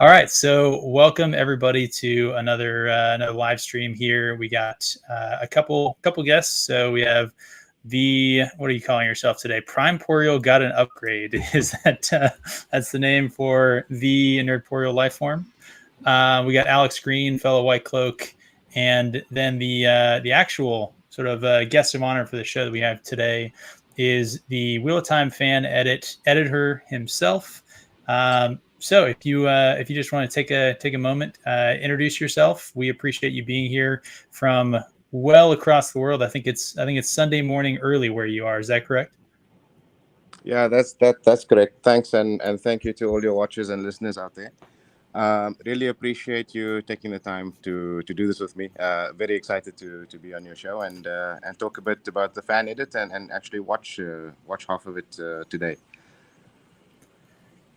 All right, so welcome everybody to another live stream here. We got a couple guests. So we have what are you calling yourself today? Primeporial got an upgrade. Is that's the name for the Nerdporial life form? We got Alex Green, fellow White Cloak, and then the actual sort of guest of honor for the show that we have today is the Wheel of Time fan editor himself. So if you just want to take a moment, introduce yourself. We appreciate you being here from well across the world. I think it's Sunday morning early where you are. Is that correct? Yeah, that's correct. Thanks, and thank you to all your watchers and listeners out there. Really appreciate you taking the time to do this with me. Very excited to be on your show and talk a bit about the fan edit and actually watch half of it today.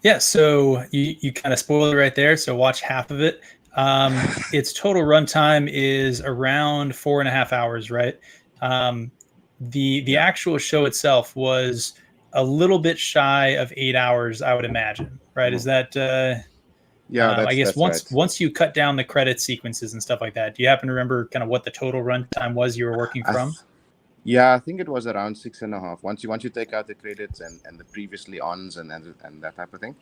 Yeah, so you kind of spoiled it right there. So watch half of it. Its total runtime is around 4.5 hours, right? The actual show itself was a little bit shy of 8 hours, I would imagine, right? Is that Yeah, I guess that's once you cut down the credit sequences and stuff like that, do you happen to remember kind of what the total runtime was you were working from? Yeah, I think it was around 6.5. Once you take out the credits and the previously ons and that type of thing.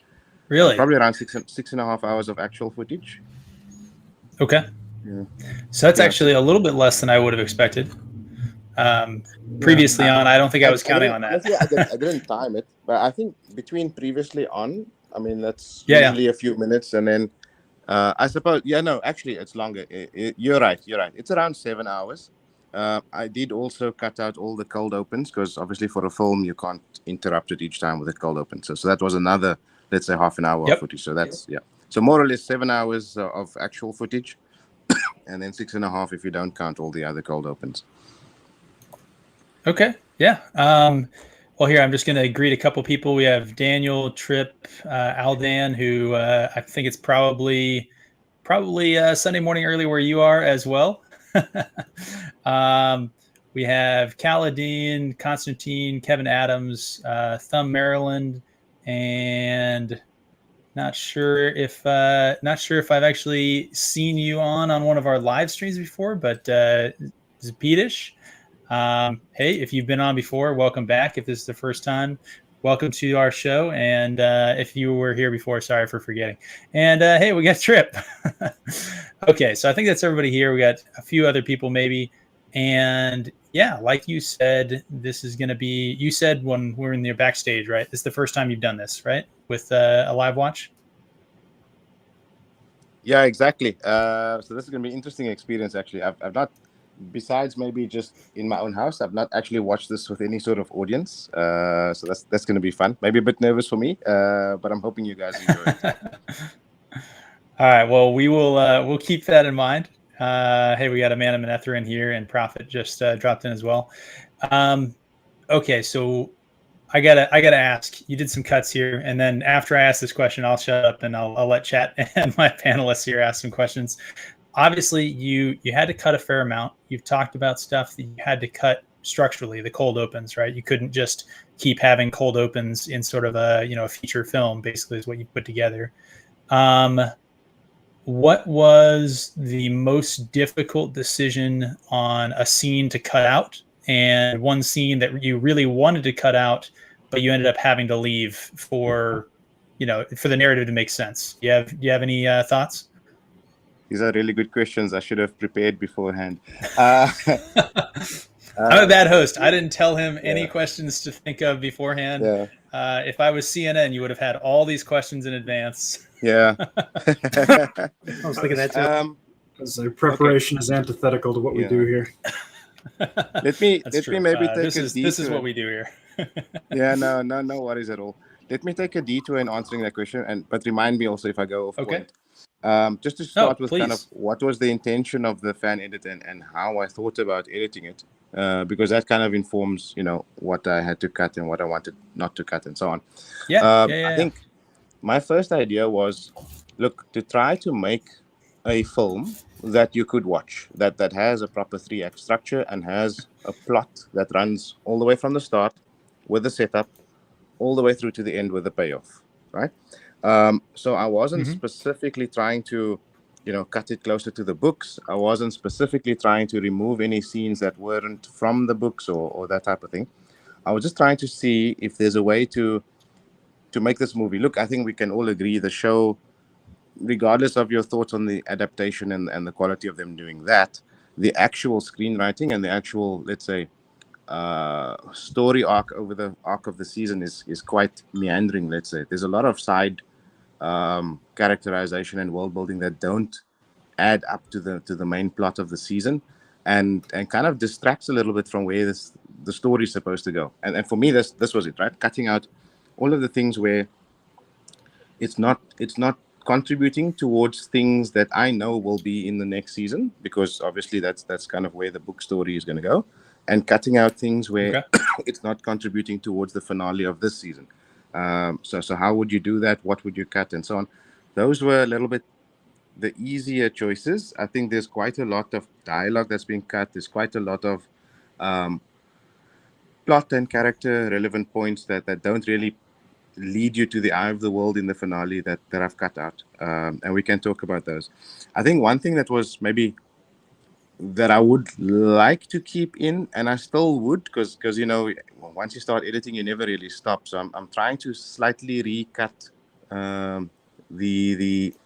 Really? Probably around 6.5 hours of actual footage. Okay. Yeah. So that's actually a little bit less than I would have expected. Previously on, I don't think I was counting on that. Honestly, I didn't time it, but I think between previously on, I mean, that's usually a few minutes, and then I suppose, actually, it's longer. You're right. It's around 7 hours. I did also cut out all the cold opens because obviously for a film you can't interrupt it each time with a cold open. So that was another, let's say, half an hour of footage. So that's So more or less 7 hours of actual footage, and then 6.5 if you don't count all the other cold opens. Okay. Yeah. Well, here I'm just going to greet a couple people. We have Daniel, Trip, Aldan, who I think it's probably Sunday morning early where you are as well. We have Kaladin, Constantine, Kevin Adams, Thumb Maryland, and not sure if I've actually seen you on one of our live streams before, but Zapetish. Hey, if you've been on before, welcome back. If this is the first time, welcome to our show. And if you were here before, sorry for forgetting. And hey, we got Trip. Okay, so I think that's everybody here. We got a few other people maybe. And yeah, like you said, this is going to be, you said when we're in the backstage, right? This is the first time you've done this, right? With a live watch? Yeah, exactly. So this is going to be an interesting experience, actually. I've not, besides maybe just in my own house, I've not actually watched this with any sort of audience. So that's going to be fun. Maybe a bit nervous for me, but I'm hoping you guys enjoy it. All right. Well, we'll keep that in mind. Hey, we got Amanda Manethra in here, and Prophet just dropped in as well. Okay, so I gotta ask. You did some cuts here, and then after I ask this question, I'll shut up and I'll let chat and my panelists here ask some questions. Obviously, you had to cut a fair amount. You've talked about stuff that you had to cut structurally, the cold opens, right? You couldn't just keep having cold opens in sort of a feature film. Basically, is what you put together. What was the most difficult decision on a scene to cut out, and one scene that you really wanted to cut out, but you ended up having to leave for the narrative to make sense? Do you have any thoughts? These are really good questions. I should have prepared beforehand. I'm a bad host. I didn't tell him any questions to think of beforehand. Yeah. If I was CNN, you would have had all these questions in advance. Yeah. I was thinking that too. Because their preparation is antithetical to what we do here. Let me maybe take this is what we do here. Yeah, no worries at all. Let me take a detour in answering that question, but remind me also if I go off point. Just to start with, kind of what was the intention of the fan edit and how I thought about editing it, because that kind of informs, what I had to cut and what I wanted not to cut and so on. I think my first idea was, look, to try to make a film that you could watch, that has a proper 3-act structure and has a plot that runs all the way from the start with the setup all the way through to the end with the payoff, right? So I wasn't specifically trying to, cut it closer to the books. I wasn't specifically trying to remove any scenes that weren't from the books or that type of thing. I was just trying to see if there's a way to make this movie. Look, I think we can all agree the show, regardless of your thoughts on the adaptation and the quality of them doing that, the actual screenwriting and the actual, let's say, story arc over the arc of the season is quite meandering. Let's say there's a lot of side characterization and world building that don't add up to the main plot of the season, and kind of distracts a little bit from where the story is supposed to go. And for me, this was it, right? Cutting out all of the things where it's not contributing towards things that I know will be in the next season, because obviously that's kind of where the book story is going to go, and cutting out things where it's not contributing towards the finale of this season. So how would you do that? What would you cut, and so on? Those were a little bit the easier choices. I think there's quite a lot of dialogue that's being cut. There's quite a lot of plot and character relevant points that don't really lead you to the eye of the world in the finale that I've cut out. And we can talk about those. I think one thing that was maybe that I would like to keep in, and I still would, because once you start editing, you never really stop. So I'm trying to slightly recut the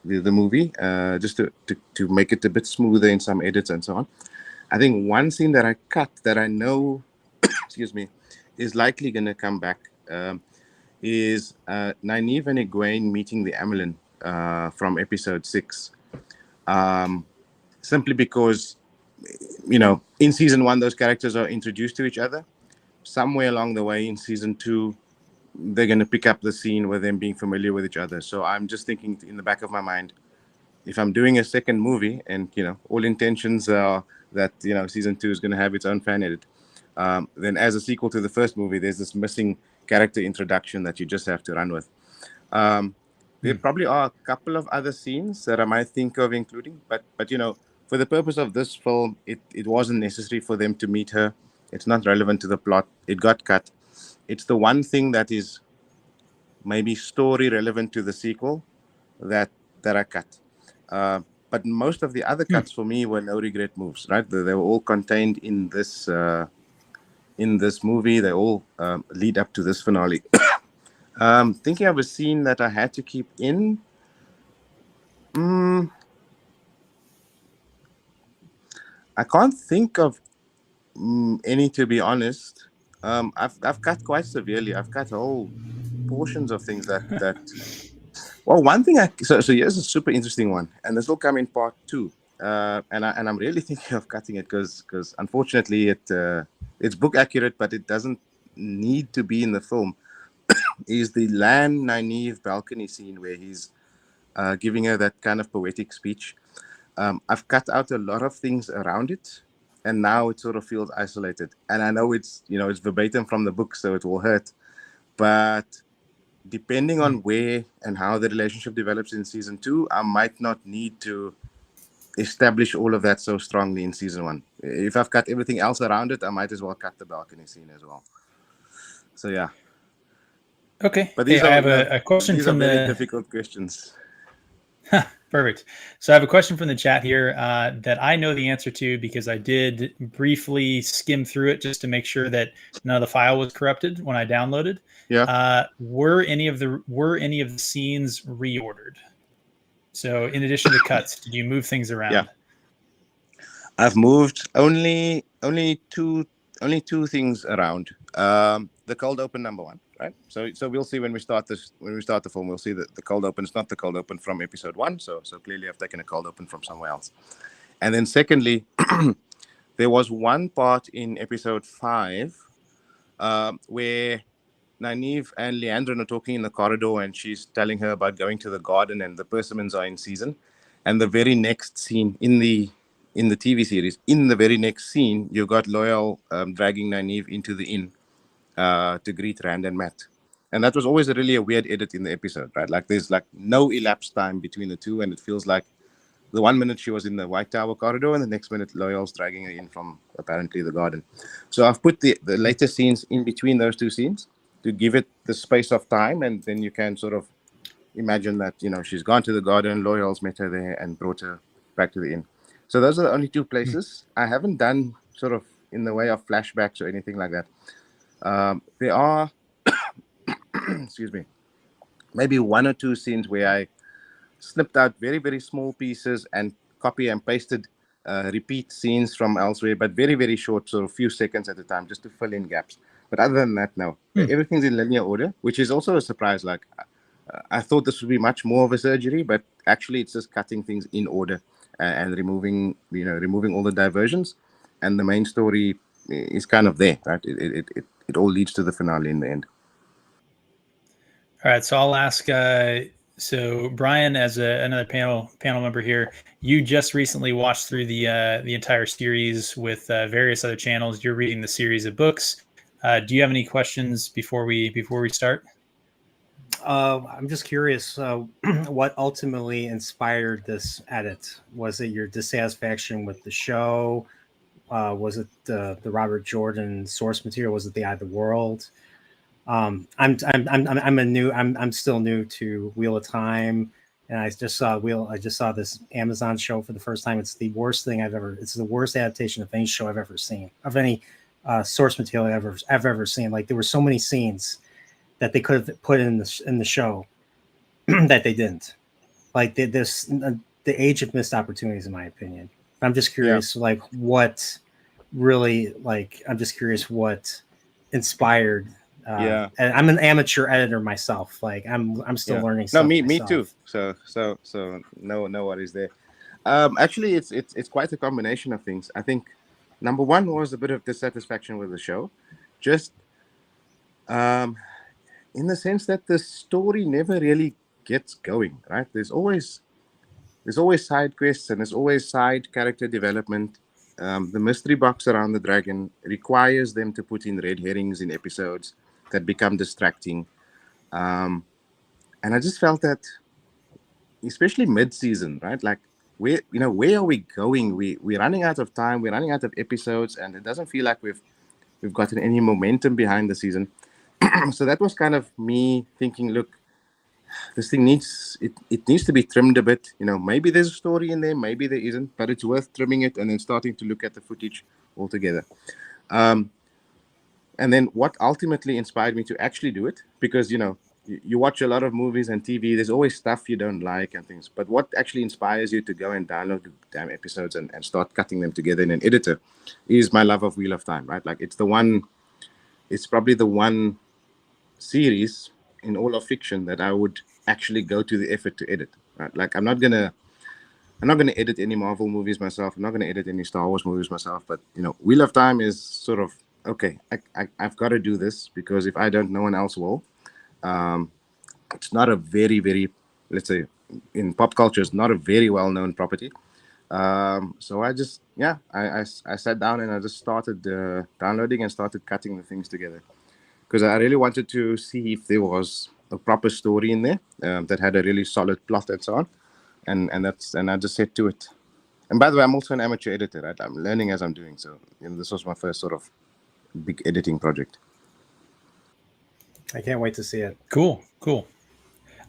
movie just to make it a bit smoother in some edits and so on. I think one scene that I cut that I know excuse me, is likely going to come back is Nynaeve and Egwene meeting the Amyrlin from episode 6. Simply because, in season 1, those characters are introduced to each other. Somewhere along the way in season 2, they're going to pick up the scene with them being familiar with each other. So I'm just thinking in the back of my mind, if I'm doing a second movie and, all intentions are that, season 2 is going to have its own fan edit, then as a sequel to the first movie, there's this missing character introduction that you just have to run with. There probably are a couple of other scenes that I might think of including, but for the purpose of this film, it wasn't necessary for them to meet her. It's not relevant to the plot. It got cut. It's the one thing that is maybe story relevant to the sequel that I cut. But most of the other cuts for me were no regret moves, right? They were all contained in this movie. They all lead up to this finale. Thinking of a scene that I had to keep in. I can't think of any, to be honest. I've cut quite severely. I've cut whole portions of things that well, one thing so here's a super interesting one, and this will come in part 2. And I'm really thinking of cutting it because unfortunately it's book accurate, but it doesn't need to be in the film. Is the Lan Nynaeve balcony scene where he's giving her that kind of poetic speech. I've cut out a lot of things around it, and now it sort of feels isolated. And I know it's verbatim from the book, so it will hurt. But depending on where and how the relationship develops in season 2, I might not need to establish all of that so strongly in season 1. If I've cut everything else around it, I might as well cut the balcony scene as well. So yeah. Okay. But I have a question from very difficult questions. Perfect. So I have a question from the chat here that I know the answer to because I did briefly skim through it just to make sure that none of the file was corrupted when I downloaded. Yeah. Were any of the scenes reordered? So in addition to cuts, did you move things around? Yeah. I've moved only two things around. The cold open number 1, right? So we'll see when we start the film, we'll see that the cold open is not the cold open from episode 1. So clearly I've taken a cold open from somewhere else. And then secondly, there was one part in episode 5 where Nynaeve and Liandrin are talking in the corridor, and she's telling her about going to the garden, and the persimmons are in season. And the very next scene in the TV series, in the very next scene, you got Loial dragging Nynaeve into the inn to greet Rand and Mat. And that was always really a weird edit in the episode, right? Like there's like no elapsed time between the two, and it feels like the 1 minute she was in the White Tower corridor, and the next minute Loial's dragging her in from apparently the garden. So I've put the later scenes in between those two scenes to give it the space of time, and then you can sort of imagine that, she's gone to the garden, Loyal's met her there and brought her back to the inn. So those are the only two places. I haven't done sort of in the way of flashbacks or anything like that. There are, excuse me, maybe one or two scenes where I snipped out very, very small pieces and copy and pasted repeat scenes from elsewhere, but very, very short, sort of few seconds at a time, just to fill in gaps. But other than that, no. Everything's in linear order, which is also a surprise. Like, I thought this would be much more of a surgery, but actually it's just cutting things in order and removing all the diversions, and the main story is kind of there, right? It all leads to the finale in the end. All right, so I'll ask. So Brian, as another panel member here, you just recently watched through the entire series with various other channels. You're reading the series of books. Do you have any questions before we start? I'm just curious, what ultimately inspired this edit? Was it your dissatisfaction with the show? Was it the Robert Jordan source material? Was it the Eye of the World? I'm still new to Wheel of Time, and I just saw this Amazon show for the first time. It's the worst thing it's the worst adaptation of any show I've ever seen, of any source material I've ever seen. Like, there were so many scenes that they could have put in the show that they didn't. Like, the age of missed opportunities, in my opinion. I'm just curious, like, what really, like, I'm just curious what inspired. And I'm an amateur editor myself. Like, I'm still learning stuff. No, me myself. too. So no worries there. Actually, it's quite a combination of things. I think number one was a bit of dissatisfaction with the show, just in the sense that the story never really gets going. Right? There's always side quests and there's always side character development. The mystery box around the dragon requires them to put in red herrings in episodes that become distracting, and I just felt that, especially mid-season, right? Like, where are we going? We're running out of time. We're running out of episodes, and it doesn't feel like we've gotten any momentum behind the season. So that was kind of me thinking, look, this thing needs to be trimmed a bit. Maybe there's a story in there, maybe there isn't, but it's worth trimming it and then starting to look at the footage altogether. And then what ultimately inspired me to actually do it, because, you watch a lot of movies and TV, there's always stuff you don't like and things. But what actually inspires you to go and download the damn episodes and start cutting them together in an editor is my love of Wheel of Time, right? Like, it's probably the one series in all of fiction that I would actually go to the effort to edit, right? Like, I'm not gonna edit any Marvel movies myself. I'm not gonna edit any Star Wars movies myself. But, Wheel of Time is sort of, okay, I've got to do this, because if I don't, no one else will. It's not a very, very, let's say, in pop culture, it's not a very well-known property. So I just, I sat down and I just started downloading and started cutting the things together, because I really wanted to see if there was a proper story in there that had a really solid plot and so on. And I just set to it. And by the way, I'm also an amateur editor, right? I'm learning as I'm doing. So, this was my first sort of big editing project. I can't wait to see it. Cool.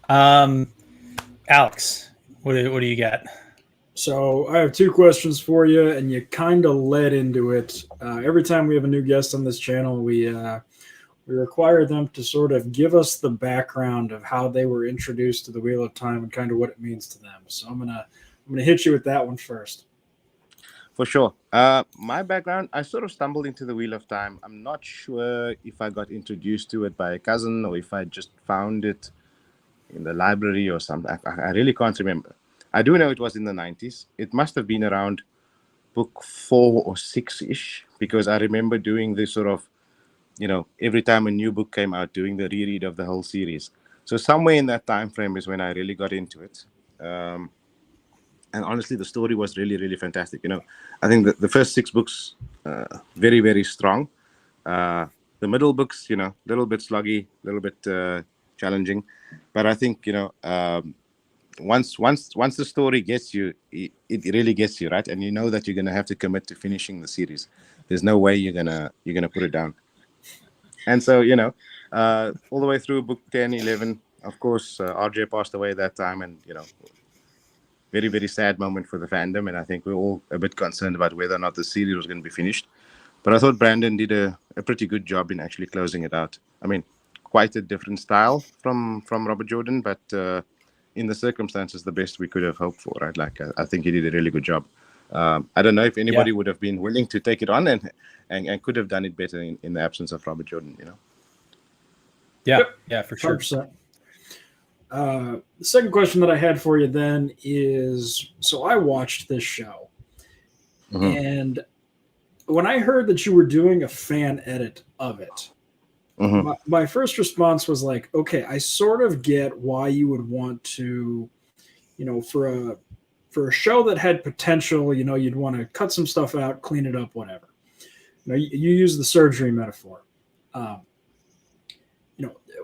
Alex, what do you got? So I have two questions for you, and you kind of led into it. Every time we have a new guest on this channel, we require them to sort of give us the background of how they were introduced to the Wheel of Time and kind of what it means to them. So I'm gonna hit you with that one first. For sure. My background, I sort of stumbled into the Wheel of Time. I'm not sure if I got introduced to it by a cousin or if I just found it in the library or something. I really can't remember. I do know it was in the 90s. It must have been around book 4 or 6-ish, because I remember doing this sort of, every time a new book came out, doing the reread of the whole series. So somewhere in that time frame is when I really got into it. And honestly, the story was really, really fantastic. I think the first 6 books, very, very strong. The middle books, little bit sluggy, little bit challenging. But I think, once the story gets you, it really gets you, right? And you know that you're gonna have to commit to finishing the series. There's no way you're gonna put it down. And so, all the way through book 10, 11, of course, RJ passed away that time, and very, very sad moment for the fandom. And I think we're all a bit concerned about whether or not the series was going to be finished. But I thought Brandon did a pretty good job in actually closing it out. I mean, quite a different style from Robert Jordan, but in the circumstances, the best we could have hoped for, right? Like, I think he did a really good job. I don't know if anybody would have been willing to take it on and could have done it better in the absence of Robert Jordan, Yeah, for sure. 100%. The second question that I had for you then is, so I watched this show, and when I heard that you were doing a fan edit of it, my first response was like, okay, I sort of get why you would want to, for a show that had potential, you'd want to cut some stuff out, clean it up, whatever. You use the surgery metaphor.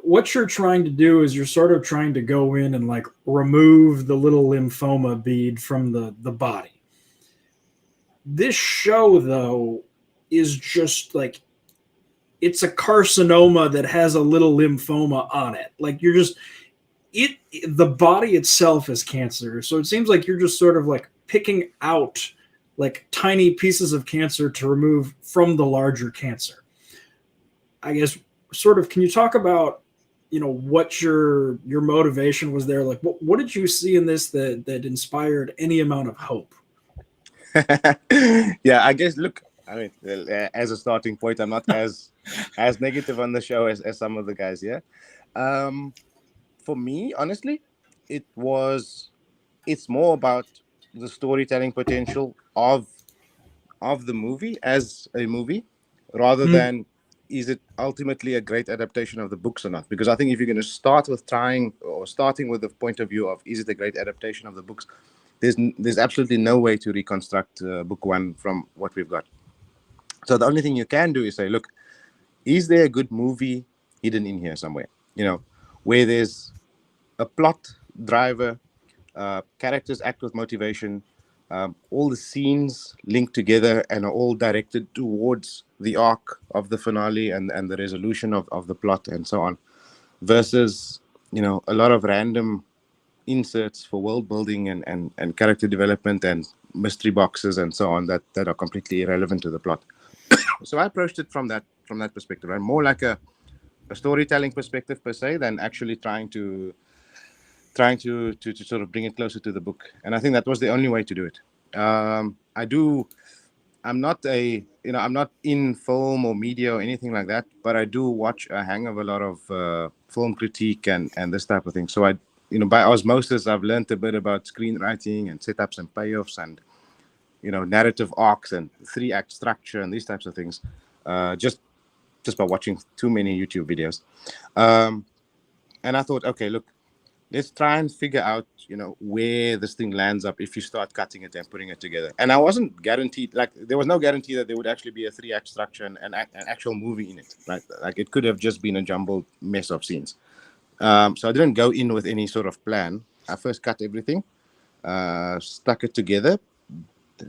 What you're trying to do is you're sort of trying to go in and like remove the little lymphoma bead from the body. This show, though, is just like, it's a carcinoma that has a little lymphoma on it. Like the body itself is cancer. So it seems like you're just sort of like picking out like tiny pieces of cancer to remove from the larger cancer. I guess sort of, can you talk about, what your motivation was there? Like, what did you see in this that inspired any amount of hope? Yeah, I guess, look, I mean, as a starting point, I'm not as negative on the show as some of the guys here. For me, honestly, it's more about the storytelling potential of the movie as a movie, rather than is it ultimately a great adaptation of the books or not? Because I think if you're going to start with starting with the point of view of is it a great adaptation of the books, there's absolutely no way to reconstruct book one from what we've got. So the only thing you can do is say, look, is there a good movie hidden in here somewhere? Where there's a plot driver, characters act with motivation, all the scenes linked together and are all directed towards the arc of the finale and the resolution of the plot and so on, versus a lot of random inserts for world building and character development and mystery boxes and so on that are completely irrelevant to the plot. So I approached it from that perspective, right? More like a storytelling perspective per se than actually trying to sort of bring it closer to the book. And I think that was the only way to do it. I'm not in film or media or anything like that, but I do watch a hang of a lot of film critique and this type of thing. So by osmosis, I've learned a bit about screenwriting and setups and payoffs and narrative arcs and 3-act structure and these types of things, just by watching too many YouTube videos. And I thought, okay, look, let's try and figure out, where this thing lands up if you start cutting it and putting it together. And I wasn't guaranteed, like there was no guarantee that there would actually be a 3-act structure and an actual movie in it. Right? Like it could have just been a jumbled mess of scenes. So I didn't go in with any sort of plan. I first cut everything, stuck it together,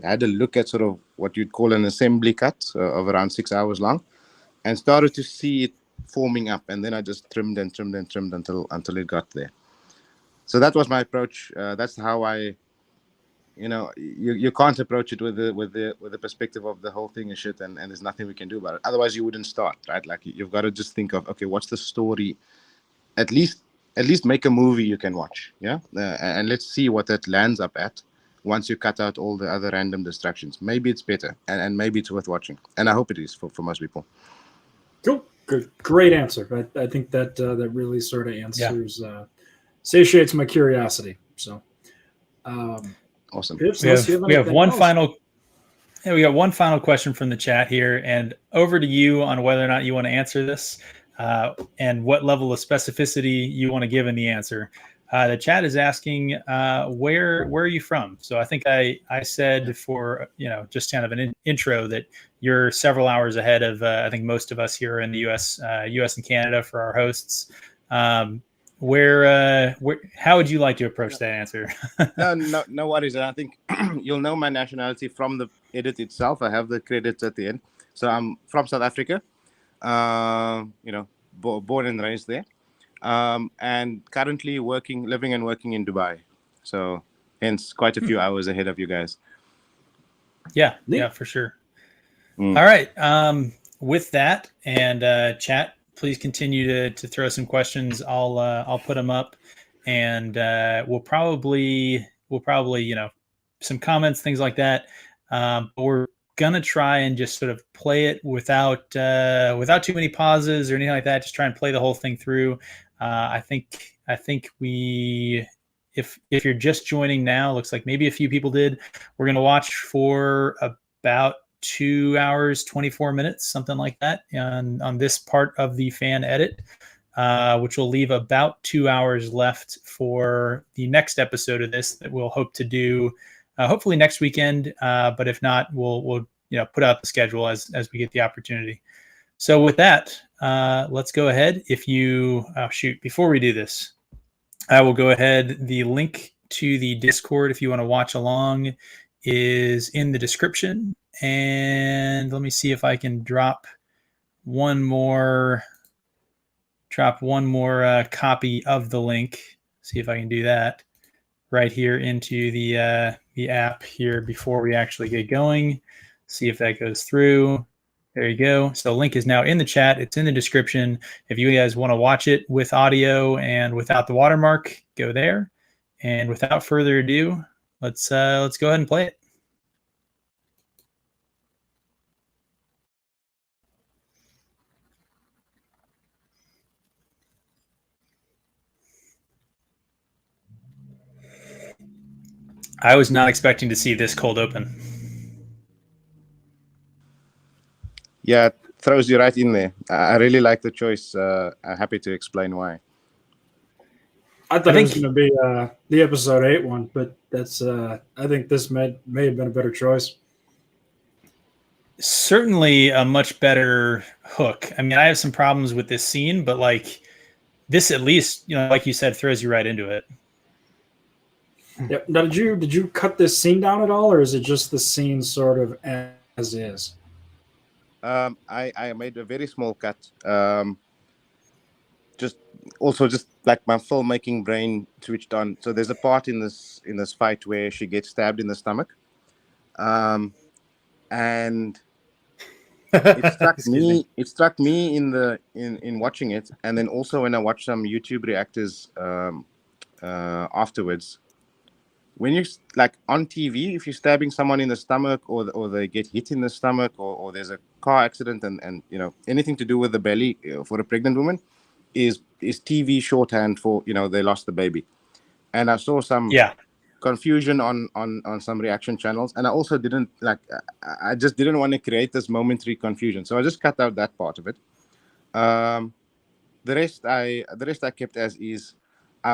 had a look at sort of what you'd call an assembly cut of around 6 hours long, and started to see it forming up. And then I just trimmed until it got there. So that was my approach. That's how I, you can't approach it with the perspective of the whole thing is shit and there's nothing we can do about it. Otherwise, you wouldn't start, right? Like you've got to just think of, okay, what's the story? At least make a movie you can watch, yeah. And let's see what that lands up at once you cut out all the other random distractions. Maybe it's better, and maybe it's worth watching. And I hope it is for most people. Cool, good, great answer. I think that really sort of answers. Yeah. Satiates my curiosity. So, awesome. Pips, we have one final. Yeah, we got one final question from the chat here, and over to you on whether or not you want to answer this, and what level of specificity you want to give in the answer. The chat is asking, where are you from? So I think I said for just kind of an intro that you're several hours ahead of I think most of us here in the U.S. and Canada for our hosts. Where how would you like to approach that answer? No worries. And I think you'll know my nationality from the edit itself. I have the credits at the end. So I'm from South Africa, born and raised there. and currently living and working in Dubai. So hence quite a few hours ahead of you guys. Yeah, for sure. All right. With that, and chat, please continue to throw some questions. I'll put them up, and we'll probably some comments, things like that. But we're gonna try and just sort of play it without too many pauses or anything like that. Just try and play the whole thing through. I think we. If you're just joining now, looks like maybe a few people did. We're gonna watch for about 2 hours, 24 minutes, something like that, on this part of the fan edit, which will leave about 2 hours left for the next episode of this that we'll hope to do hopefully next weekend. But if not, we'll put out the schedule as we get the opportunity. So with that, let's go ahead. Before we do this, I will go ahead. The link to the Discord, if you want to watch along, is in the description. And let me see if I can drop one more copy of the link. See if I can do that right here into the app here before we actually get going. See if that goes through. There you go. So the link is now in the chat. It's in the description. If you guys want to watch it with audio and without the watermark, go there. And without further ado, let's go ahead and play it. I was not expecting to see this cold open. Yeah, it throws you right in there. I really like the choice. I'm happy to explain why. I thought it was going to be the episode 8 one, but that's I think this may have been a better choice. Certainly a much better hook. I mean, I have some problems with this scene, but like this, at least, like you said, throws you right into it. Yep. Now, did you cut this scene down at all, or is it just the scene sort of as is? I made a very small cut. Just like my filmmaking brain switched on. So there's a part in this fight where she gets stabbed in the stomach, and it struck me in watching it, and then also when I watched some YouTube reactors afterwards. When you like on TV, if you're stabbing someone in the stomach or they get hit in the stomach or there's a car accident and anything to do with the belly for a pregnant woman is TV shorthand for they lost the baby. And I saw some confusion on some reaction channels, and I also didn't I just didn't want to create this momentary confusion, so I just cut out that part of it. The rest I kept as is.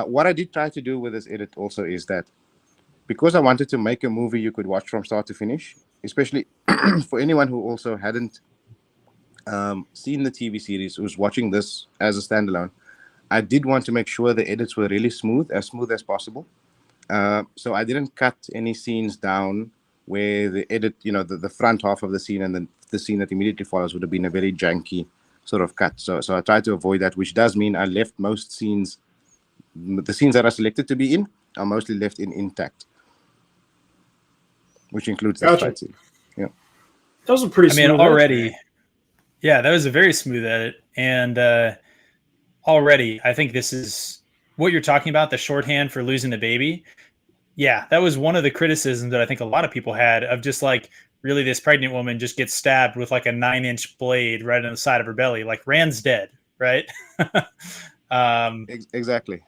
What I did try to do with this edit also is that, because I wanted to make a movie you could watch from start to finish, especially for anyone who also hadn't seen the TV series, who's watching this as a standalone, I did want to make sure the edits were really smooth as possible. So I didn't cut any scenes down where the edit, the front half of the scene and then the scene that immediately follows would have been a very janky sort of cut. So I tried to avoid that, which does mean I left most scenes, the scenes that are selected to be in, are mostly left intact. Which includes that fight scene. Yeah. That was a pretty smooth already. Yeah, that was a very smooth edit. And already, I think this is what you're talking about, the shorthand for losing the baby. Yeah, that was one of the criticisms that I think a lot of people had of just like, really, this pregnant woman just gets stabbed with like a 9-inch blade right on the side of her belly. Like, Rand's dead, right? Exactly.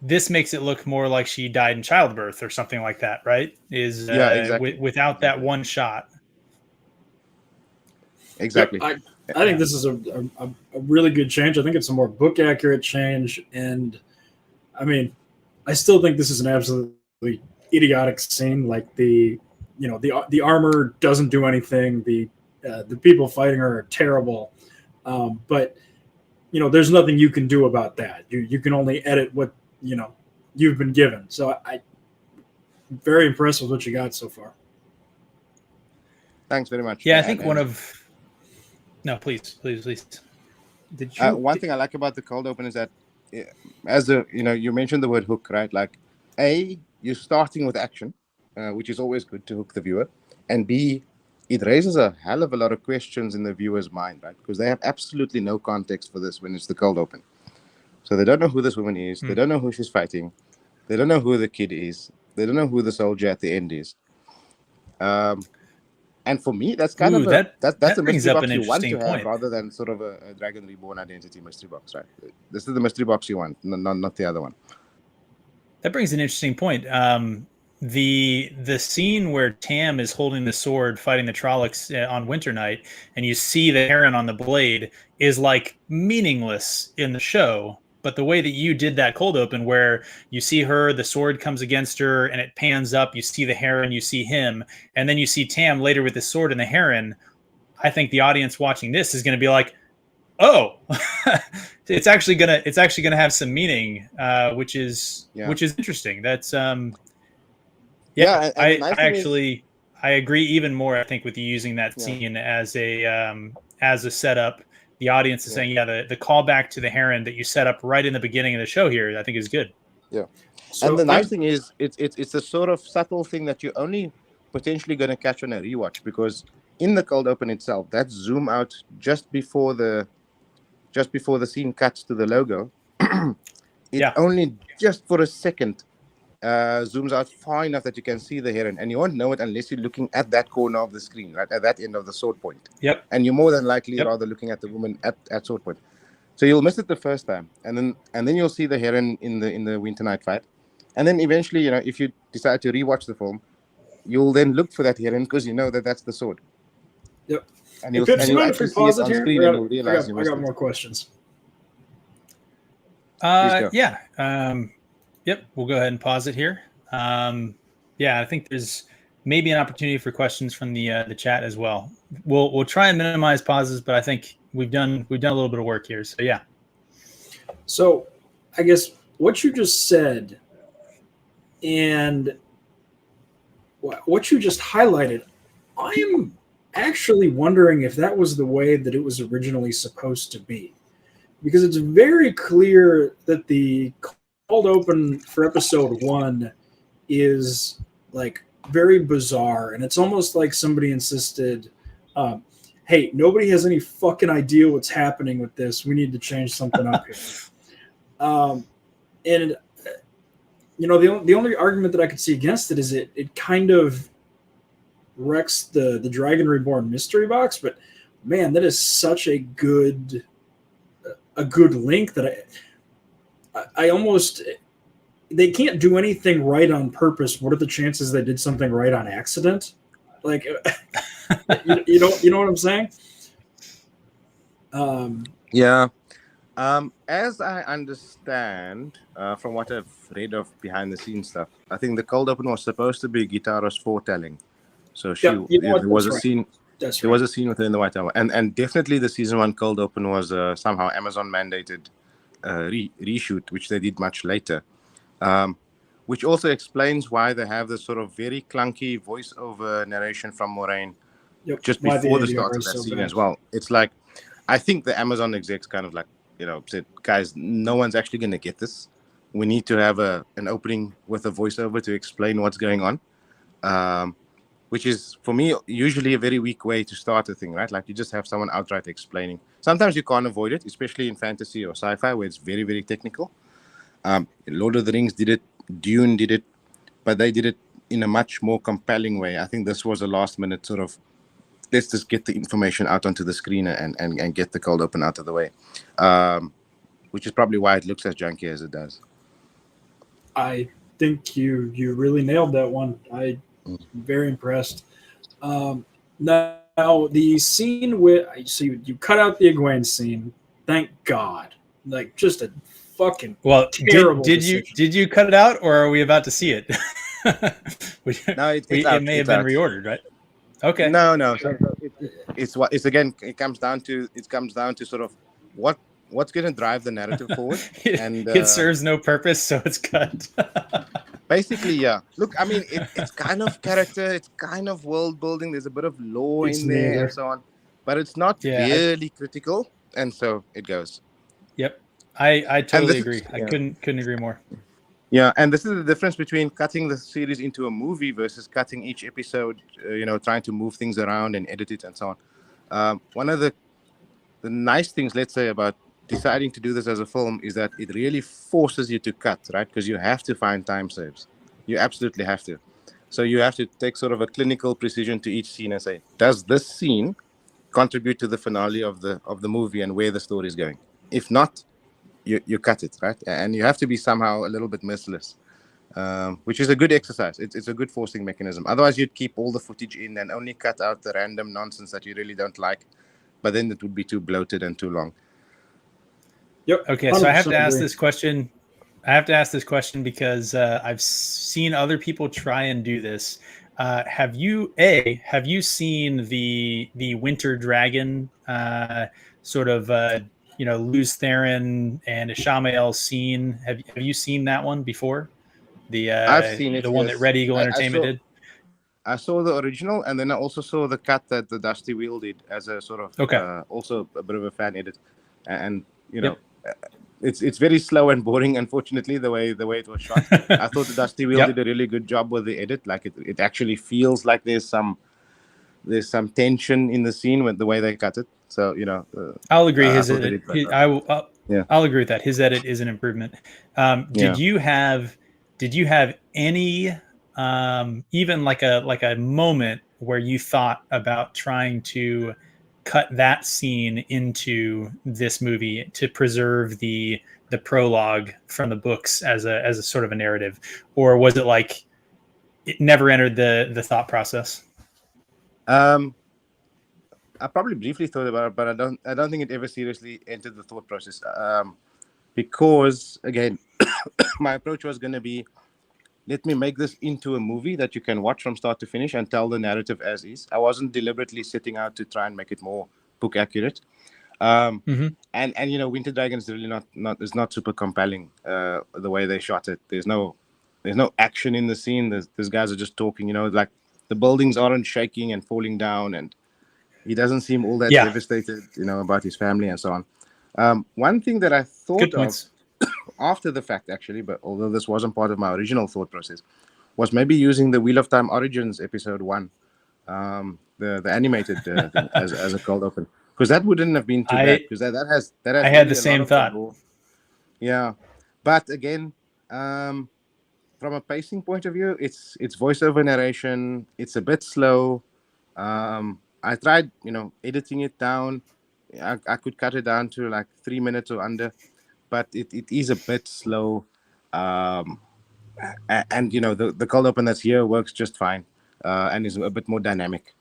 This makes it look more like she died in childbirth or something like that, right? Exactly. Without that one shot. Exactly. I think this is a really good change. I think it's a more book accurate change, and I mean, I still think this is an absolutely idiotic scene. Like the armor doesn't do anything. The people fighting her are terrible, but there's nothing you can do about that. You can only edit what you've been given. So I'm very impressed with what you got so far. Thanks very much. Yeah, I think no, please. Did you? One thing I like about the cold open is that as a, you mentioned the word hook, right? Like, A, you're starting with action, which is always good to hook the viewer, and B, it raises a hell of a lot of questions in the viewer's mind, right? Because they have absolutely no context for this when it's the cold open. So they don't know who this woman is. They don't know who she's fighting. They don't know who the kid is. They don't know who the soldier at the end is. And for me, that's kind of that's a mystery box you want to have, rather than sort of a Dragon Reborn identity mystery box, right? This is the mystery box you want, not the other one. That brings an interesting point. The scene where Tam is holding the sword fighting the Trollocs on Winter Night, and you see the heron on the blade, is like meaningless in the show. But the way that you did that cold open, where you see her, the sword comes against her, and it pans up, you see the heron, you see him, and then you see Tam later with the sword and the heron, I think the audience watching this is going to be like, oh, it's actually gonna have some meaning, which is interesting. That's I agree even more, I think, with you using that scene as a setup. The audience is saying, the callback to the heron that you set up right in the beginning of the show here, I think is good. Yeah. So and the nice thing is it's a sort of subtle thing that you're only potentially going to catch on a rewatch, because in the cold open itself, that zoom out just before the scene cuts to the logo, only just for a second zooms out far enough that you can see the heron, and you won't know it unless you're looking at that corner of the screen, right at that end of the sword point. Yep. And you're more than likely rather looking at the woman at sword point, so you'll miss it the first time, and then you'll see the heron in the Winter Night fight, and then eventually, if you decide to rewatch the film, you'll then look for that heron because you know that that's the sword. Yep. And you'll actually see it on screen, and you'll realize I got more questions. Yep, we'll go ahead and pause it here. I think there's maybe an opportunity for questions from the chat as well. We'll try and minimize pauses, but I think we've done a little bit of work here. So yeah. So I guess what you just said and what you just highlighted, I'm actually wondering if that was the way that it was originally supposed to be, because it's very clear that the cold open for episode 1 is like very bizarre, and it's almost like somebody insisted, hey, nobody has any fucking idea what's happening with this, we need to change something up here. And the only argument that I could see against it is it kind of wrecks the Dragon Reborn mystery box, but man, that is such a good link that I almost, they can't do anything right on purpose. What are the chances they did something right on accident? Like, you know what I'm saying? As I understand from what I've read of behind the scenes stuff, I think the cold open was supposed to be Gitaro's foretelling. So there was a scene. There was a scene within the White Tower, and definitely the season 1 cold open was somehow Amazon mandated reshoot, which they did much later, which also explains why they have this sort of very clunky voiceover narration from Moraine just before the start of that scene as well. It's like, I think the Amazon execs kind of like, said, guys, no one's actually going to get this. We need to have an opening with a voiceover to explain what's going on. Which is, for me, usually a very weak way to start a thing, right? Like, you just have someone outright explaining. Sometimes you can't avoid it, especially in fantasy or sci-fi, where it's very, very technical. Lord of the Rings did it, Dune did it, but they did it in a much more compelling way. I think this was a last-minute sort of, let's just get the information out onto the screen and get the cold open out of the way, which is probably why it looks as janky as it does. I think you really nailed that one. I'm very impressed. Now the scene with, so you cut out the Egwene scene. Thank God. Like, just a fucking terrible did you cut it out, or are we about to see it? No, it may have been reordered, right? Okay. No. So it's again. It comes down to sort of what's going to drive the narrative forward, and it serves no purpose, so it's cut. Basically, yeah. Look, I mean, it's kind of character, it's kind of world building. There's a bit of lore in there and so on, but it's not really critical, and so it goes. Yep. I totally agree. I couldn't agree more. Yeah, and this is the difference between cutting the series into a movie versus cutting each episode, trying to move things around and edit it and so on. One of the nice things, let's say, about deciding to do this as a film is that it really forces you to cut, right? Because you have to find time saves. You absolutely have to. So you have to take sort of a clinical precision to each scene and say, does this scene contribute to the finale of the movie and where the story is going? If not, you cut it, right? And you have to be somehow a little bit merciless, which is a good exercise. It's a good forcing mechanism. Otherwise, you'd keep all the footage in and only cut out the random nonsense that you really don't like. But then it would be too bloated and too long. Yep. Okay, so I have to ask this question. Because I've seen other people try and do this. Have you seen the Winter Dragon sort of Lews Therin and Ishamael scene? Have you seen that one before? I've seen it. The one that Red Eagle Entertainment did. I saw the original, and then I also saw the cut that the Dusty Wheel did as a sort of also a bit of a fan edit, and it's very slow and boring, unfortunately, the way it was shot. I thought the Dusty Wheel did a really good job with the edit. Like it actually feels like there's some tension in the scene with the way they cut it. So I'll agree. His edit, I'll agree with that. His edit is an improvement. Did you have any even like a moment where you thought about trying to cut that scene into this movie to preserve the prologue from the books as a sort of a narrative, or was it like it never entered the thought process? I probably briefly thought about it, but I don't think it ever seriously entered the thought process, because again, my approach was going to be, let me make this into a movie that you can watch from start to finish and tell the narrative as is. I wasn't deliberately setting out to try and make it more book accurate. And Winter Dragon is really not super compelling the way they shot it. There's no action in the scene. These guys are just talking, like the buildings aren't shaking and falling down, and he doesn't seem all that devastated, about his family and so on. One thing that I thought of after the fact, actually, but although this wasn't part of my original thought process, was maybe using the Wheel of Time Origins episode 1, the animated as a cold open, because that wouldn't have been too bad, because that has I had the same thought. Yeah, but again, from a pacing point of view, it's voiceover narration. It's a bit slow. I tried, editing it down. I could cut it down to like 3 minutes or under, but it is a bit slow. And the cold open that's here works just fine, and is a bit more dynamic.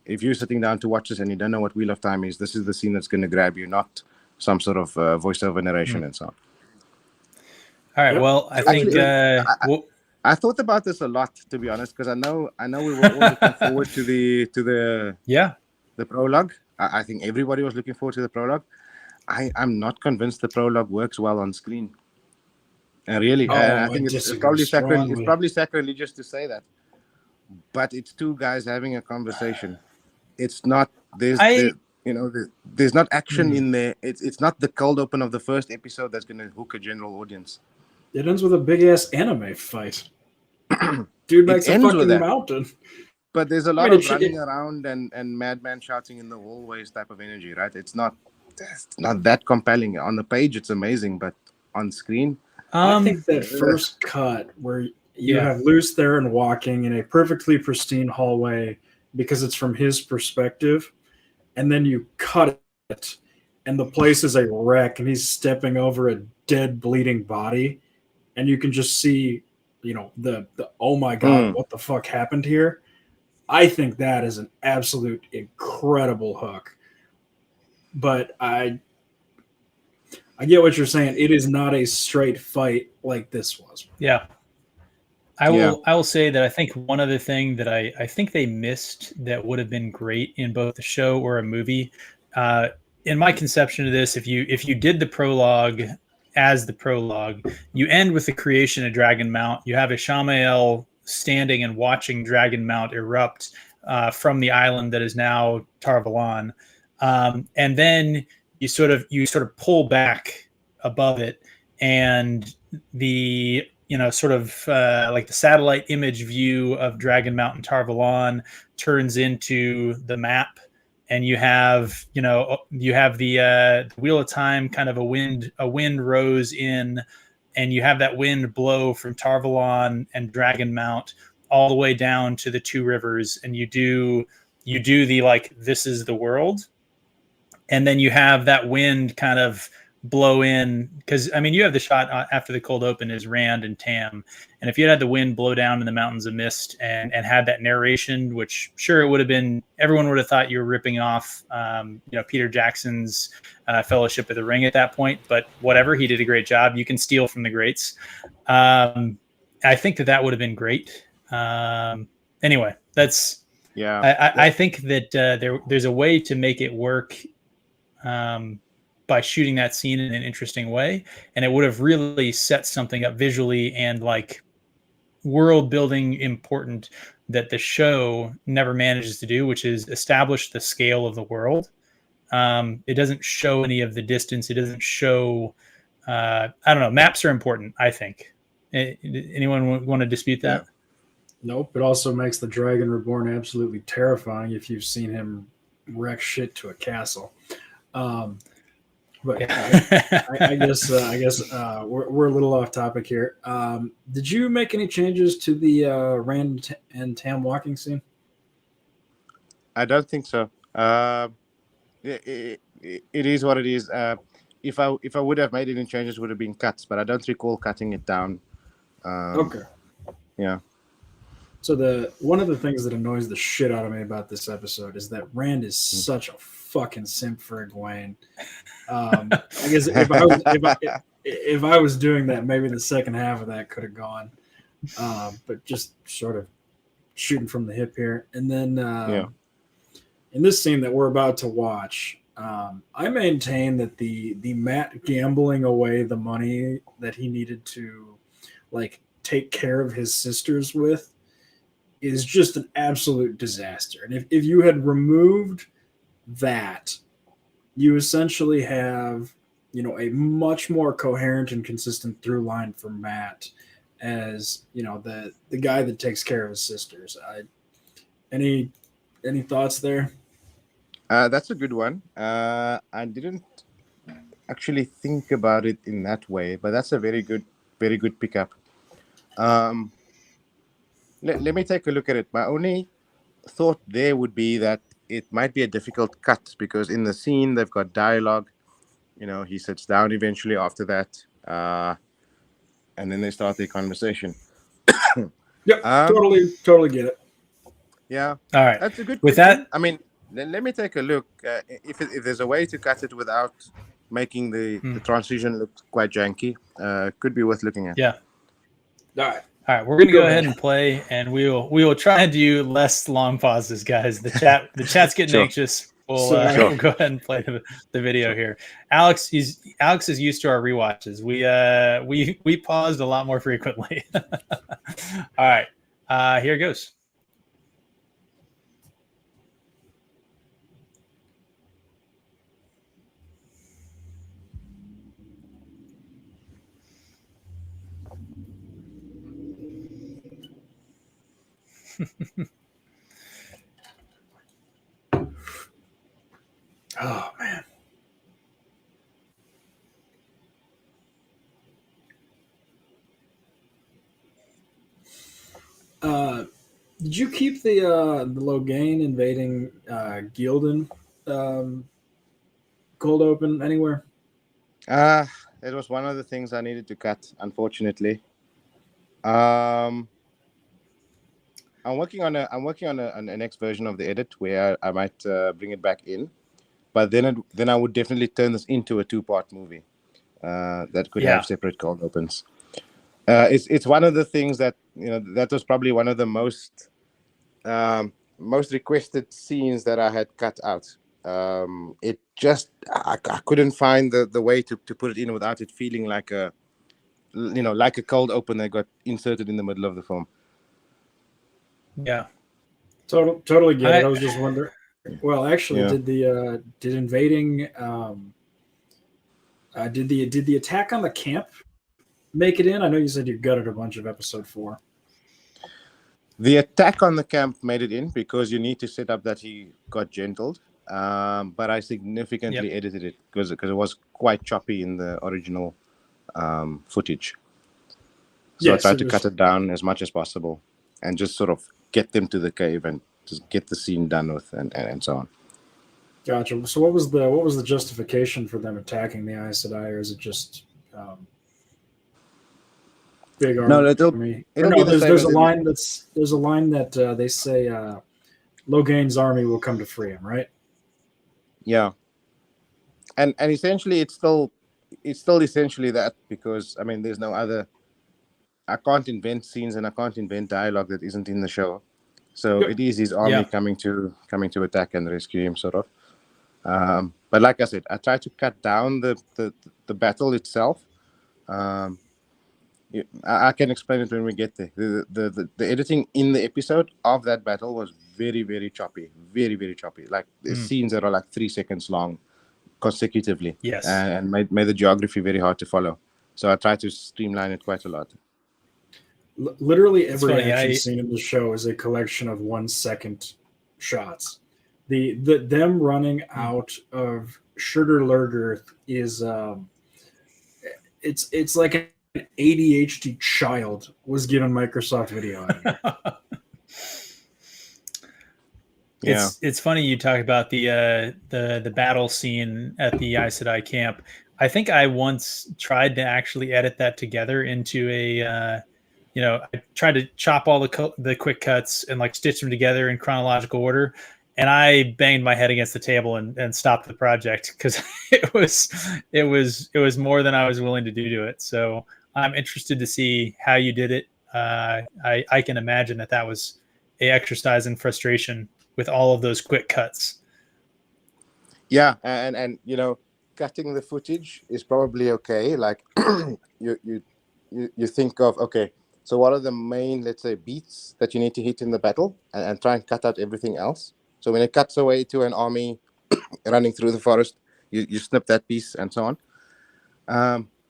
If you're sitting down to watch this and you don't know what Wheel of Time is, this is the scene that's going to grab you, not some sort of voiceover narration and so on. All right. Well, I think I thought about this a lot, to be honest, because I know we were all looking forward to the prologue. I think everybody was looking forward to the prologue. I'm not convinced the prologue works well on screen. Really, I think it's probably sacrilegious to say that, but it's two guys having a conversation. It's not there's not action in there. It's not the cold open of the first episode that's going to hook a general audience. It ends with a big ass anime fight. Dude makes a fucking mountain. But there's a lot of running around and madman shouting in the hallways type of energy, right? It's not that compelling. On the page, it's amazing, but on screen, I think that first cut where you have Lews Therin walking in a perfectly pristine hallway because it's from his perspective, and then you cut it, and the place is a wreck, and he's stepping over a dead, bleeding body, and you can just see, the oh my god, what the fuck happened here? I think that is an absolute incredible hook. But I get what you're saying. It is not a straight fight like this was. Yeah. I will say that I think one other thing that I think they missed that would have been great in both the show or a movie, in my conception of this, if you did the prologue as the prologue, you end with the creation of Dragon Mount. You have Ishamael standing and watching Dragon Mount erupt from the island that is now Tar Valon. And then you sort of pull back above it, and the sort of like the satellite image view of Dragon Mountain Tar Valon turns into the map, and you have the Wheel of Time, kind of a wind rose in, and you have that wind blow from Tar Valon and Dragon Mount all the way down to the two rivers, and you do the like, this is the world, and then you have that wind kind of blow in, because I mean, you have the shot after the cold open is Rand and Tam, and if you had the wind blow down in the Mountains of Mist and had that narration, which sure, it would have been, everyone would have thought you were ripping off Peter Jackson's Fellowship of the Ring at that point, but whatever, he did a great job. You can steal from the greats. I think that would have been great. Anyway, that's I think that there's a way to make it work by shooting that scene in an interesting way, and it would have really set something up visually and like world building important that the show never manages to do, which is establish the scale of the world. It doesn't show any of the distance. It doesn't show I don't know, maps are important, I think. Anyone want to dispute that? Nope. It also makes the Dragon Reborn absolutely terrifying if you've seen him wreck shit to a castle. But I guess we're a little off topic here. Did you make any changes to the Rand and Tam walking scene? I don't think so. It is what it is. If I would have made any changes, it would have been cuts, but I don't recall cutting it down. Okay. Yeah. So one of the things that annoys the shit out of me about this episode is that Rand is such a fucking simp for Egwene. I guess if I was doing that, maybe the second half of that could have gone. But just sort of shooting from the hip here. And then in this scene that we're about to watch, I maintain that the Matt gambling away the money that he needed to like take care of his sisters with is just an absolute disaster. And if you had removed that, you essentially have, a much more coherent and consistent through line for Matt as, the guy that takes care of his sisters. Any thoughts there? That's a good one. I didn't actually think about it in that way, but that's a very good pickup. Let me take a look at it. My only thought there would be that it might be a difficult cut because in the scene they've got dialogue. He sits down eventually after that, and then they start their conversation. Yeah, totally get it. Yeah. All right. That's a good. With that, I mean, let me take a look. If there's a way to cut it without making the transition look quite janky, could be worth looking at. Yeah. All right. All right, we're gonna go ahead and play, and we will try and do less long pauses, guys. The chat's getting anxious. We'll go ahead and play the video here. Alex is used to our rewatches. We paused a lot more frequently. All right, here it goes. Oh man. Did you keep the Loghain invading Gildan cold open anywhere? It was one of the things I needed to cut, unfortunately. I'm working on an next version of the edit where I might bring it back in, but then I would definitely turn this into a 2-part movie that could have separate cold opens. It's one of the things that that was probably one of the most requested scenes that I had cut out. It just I couldn't find the way to put it in without it feeling like a cold open that got inserted in the middle of the film. Yeah, totally get it. I was just wondering. Well, actually, did invading Did the attack on the camp make it in? I know you said you gutted a bunch of episode 4. The attack on the camp made it in because you need to set up that he got gentled. But I significantly edited it because it was quite choppy in the original footage. So I tried to cut it down as much as possible and just sort of get them to the cave and just get the scene done with and so on. Gotcha. So what was the justification for them attacking the Aes Sedai, or is it just big army? No, there's a line that they say Logain's army will come to free him, right? Yeah. And essentially it's still essentially that, because I mean there's no other. I can't invent scenes and I can't invent dialogue that isn't in the show. So it is his army coming to attack and rescue him, sort of. But like I said, I tried to cut down the battle itself. I can explain it when we get there. The editing in the episode of that battle was very, very choppy. Very, very choppy. Like the scenes that are like 3 seconds long consecutively. Yes. And made the geography very hard to follow. So I tried to streamline it quite a lot. Literally every action scene in the show is a collection of 1 second shots. Them running out of Sugar Lurger is it's like an ADHD child was given Microsoft Video Editor. It's funny you talk about the battle scene at the Aes Sedai camp. I think I once tried to actually edit that together into a I tried to chop all the quick cuts and like stitch them together in chronological order. And I banged my head against the table and stopped the project because it was more than I was willing to do to it. So I'm interested to see how you did it. I can imagine that was a exercise in frustration with all of those quick cuts. Yeah, and cutting the footage is probably okay. Like you think of, okay, so what are the main, let's say, beats that you need to hit in the battle, and try and cut out everything else. So when it cuts away to an army running through the forest, you snip that piece and so on.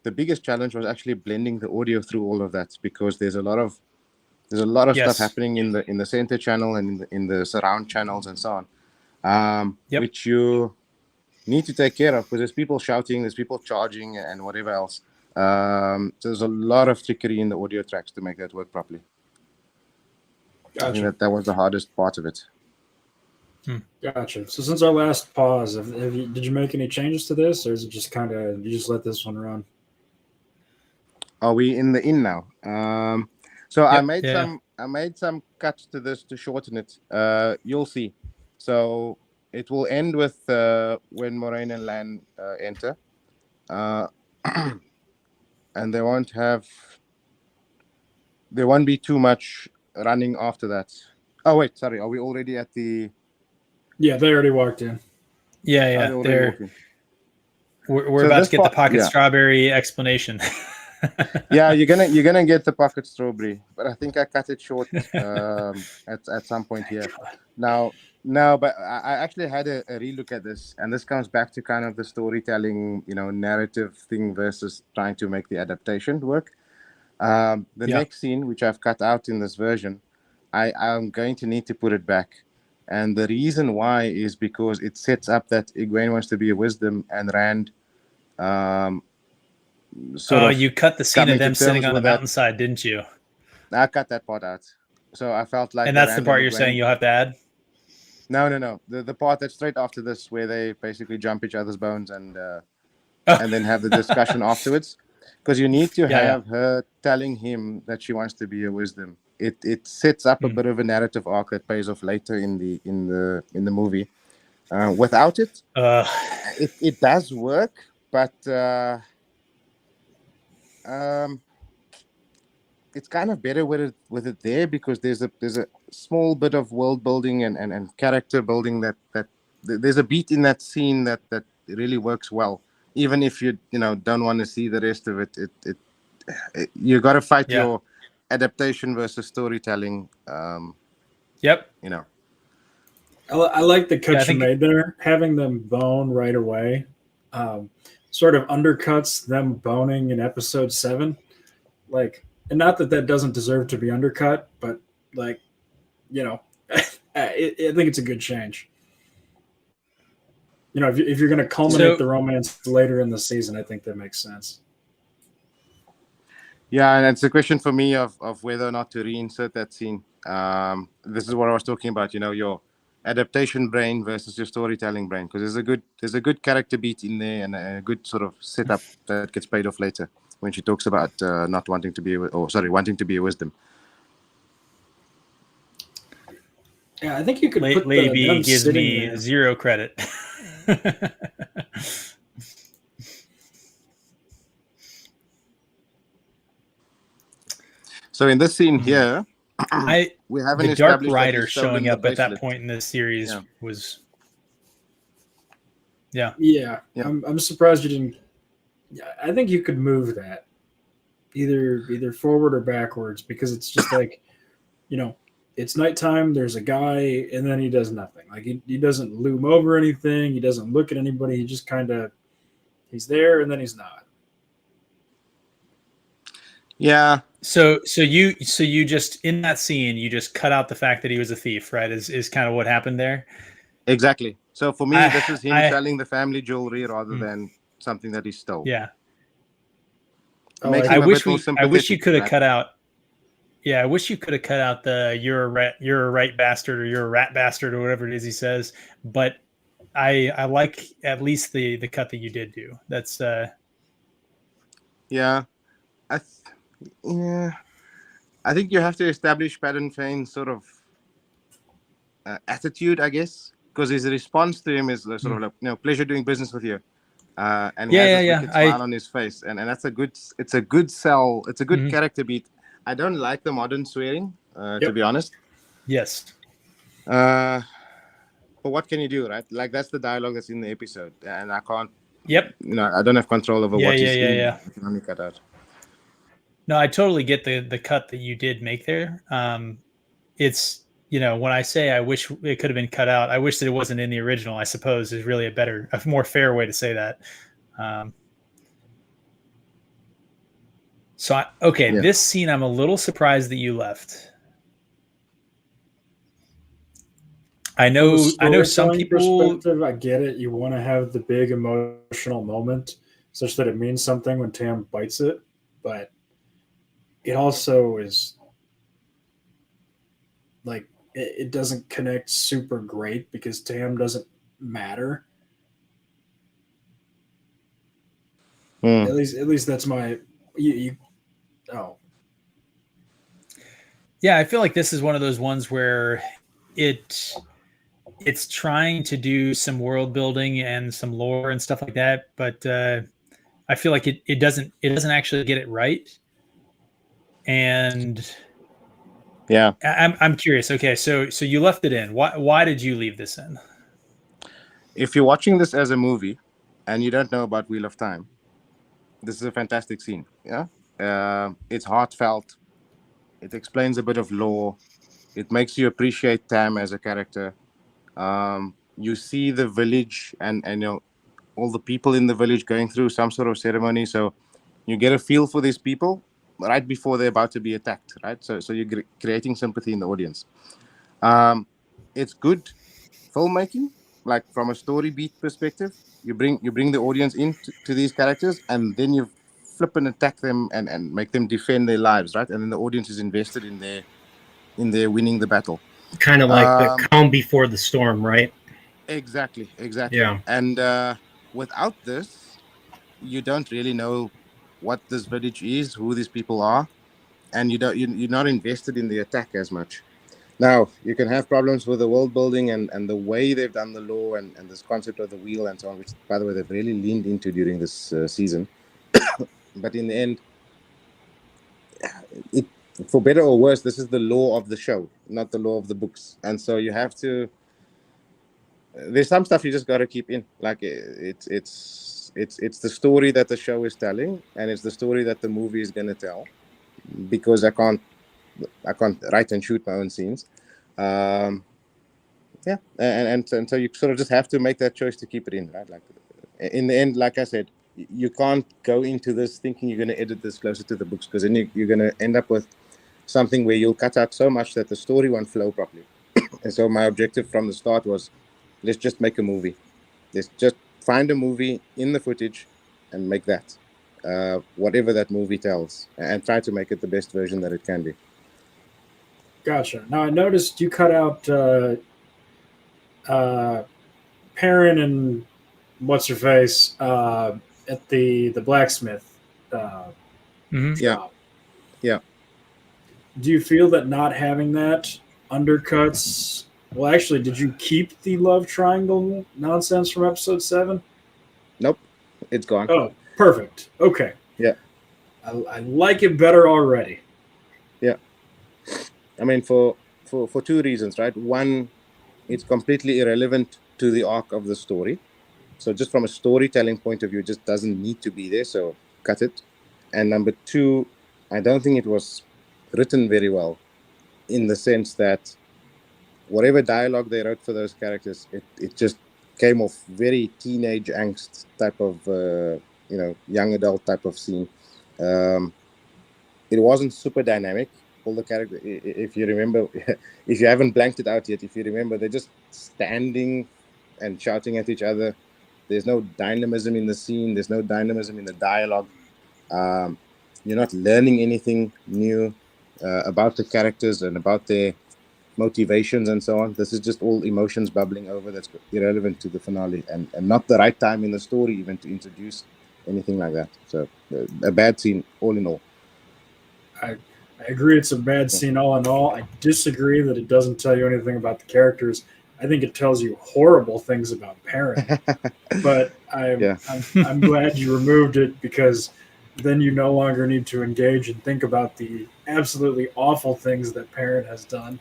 The biggest challenge was actually blending the audio through all of that, because there's a lot of stuff happening in the center channel and in the surround channels and so on, which you need to take care of, because there's people shouting, there's people charging, and whatever else. So there's a lot of trickery in the audio tracks to make that work properly. Gotcha. I think that was the hardest part of it. Gotcha. So since our last pause, did you make any changes to this, or is it just kind of you just let this one run? Are we in now? I made some cuts to this to shorten it. You'll see. So it will end with when Moiraine and Lan enter, and there won't be too much running after that. Oh wait, sorry. Are we already at the? Yeah, they already walked in. Yeah. We're about to get the pocket strawberry explanation. Yeah, you're gonna get the pocket strawberry, but I think I cut it short at some point here. Now, but I actually had a relook at this, and this comes back to kind of the storytelling, narrative thing versus trying to make the adaptation work. The next scene, which I've cut out in this version, I'm going to need to put it back. And the reason why is because it sets up that Egwene wants to be a wisdom, and Rand you cut the scene of them sitting on the mountainside, didn't you? I cut that part out. So I felt like... And that's the part you're saying you'll have to add? No. The part that's straight after this, where they basically jump each other's bones and then have the discussion afterwards. Because you need to have her telling him that she wants to be a wisdom. It sets up a bit of a narrative arc that pays off later in the movie. Without it, it does work, but it's kind of better with it there, because there's a small bit of world building and character building that there's a beat in that scene that really works well. Even if you don't want to see the rest of it, you got to fight your adaptation versus storytelling. I like the cut you made there, having them bone right away. sort of undercuts them boning in episode 7. Like, and not that doesn't deserve to be undercut, but like, you know, I think it's a good change. You know, if you're going to culminate the romance later in the season, I think that makes sense. Yeah, and it's a question for me of whether or not to reinsert that scene. This is what I was talking about, you know, your adaptation brain versus your storytelling brain, because there's a good character beat in there and a good sort of setup that gets paid off later when she talks about not wanting to be, wanting to be a wisdom. Yeah, I think you could put Lady B gives me 0 credit. So in this scene here, we have the Dark Rider showing up at that point in this series was, yeah. I'm surprised you didn't. Yeah, I think you could move that either forward or backwards, because it's just like, you know, it's nighttime. There's a guy, and then he does nothing. Like he doesn't loom over anything. He doesn't look at anybody. He just kind of, he's there, and then he's not. Yeah. So you just, in that scene, you just cut out the fact that he was a thief, right? Is kind of what happened there. Exactly. So for me, this is him selling the family jewelry rather than something that he stole. Yeah. I wish you could have cut out. Yeah, I wish you could have cut out the "you're a right bastard" or "you're a rat bastard" or whatever it is he says. But I like at least the cut that you did do. That's yeah, I think you have to establish Paddon Fane's sort of attitude, I guess, because his response to him is sort of like, you know, pleasure doing business with you, and he has this wicked smile on his face, and that's a good sell. It's a good character beat. I don't like the modern swearing, to be honest. Yes. But what can you do, right? Like, that's the dialogue that's in the episode, and I can't. Yep. You know, I don't have control over what he's in. Yeah. I can only cut out. No, I totally get the cut that you did make there. It's, you know, when I say I wish it could have been cut out, I wish that it wasn't in the original, I suppose, is really a more fair way to say that. This scene, I'm a little surprised that you left. I know some people. I get it. You want to have the big emotional moment such that it means something when Tam bites it, but it also is like it doesn't connect super great because Tam doesn't matter. At least that's my Yeah, I feel like this is one of those ones where it's trying to do some world building and some lore and stuff like that, but I feel like it doesn't actually get it right. And yeah, I'm curious. Okay, so you left it in. Why did you leave this in? If you're watching this as a movie and you don't know about Wheel of Time, this is a fantastic scene. Yeah. It's heartfelt. It explains a bit of lore. It makes you appreciate Tam as a character. You see the village and you know, all the people in the village going through some sort of ceremony. So you get a feel for these people right before they're about to be attacked, right? So you're creating sympathy in the audience. It's good filmmaking, like from a story beat perspective. You bring the audience into these characters, and then you flip and attack them and make them defend their lives, right? And then the audience is invested in their winning the battle. Kind of like the calm before the storm, right? Exactly. Yeah. And without this, you don't really know what this village is, who these people are, and you're not invested in the attack as much. Now, you can have problems with the world building and the way they've done the lore and this concept of the wheel and so on, which, by the way, they've really leaned into during this season. But in the end, for better or worse, this is the law of the show, not the law of the books. And so you have to. There's some stuff you just got to keep in. Like it's the story that the show is telling, and it's the story that the movie is going to tell. Because I can't write and shoot my own scenes. And so you sort of just have to make that choice to keep it in, right? Like in the end, like I said, you can't go into this thinking you're going to edit this closer to the books, because then you're going to end up with something where you'll cut out so much that the story won't flow properly. And so my objective from the start was, let's just make a movie. Let's just find a movie in the footage and make that, whatever that movie tells, and try to make it the best version that it can be. Gotcha. Now I noticed you cut out Perrin and what's her face at the blacksmith. Yeah. Do you feel that not having that undercuts? Well, actually, did you keep the love triangle nonsense from episode 7? Nope, it's gone. Oh, perfect. Okay. Yeah. I like it better already. Yeah. I mean, for 2 reasons, right? One, it's completely irrelevant to the arc of the story. So just from a storytelling point of view, it just doesn't need to be there. So cut it. And number 2, I don't think it was written very well, in the sense that whatever dialogue they wrote for those characters, it just came off very teenage angst type of, young adult type of scene. It wasn't super dynamic. All the characters, if you remember, if you haven't blanked it out yet, if you remember, they're just standing and shouting at each other. There's no dynamism in the scene. There's no dynamism in the dialogue. You're not learning anything new about the characters and about their motivations and so on. This is just all emotions bubbling over that's irrelevant to the finale, and not the right time in the story even to introduce anything like that. So a bad scene all in all. I agree it's a bad scene all in all. I disagree that it doesn't tell you anything about the characters. I think it tells you horrible things about Perrin. But I'm glad you removed it, because then you no longer need to engage and think about the absolutely awful things that Perrin has done.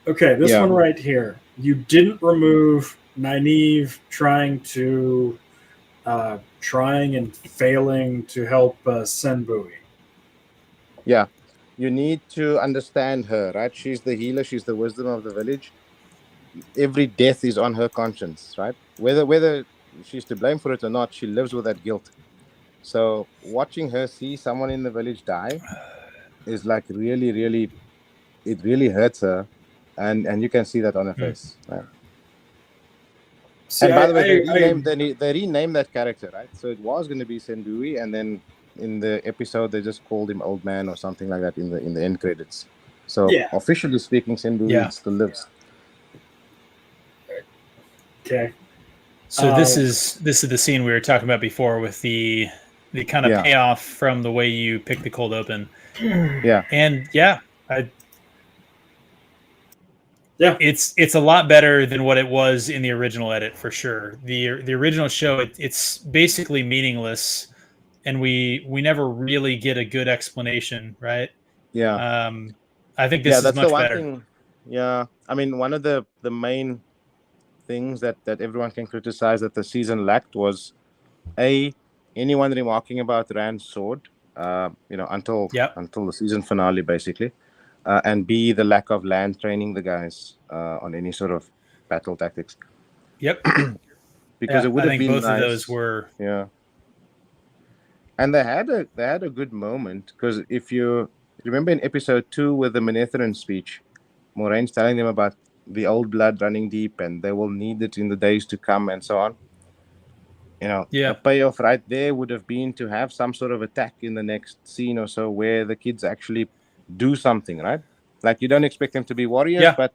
Okay, this one right here. You didn't remove Nynaeve trying and failing to help Senbui. Yeah, you need to understand her, right? She's the healer. She's the wisdom of the village. Every death is on her conscience, right? Whether she's to blame for it or not, she lives with that guilt. So watching her see someone in the village die is like really, really, it really hurts her, and you can see that on her face. Right? See, and by the way, they renamed that character, right? So it was going to be Senbui, and then in the episode they just called him Old Man or something like that in the end credits. So officially speaking, Senbui still lives. Okay. So this is the scene we were talking about before, with the kind of payoff from the way you pick the cold open. Yeah. And it's a lot better than what it was in the original edit, for sure. The original show, it's basically meaningless, and we never really get a good explanation, right? Yeah. I think this is much better. Thing, I mean, one of the main things that everyone can criticize that the season lacked was anyone remarking about Rand's sword, until the season finale, basically. And B, the lack of Lan training the guys on any sort of battle tactics. Yep. Because it would have been both nice. Of those were. Yeah. And they had a good moment, because if you remember in episode 2 with the Manetheren speech, Moraine's telling them about the old blood running deep, and they will need it in the days to come, and so on. The payoff right there would have been to have some sort of attack in the next scene or so, where the kids actually do something, right? Like, you don't expect them to be warriors, but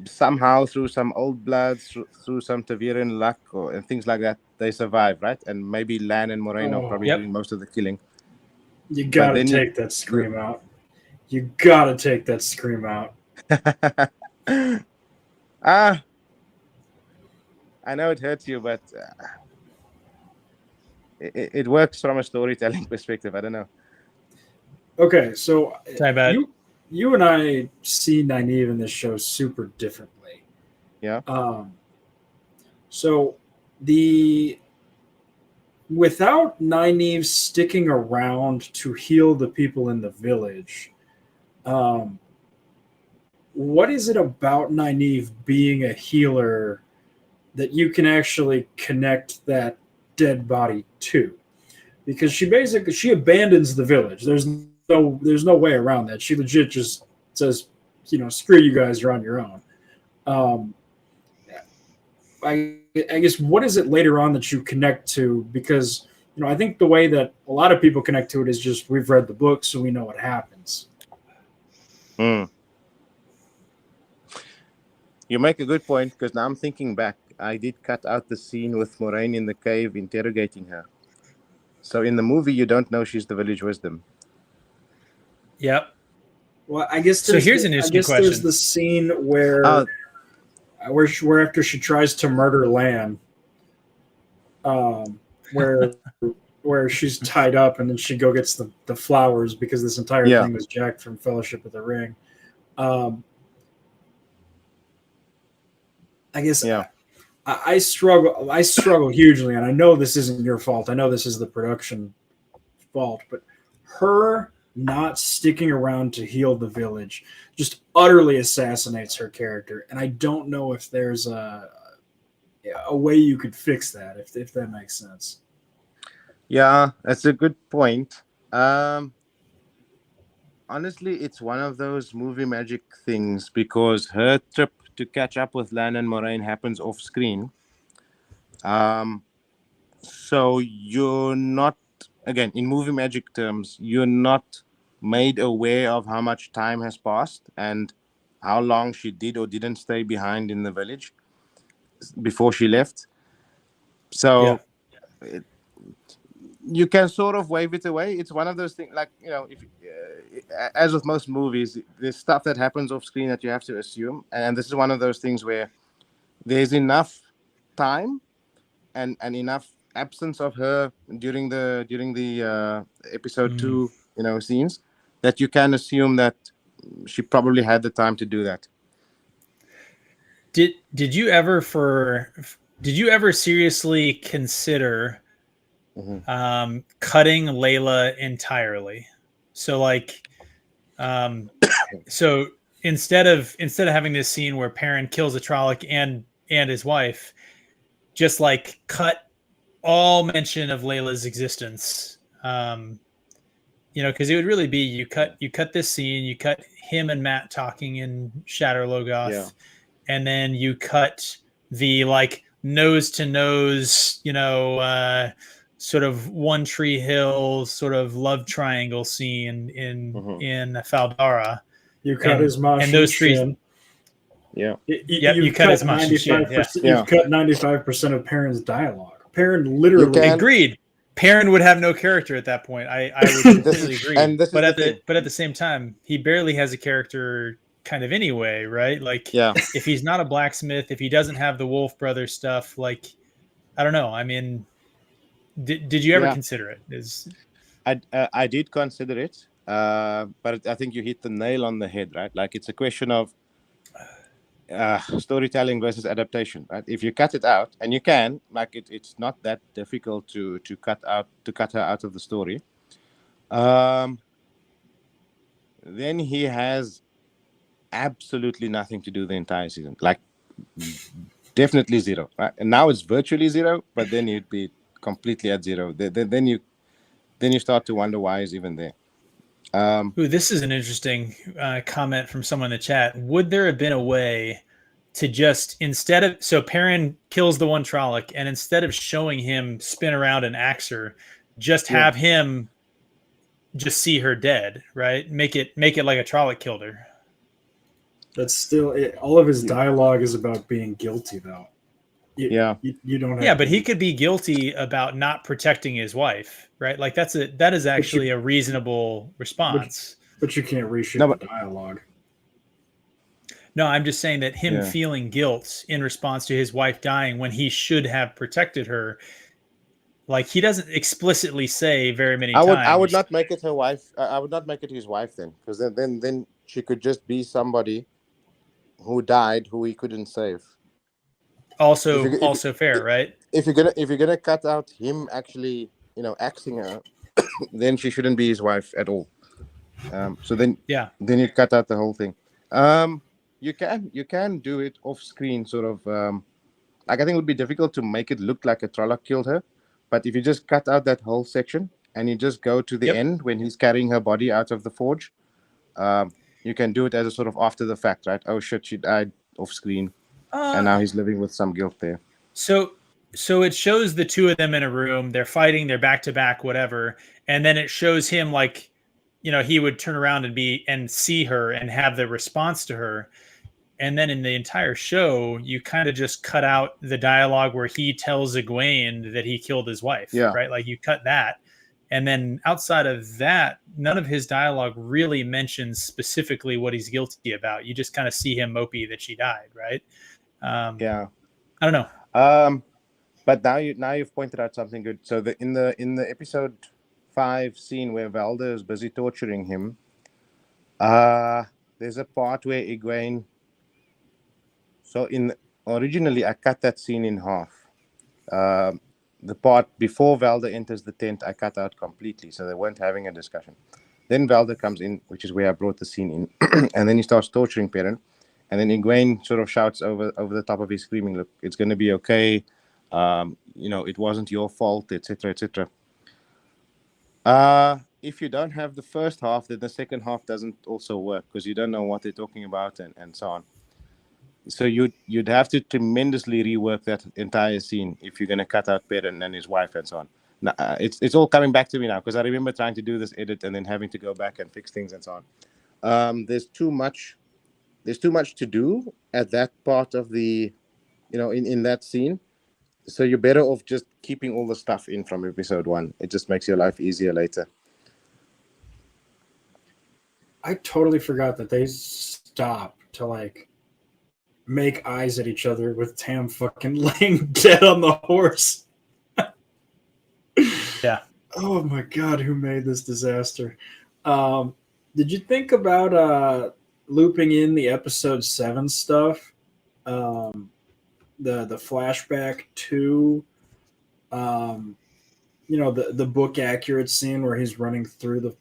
somehow through some old blood, through some Taviran luck and things like that, they survive, right? And maybe Lan and Moraine are probably doing most of the killing. You gotta take that scream out. You gotta take that scream out. I know it hurts you, but it works from a storytelling perspective. I don't know. Okay, so you and I see Nynaeve in this show super differently. Yeah. So without Nynaeve sticking around to heal the people in the village, what is it about Nynaeve being a healer that you can actually connect that dead body to, because she abandons the village. There's no way around that. She legit just says, screw you guys, you're on your own. I guess, what is it later on that you connect to? Because I think the way that a lot of people connect to it is just, we've read the book, so we know what happens. You make a good point, because now I'm thinking back. I did cut out the scene with Moiraine in the cave interrogating her. So in the movie, you don't know she's the village wisdom. Yep. Well, I guess so. Here's an interesting question. There's the scene where after she tries to murder Lan, where she's tied up and then she gets the flowers, because this entire thing was jacked from Fellowship of the Ring. I guess I struggle hugely, and I know this isn't your fault. I know this is the production fault, but her not sticking around to heal the village just utterly assassinates her character, and I don't know if there's a way you could fix that, if that makes sense. Yeah, that's a good point. Honestly, it's one of those movie magic things, because her trip to catch up with Lan and Moiraine happens off screen. So you're not, again, in movie magic terms, you're not made aware of how much time has passed and how long she did or didn't stay behind in the village before she left. So you can sort of wave it away. It's one of those things, like, if as with most movies, there's stuff that happens off screen that you have to assume, and this is one of those things where there's enough time and enough absence of her during the episode 2 scenes, that you can assume that she probably had the time to do that. Did you ever seriously consider cutting Layla entirely? So so instead of having this scene where Perrin kills a Trolloc and his wife, just cut all mention of Layla's existence. Because it would really be, you cut this scene, you cut him and Mat talking in Shadar Logoth, and then you cut the nose to nose, sort of One Tree Hill sort of love triangle scene in Fal Dara. You cut his mouth and those three. You cut his mouth. You've cut 95% of Perrin's dialogue. Perrin literally agreed. Perrin would have no character at that point. I would completely agree. But at the same time, he barely has a character kind of anyway, right? If he's not a blacksmith, if he doesn't have the Wolf Brothers stuff, I don't know. I mean, did you ever consider it? I did consider it, but I think you hit the nail on the head, right? It's a question of storytelling versus adaptation, right? If you cut it out, and you can, it's not that difficult to cut her out of the story. Then he has absolutely nothing to do the entire season, definitely zero, right? And now it's virtually zero, but then you'd be completely at zero. Then you start to wonder why he's even there. This is an interesting comment from someone in the chat. Would there have been a way to just, so Perrin kills the one Trolloc, and instead of showing him spin around and axe her, just have him just see her dead, right? Make it like a Trolloc killed her. That's still it. All of his dialogue is about being guilty, though. You don't have but he could be guilty about not protecting his wife, right? That is actually a reasonable response. But you can't reshoot the dialogue. No, I'm just saying that him feeling guilt in response to his wife dying when he should have protected her, he doesn't explicitly say very many times. I would not make it her wife. I would not make it his wife then, because then she could just be somebody who died who he couldn't save. Also fair, right? If you're gonna cut out him actually, axing her, then she shouldn't be his wife at all. So then you cut out the whole thing. You can do it off screen, sort of like, I think it would be difficult to make it look like a Trolloc killed her. But if you just cut out that whole section and you just go to the end when he's carrying her body out of the forge, you can do it as a sort of after the fact, right? Oh shit, she died off screen, and now he's living with some guilt there. So it shows the two of them in a room. They're fighting. They're back to back, whatever. And then it shows him like, he would turn around and see her and have the response to her. And then in the entire show, you kind of just cut out the dialogue where he tells Egwene that he killed his wife, right? Like you cut that. And then outside of that, none of his dialogue really mentions specifically what he's guilty about. You just kind of see him mopey that she died, right? Yeah. I don't know. But now you've pointed out something good. So in the episode 5 scene where Valda is busy torturing him, there's a part where Egwene. So originally I cut that scene in half. The part before Valda enters the tent, I cut out completely, so they weren't having a discussion. Then Valda comes in, which is where I brought the scene in, and then he starts torturing Perrin, and then Egwene sort of shouts over the top of his screaming, "Look, it's going to be okay. It wasn't your fault, etc., etc." If you don't have the first half, then the second half doesn't also work because you don't know what they're talking about and so on. So you'd have to tremendously rework that entire scene if you're going to cut out Perrin and his wife and so on. Now, it's all coming back to me now because I remember trying to do this edit and then having to go back and fix things and so on. There's too much to do at that part of the, in that scene. So you're better off just keeping all the stuff in from episode 1. It just makes your life easier later. I totally forgot that they stopped to make eyes at each other with Tam fucking laying dead on the horse. Yeah. Oh my god, who made this disaster? Did you think about looping in the episode 7 stuff? The flashback to the book accurate scene where he's running through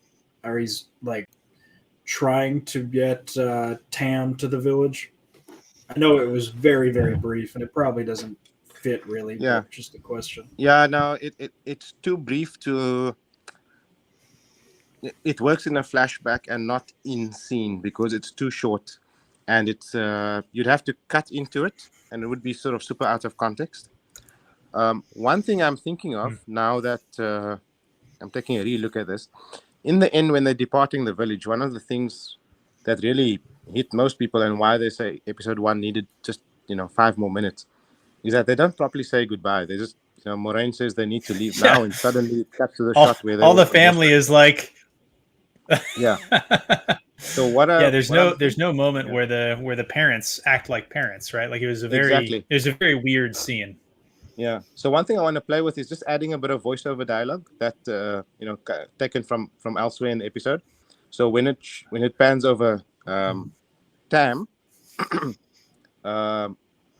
he's trying to get Tam to the village. I know it was very, very brief, and it probably doesn't fit really. Yeah, but just a question. Yeah, no, it's too brief to. It works in a flashback and not in scene because it's too short, and it's you'd have to cut into it, and it would be sort of super out of context. One thing I'm thinking of now that I'm taking a relook at this, in the end when they're departing the village, one of the things that really hit most people and why they say episode 1 needed just 5 more minutes is that they don't properly say goodbye. They just Moraine says they need to leave now, and suddenly it cuts to the shot where all the family is like yeah. So there's no moment where the parents act like parents, right? Like it was a very weird scene. Yeah. So one thing I want to play with is just adding a bit of voiceover dialogue that taken from elsewhere in the episode. So when it pans over Tam,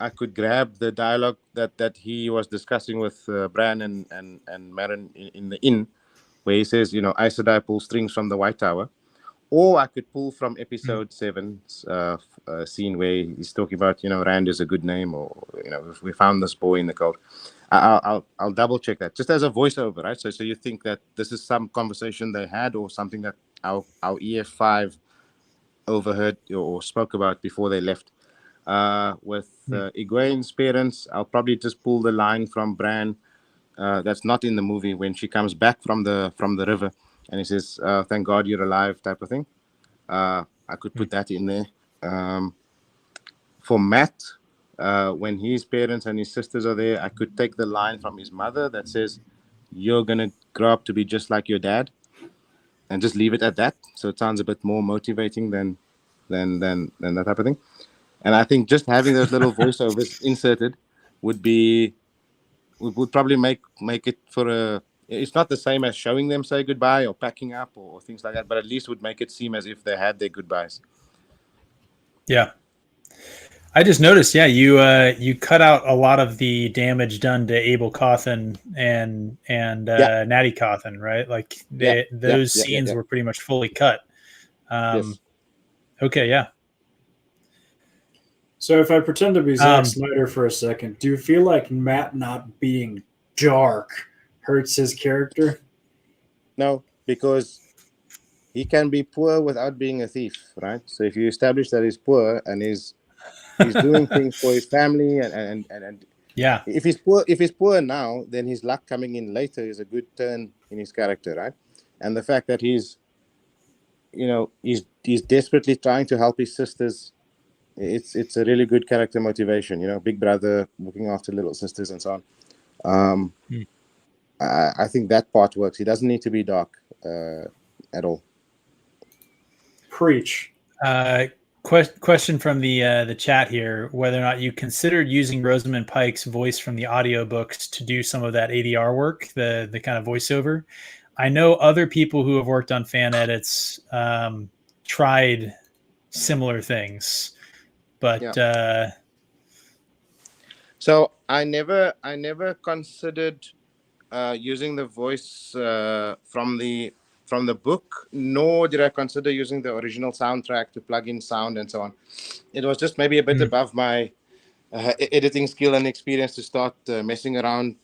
I could grab the dialogue that he was discussing with Bran and Meryn in the inn, where he says, Aes Sedai pulls strings from the White Tower, or I could pull from episode 7's scene where he's talking about, Rand is a good name, or we found this boy in the cult. I'll double check that just as a voiceover, right? So you think that this is some conversation they had or something that our EF5 overheard or spoke about before they left. With Egwene's parents, I'll probably just pull the line from Bran that's not in the movie when she comes back from the river and he says, "Thank God you're alive," type of thing. I could put that in there. For Matt, when his parents and his sisters are there, I could take the line from his mother that says, "You're gonna grow up to be just like your dad," and just leave it at that. So it sounds a bit more motivating than that type of thing. And I think just having those little voiceovers inserted would probably make it for a. It's not the same as showing them say goodbye or packing up or things like that, but at least would make it seem as if they had their goodbyes. Yeah, I just noticed. Yeah, you cut out a lot of the damage done to Abel Cawthon and Natty Cawthon, right? Like those scenes were pretty much fully cut. Yes. Okay, yeah. So if I pretend to be Zack Snyder for a second, do you feel like Matt not being dark hurts his character? No, because he can be poor without being a thief, right? So if you establish that he's poor and he's doing things for his family and yeah, if he's poor now, then his luck coming in later is a good turn in his character, right? And the fact that he's desperately trying to help his sisters, it's a really good character motivation, big brother looking after little sisters and so on. I think that part works. He doesn't need to be dark at all. Preach. Question from the chat here: whether or not you considered using Rosamund Pike's voice from the audiobooks to do some of that ADR work, the kind of voiceover. I know other people who have worked on fan edits tried similar things, but so I never considered using the voice from the book, nor did I consider using the original soundtrack to plug in sound and so on. It was just maybe a bit above my editing skill and experience to start messing around,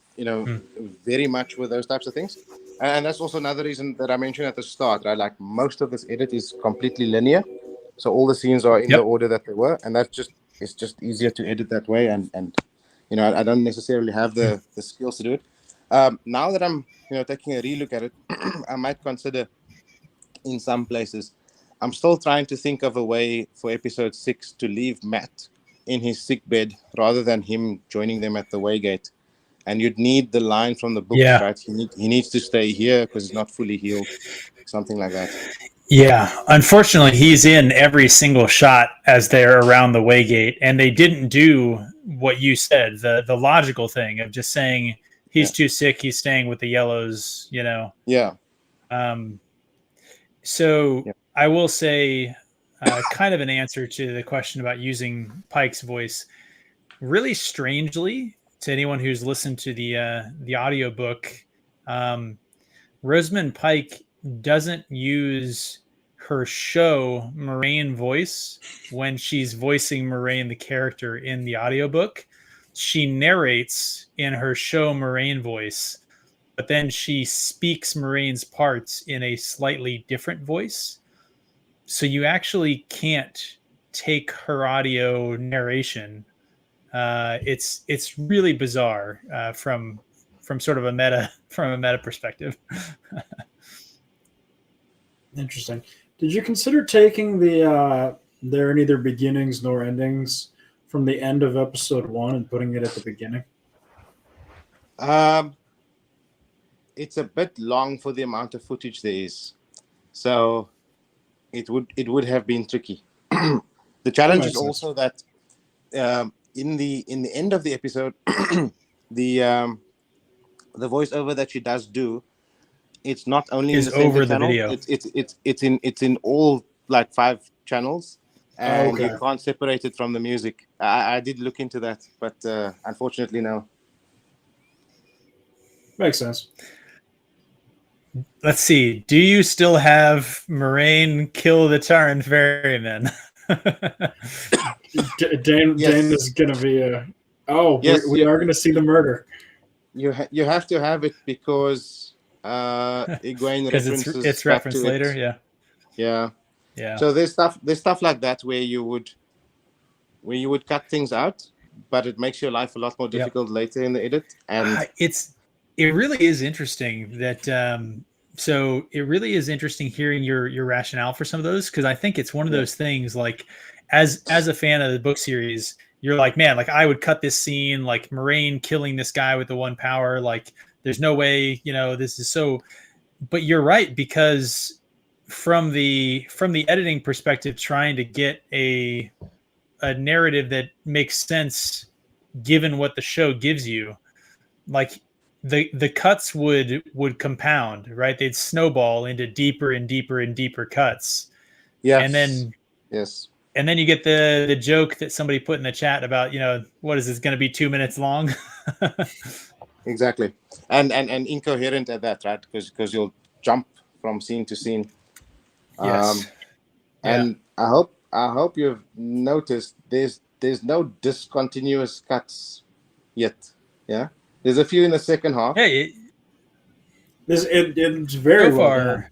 very much with those types of things. And that's also another reason that I mentioned at the start, right? Like most of this edit is completely linear. So all the scenes are in the order that they were. And it's just easier to edit that way. And I don't necessarily have the skills to do it. Now that I'm, taking a relook at it, I might consider in some places. I'm still trying to think of a way for episode 6 to leave Matt in his sick bed rather than him joining them at the Waygate. And you'd need the line from the book, right? He needs to stay here because he's not fully healed, something like that. Yeah, unfortunately, he's in every single shot as they're around the Waygate, and they didn't do what you said, the logical thing of just saying he's too sick, he's staying with the Yellows, Yeah. So I will say, kind of an answer to the question about using Pike's voice. Really strangely, to anyone who's listened to the audiobook, Rosamund Pike doesn't use her show Moraine voice when she's voicing Moraine the character in the audiobook. She narrates in her show Moraine voice, but then she speaks Moraine's parts in a slightly different voice. So you actually can't take her audio narration. It's really bizarre from sort of a meta perspective. Interesting. Did you consider taking the there are neither beginnings nor endings from the end of episode 1 and putting it at the beginning? It's a bit long for the amount of footage there is, so it would have been tricky. The challenge is also that in the end of the episode, the voiceover that she does do, it's not only is in the over channel, the video. It's in all like 5 channels, and Okay. you can't separate it from the music. I did look into that, but unfortunately no. Makes sense. Let's see. Do you still have Moraine kill the Tarrant Ferryman? Dane is going to be Yes, we are going to see the murder. You have to have it because Egwene Because references it's back referenced to it. later. Yeah. So there's stuff like that where you would cut things out, but it makes your life a lot more difficult later in the edit. And it really is interesting that so it really is interesting hearing your rationale for some of those, because I think it's one of those things, like as a fan of the book series, you're like, man, like I would cut this scene, like Moraine killing this guy with the one power, like there's no way, this is so. But you're right, because from the editing perspective, trying to get a narrative that makes sense given what the show gives you, like the cuts would compound, right? They'd snowball into deeper and deeper and deeper cuts. And then you get the joke that somebody put in the chat about, what is this going to be 2 minutes long? Exactly. And incoherent at that, right? Because you'll jump from scene to scene. Yes. And I hope you've noticed there's there's no discontinuous cuts yet. Yeah, there's a few in the second half. Hey, it's very so well far. done.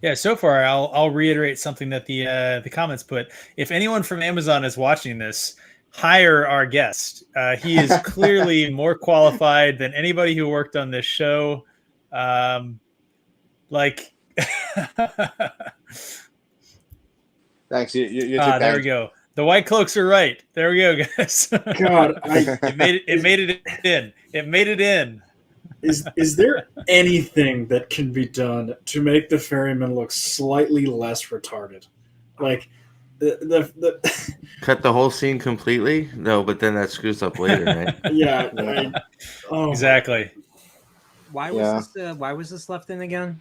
Yeah, so far I'll reiterate something that the comments put. If anyone from Amazon is watching this, hire our guest. He is clearly more qualified than anybody who worked on this show. Thanks. You're too there we go. The white cloaks are right. There we go, guys. God, it made it in. It made it in. Is there anything that can be done to make the ferryman look slightly less retarded? Like the cut the whole scene completely? No, but then that screws up later, right? Yeah. Exactly. Why was this left in again?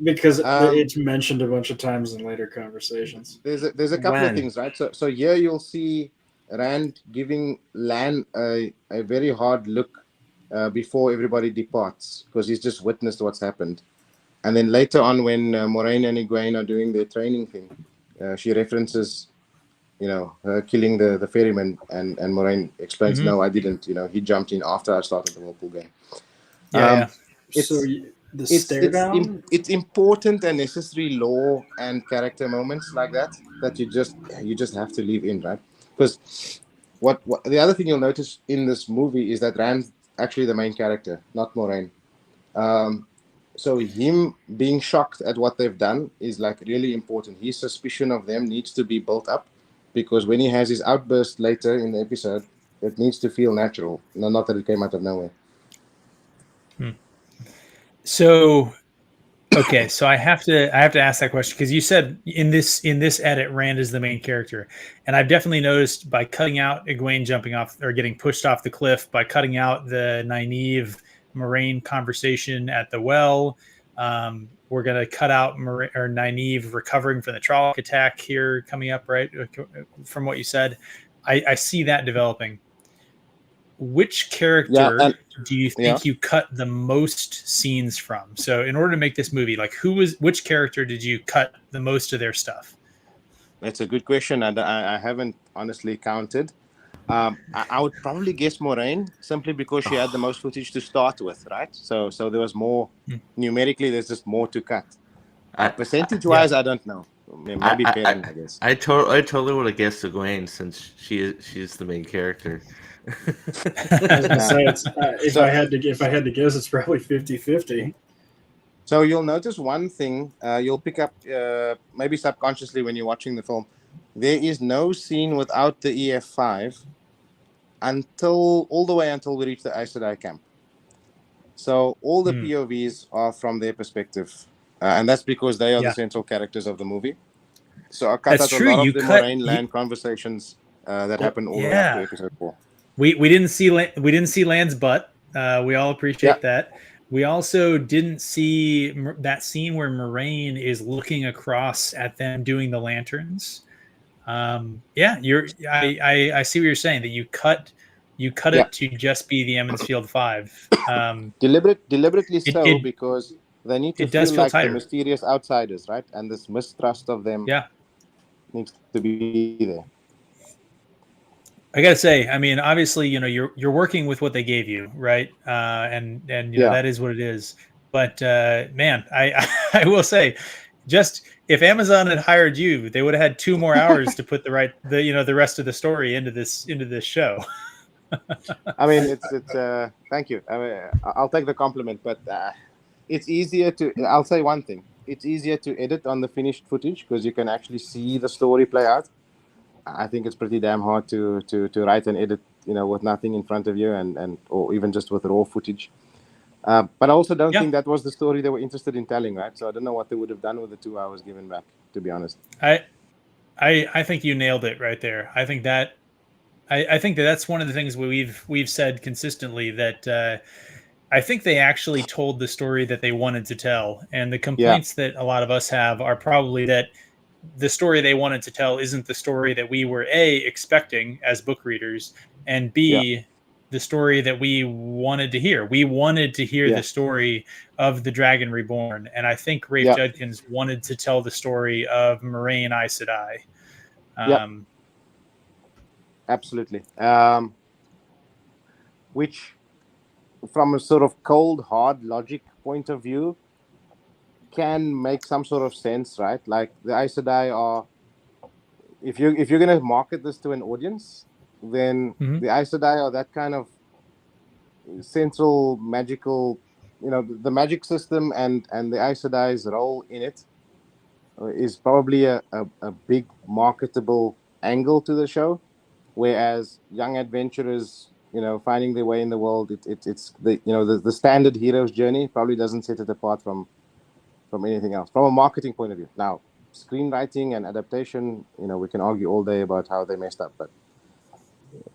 Because it's mentioned a bunch of times in later conversations. There's a couple of things, right? So here you'll see Rand giving Lan a very hard look before everybody departs, because he's just witnessed what's happened. And then later on, when Moiraine and Egwene are doing their training thing, she references, her killing the ferryman, and Moiraine explains, no, I didn't. He jumped in after I started the whirlpool game. It's important and necessary lore and character moments like that you just have to leave in, right? Because what the other thing you'll notice in this movie is that Rand's actually the main character, not Moiraine. So him being shocked at what they've done is like really important. His suspicion of them needs to be built up, because when he has his outburst later in the episode, it needs to feel natural, not that it came out of nowhere. So, okay, so I have to ask that question, because you said in this edit, Rand is the main character, and I've definitely noticed by cutting out Egwene jumping off or getting pushed off the cliff, by cutting out the Nynaeve Moiraine conversation at the well, we're gonna cut out Nynaeve recovering from the Trolloc attack here coming up, right? From what you said, I see that developing. Which character do you think you cut the most scenes from? So in order to make this movie, like which character did you cut the most of their stuff? That's a good question, and I haven't honestly counted. I would probably guess Moiraine, simply because she had the most footage to start with, right? So there was more numerically. There's just more to cut. Percentage-wise, I don't know. Maybe Perrin, I guess. I totally would have guessed Egwene, since she's the main character. I was gonna say, if I had to guess, it's probably 50-50. So you'll notice one thing. You'll pick up maybe subconsciously when you're watching the film. There is no scene without the EF5 all the way until we reach the Aes Sedai camp. So all the POVs are from their perspective, and that's because they are the central characters of the movie. So I cut out a lot of the Moiraine Lan conversations that happened all the way up to episode 4. We didn't see Lan's butt. We all appreciate that. We also didn't see that scene where Moiraine is looking across at them doing the lanterns. I see what you're saying, that you cut it to just be the Emond's Field 5. Deliberately so, because they need to feel like the mysterious outsiders, right? And this mistrust of them needs to be there. I gotta say, I mean, obviously, you're working with what they gave you, right? And that is what it is. But man, I will say, just if Amazon had hired you, they would have had 2 more hours to put the rest of the story into this show. I mean, it's thank you. I mean, I'll take the compliment, but it's easier to. I'll say one thing: it's easier to edit on the finished footage, because you can actually see the story play out. I think it's pretty damn hard to write and edit, with nothing in front of you, or even just with raw footage. But I also don't think that was the story they were interested in telling, right? So I don't know what they would have done with the 2 hours given back, to be honest. I think you nailed it right there. I think that's one of the things we've said consistently, that I think they actually told the story that they wanted to tell, and the complaints that a lot of us have are probably that the story they wanted to tell isn't the story that we were expecting as book readers, and B, the story that we wanted to hear. We wanted to hear the story of the Dragon Reborn, and I think Rafe Judkins wanted to tell the story of Moiraine Aes Sedai. Absolutely. Which, from a sort of cold, hard logic point of view, can make some sort of sense, right? Like the Aes Sedai are, if you're going to market this to an audience, then the Aes Sedai are that kind of central magical, the magic system and the Aes Sedai's role in it is probably a big marketable angle to the show, whereas young adventurers, finding their way in the world, it's the standard hero's journey probably doesn't set it apart from anything else from a marketing point of view. Now, screenwriting and adaptation, we can argue all day about how they messed up, but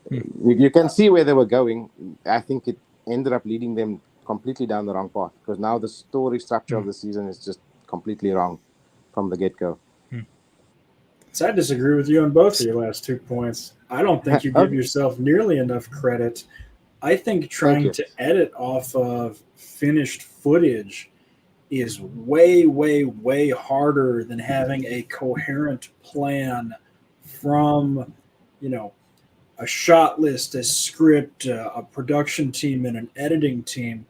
you can see where they were going. I think it ended up leading them completely down the wrong path, because now the story structure of the season is just completely wrong from the get-go. So I disagree with you on both of your last 2 points. I don't think you give yourself nearly enough credit. I think trying to edit off of finished footage is way, way, way harder than having a coherent plan from, a shot list, a script, a production team, and an editing team,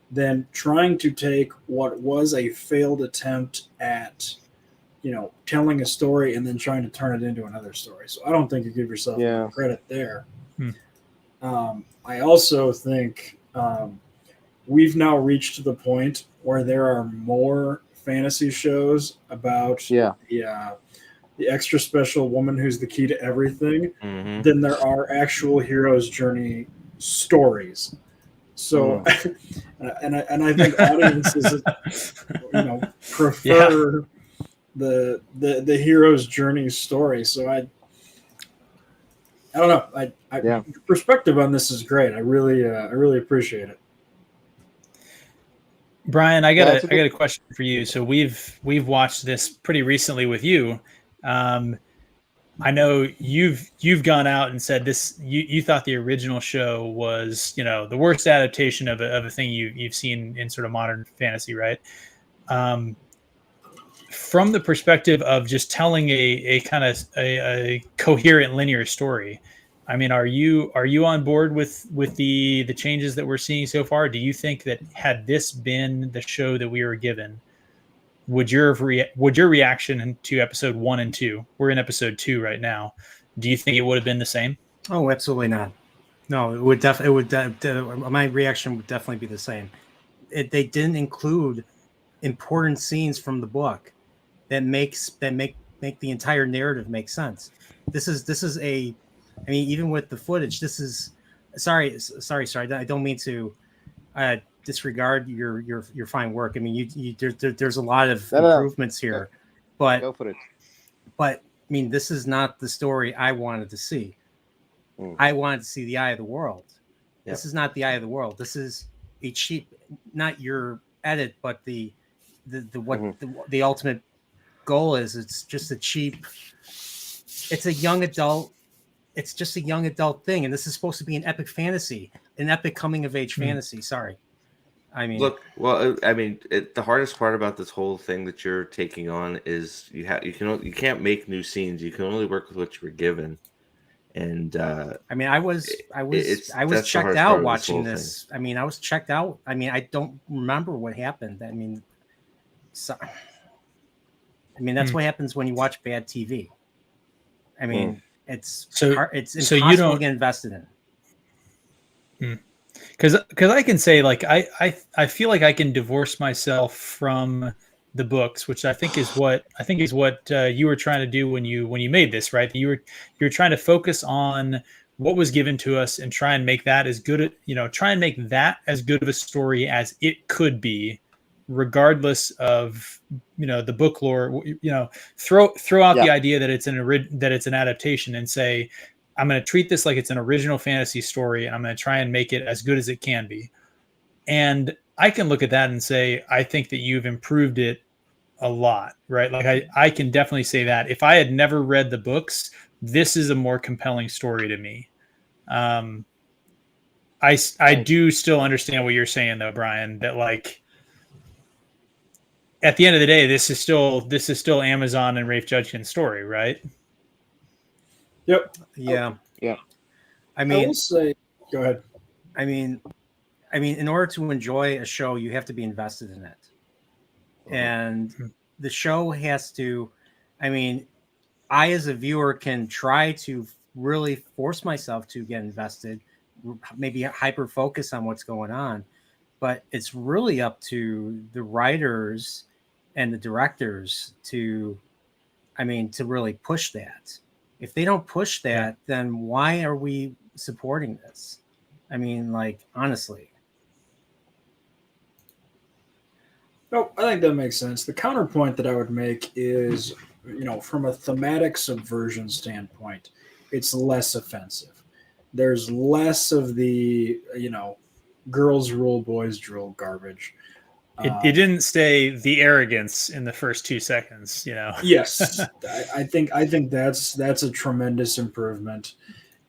than trying to take what was a failed attempt at, telling a story and then trying to turn it into another story. So I don't think you give yourself enough credit there. I also think we've now reached the point where there are more fantasy shows about the extra special woman who's the key to everything than there are actual hero's journey stories. So, and I think audiences, prefer the hero's journey story. So I don't know. Your perspective on this is great. I really appreciate it. Brian, I got a question for you. So we've watched this pretty recently with you. I know you've gone out and said this. You thought the original show was the worst adaptation of a thing you've seen in sort of modern fantasy, right? From the perspective of just telling a kind of a coherent linear story, I mean, are you on board with the changes that we're seeing so far? Do you think that had this been the show that we were given, would your reaction to episode 1 and 2? We're in episode 2 right now. Do you think it would have been the same? Oh, absolutely not. No, it would my reaction would definitely be the same. They didn't include important scenes from the book that make the entire narrative make sense. This is even with the footage, this is sorry. I don't mean to disregard your fine work. I mean, there's a lot of improvements here, but go for it. But I mean, this is not the story I wanted to see. I wanted to see the Eye of the World. Yep. This is not the Eye of the World. This is a cheap, not your edit, but the ultimate goal is. It's just a cheap. It's a young adult. It's just a young adult thing, and this is supposed to be an epic fantasy, an epic coming of age fantasy. Sorry, I mean, the hardest part about this whole thing that you're taking on is you can't make new scenes. You can only work with what you were given. And I was checked out watching this. I mean, I was checked out. I mean, I don't remember what happened. I mean, that's what happens when you watch bad TV. I mean, it's impossible to get invested in. Because I can say, like, I feel like I can divorce myself from the books, which I think is what you were trying to do when you made this, right? You were trying to focus on what was given to us and try and make that as good of a story as it could be, regardless of the book lore. Throw out the idea that it's an adaptation and say, I'm going to treat this like it's an original fantasy story, and I'm going to try and make it as good as it can be. And I can look at that and say, I think that you've improved it a lot, right? Like I can definitely say that. If I had never read the books, this is a more compelling story to me. I do still understand what you're saying though, Brian, that like at the end of the day, this is still Amazon and Rafe Judkins' story, right? Yep. Yeah. Yeah. I mean, I will say, go ahead. I mean, in order to enjoy a show, you have to be invested in it, and the show has to. I mean, I as a viewer can try to really force myself to get invested, maybe hyper focus on what's going on, but it's really up to the writers and the directors to really push that. If they don't push that, then why are we supporting this? I mean, like, honestly. No, I think that makes sense. The counterpoint that I would make is, from a thematic subversion standpoint, it's less offensive. There's less of the, girls rule, boys drool garbage. It didn't say the arrogance in the first 2 seconds, Yes, I think that's a tremendous improvement,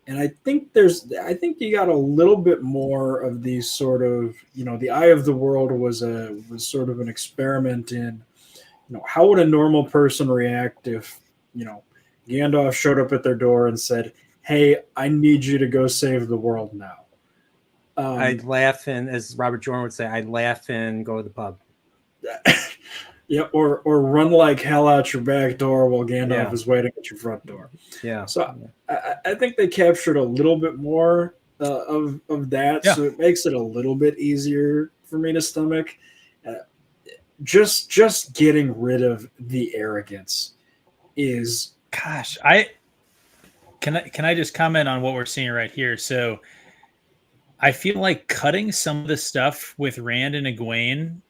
and I think you got a little bit more of these sort of, the Eye of the World was sort of an experiment in, how would a normal person react if, Gandalf showed up at their door and said, "Hey, I need you to go save the world now." I'd laugh and, as Robert Jordan would say, I'd laugh and go to the pub. Yeah, or run like hell out your back door while Gandalf is waiting at your front door. Yeah. So I think they captured a little bit more of that, so it makes it a little bit easier for me to stomach. Just getting rid of the arrogance is. Gosh, can I just comment on what we're seeing right here? So I feel like cutting some of the stuff with Rand and Egwene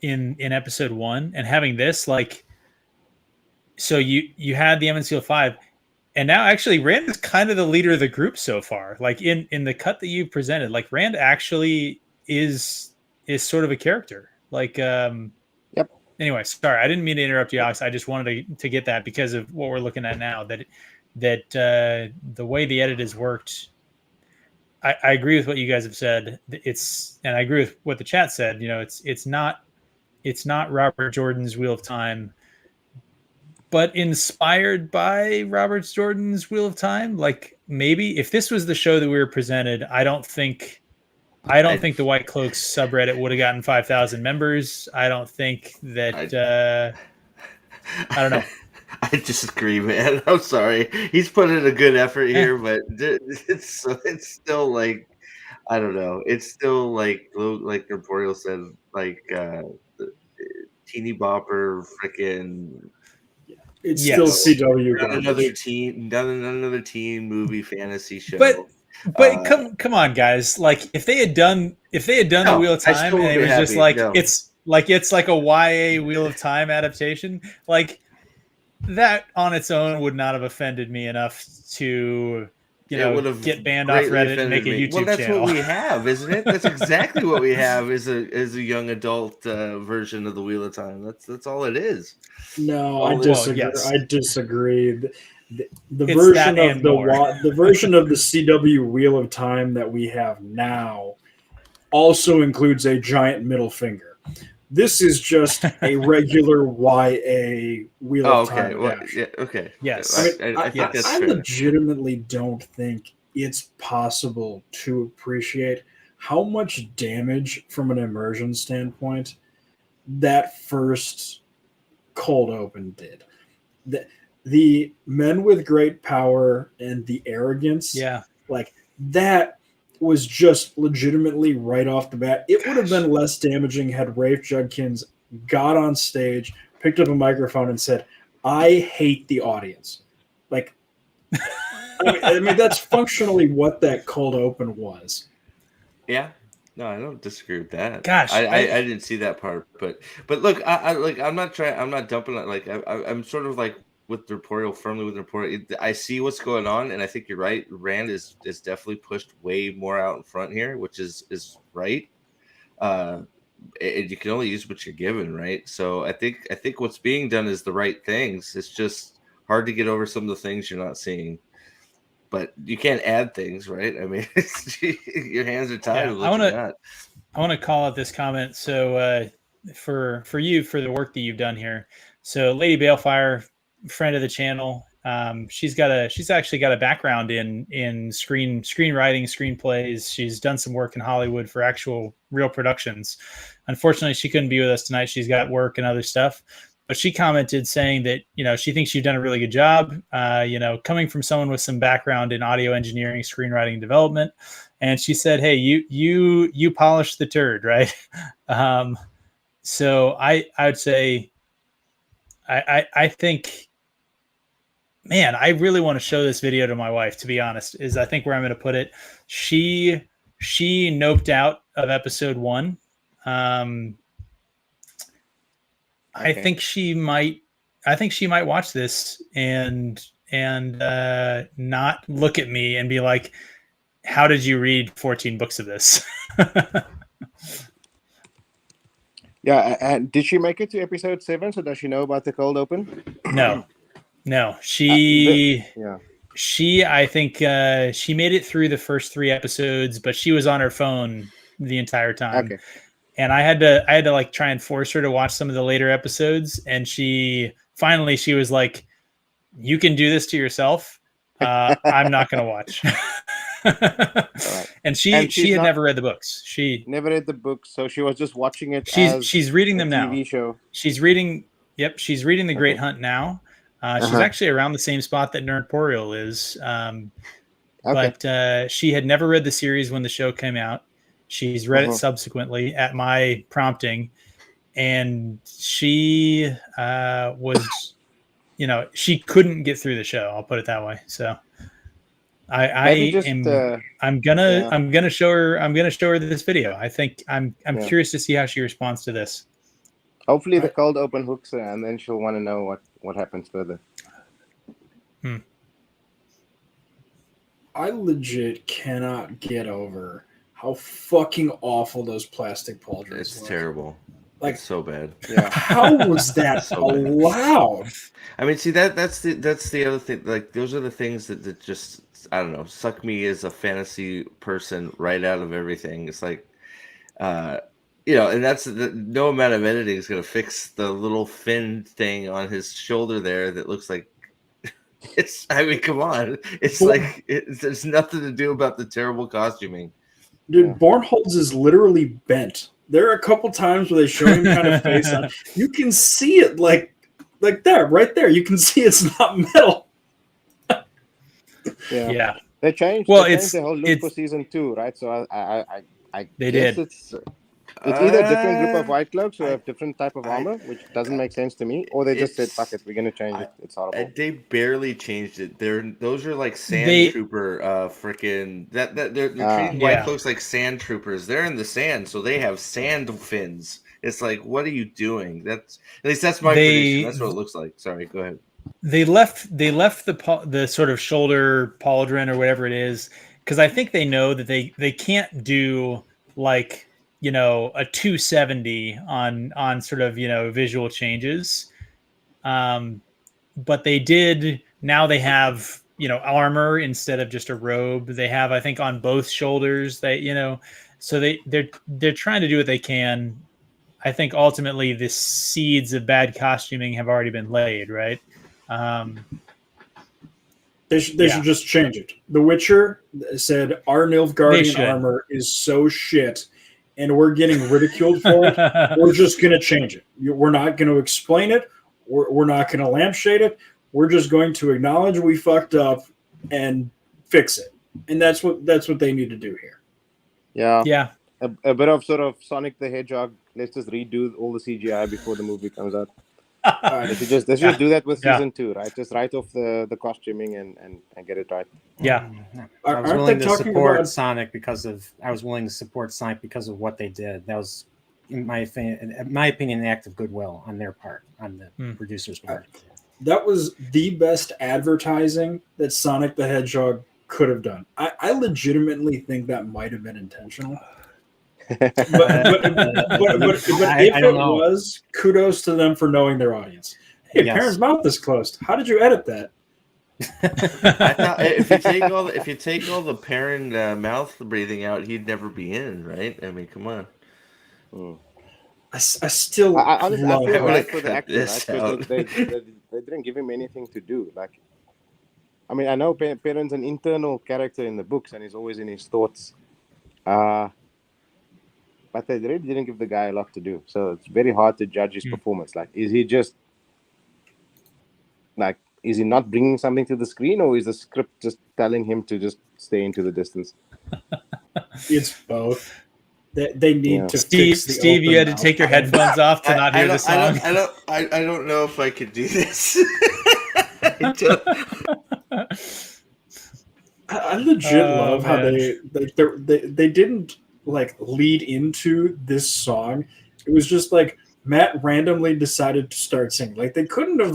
in episode 1 and having this, like, so you had the Emmonsfield 5, and now actually Rand is kind of the leader of the group so far. Like in the cut that you presented, like Rand actually is sort of a character. Like, Yep. Anyway, sorry, I didn't mean to interrupt you, Alex. I just wanted to get that because of what we're looking at now. That the way the edit has worked. I agree with what you guys have said. And I agree with what the chat said. It's not Robert Jordan's Wheel of Time, but inspired by Robert Jordan's Wheel of Time. Like, maybe if this was the show that we were presented, I don't think the White Cloaks subreddit would have gotten 5,000 members. I don't think that. I don't know. I disagree, man. I'm sorry. He's put in a good effort here, but it's still like, I don't know. It's still like Emporial said, like teeny bopper, freaking. It's still CW. Not another teen movie fantasy show. But come on, guys! Like, if they had done the Wheel of Time and it was just like it's like a YA Wheel of Time adaptation, like. That on its own would not have offended me enough to, get banned off Reddit and make a YouTube channel. Well, that's what we have, isn't it? That's exactly what we have is a young adult version of the Wheel of Time. That's all it is. No, I disagree. Well, yes. I disagree. The version of the CW Wheel of Time that we have now also includes a giant middle finger. This is just a regular YA Wheel of Time. Well, yeah, okay. Yes. I think that's fair. Legitimately don't think it's possible to appreciate how much damage from an immersion standpoint that first cold open did. The men with great power and the arrogance, like that was just legitimately right off the bat. It would have been less damaging had Rafe Judkins got on stage, picked up a microphone, and said, "I hate the audience." Like, I mean, that's functionally what that cold open was. Yeah. No, I don't disagree with that. Gosh, I didn't see that part, but look, I'm not dumping it. Like, I'm sort of like with the Emporial, firmly with the Emporial. I see what's going on, and I think you're right. Rand is definitely pushed way more out in front here, which is right. And you can only use what you're given, right? So I think what's being done is the right things. It's just hard to get over some of the things you're not seeing. But you can't add things, right? I mean, your hands are tied. Yeah, I want to call out this comment. So for you, for the work that you've done here. So Lady Balefire, friend of the channel, she's actually got a background in screenwriting, screenplays. She's done some work in Hollywood for actual real productions. Unfortunately, she couldn't be with us tonight. She's got work and other stuff. But she commented saying that, she thinks you've done a really good job, coming from someone with some background in audio engineering, screenwriting, and development. And she said, hey, you polished the turd, right? So I would say, I think, man, I really want to show this video to my wife, to be honest, is I think where I'm going to put it. She noped out of episode 1. I think she might watch this and not look at me and be like, how did you read 14 books of this? Yeah. And did she make it to episode 7? So does she know about the cold open? No. She I think she made it through the first 3 episodes, but she was on her phone the entire time. Okay. And I had to like try and force her to watch some of the later episodes. And she was like, you can do this to yourself. I'm not going to watch. Right. And she had never read the books. She never read the books. So she was just watching it. She's reading them now. TV show. She's reading The Great Hunt now. She's actually around the same spot that Nerdporial is. But she had never read the series when the show came out. She's read it subsequently at my prompting, and she was, she couldn't get through the show. I'll put it that way. So I'm gonna show her this video. I think I'm curious to see how she responds to this. Hopefully the cold open hooks her, and then she'll want to know what happens further. I legit cannot get over how fucking awful those plastic pauldrons It's look. terrible. Like, it's so bad. Yeah. How was that allowed? I mean, see that's the other thing. Like, those are the things that just, I don't know, suck me as a fantasy person right out of everything. It's like, and that's no amount of editing is going to fix the little fin thing on his shoulder there that looks like. I mean, come on. It's like there's nothing to do about the terrible costuming. Dude, Bornholz is literally bent. There are a couple times where they show him kind of face on. You can see it like there, right there. You can see it's not metal. Yeah. They changed. Well, it's the whole look for season 2, right? So I they did. It's either a different group of white cloaks who have different type of armor, which doesn't make sense to me, or they just said, "Fuck it, we're gonna change it." It's horrible. They barely changed it. Those are like sand trooper, freaking they're treating white cloaks like sand troopers. They're in the sand, so they have sand fins. It's like, what are you doing? That's my prediction. That's what it looks like. Sorry, go ahead. They left the sort of shoulder pauldron or whatever it is, because I think they know that they can't do like, a 270 on sort of, visual changes. But they did, now they have, armor instead of just a robe. They have, I think, on both shoulders, so they're trying to do what they can. I think ultimately the seeds of bad costuming have already been laid, right? They should just change it. The Witcher said our Nilfgaardian armor is so shit, and we're getting ridiculed for it. We're just going to change it. We're not going to explain it. We're not going to lampshade it. We're just going to acknowledge we fucked up and fix it. And that's what they need to do here. Yeah. A bit of sort of Sonic the Hedgehog. Let's just redo all the CGI before the movie comes out. They should just do that with season 2, right? Just write off the costuming and get it right. Yeah. I was willing to support Sonic because of what they did. That was, in my opinion, an act of goodwill on their part, on the producer's part. That was the best advertising that Sonic the Hedgehog could have done. I legitimately think that might have been intentional. but if it was, kudos to them for knowing their audience. Hey, Perrin's mouth is closed. How did you edit that? I thought if you take all the Perrin mouth breathing out, he'd never be in, right? I mean, come on. I still I feel right for the actor, right? Because they didn't give him anything to do. Like, I mean, I know Perrin's an internal character in the books, and he's always in his thoughts. But they really didn't give the guy a lot to do, so it's very hard to judge his performance. Like, is he not bringing something to the screen, or is the script just telling him to just stay into the distance? It's both. They need to. Steve, you had to take your headphones off to not hear the song. I don't know if I could do this. I legit love how they didn't like lead into this song. It was just like Matt randomly decided to start singing. Like they couldn't have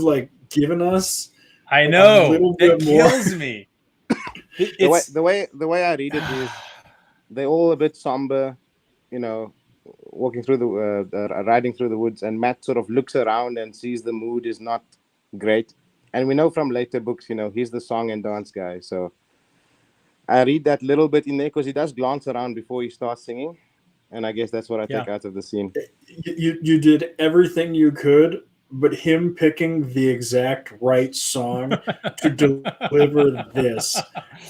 given us. I know, a little bit kills more. Me. The way I read it is they're all a bit somber, walking through riding through the woods, and Matt sort of looks around and sees the mood is not great. And we know from later books, he's the song and dance guy. So I read that little bit in there because he does glance around before he starts singing. And I guess that's what I take out of the scene. You did everything you could, but him picking the exact right song to deliver this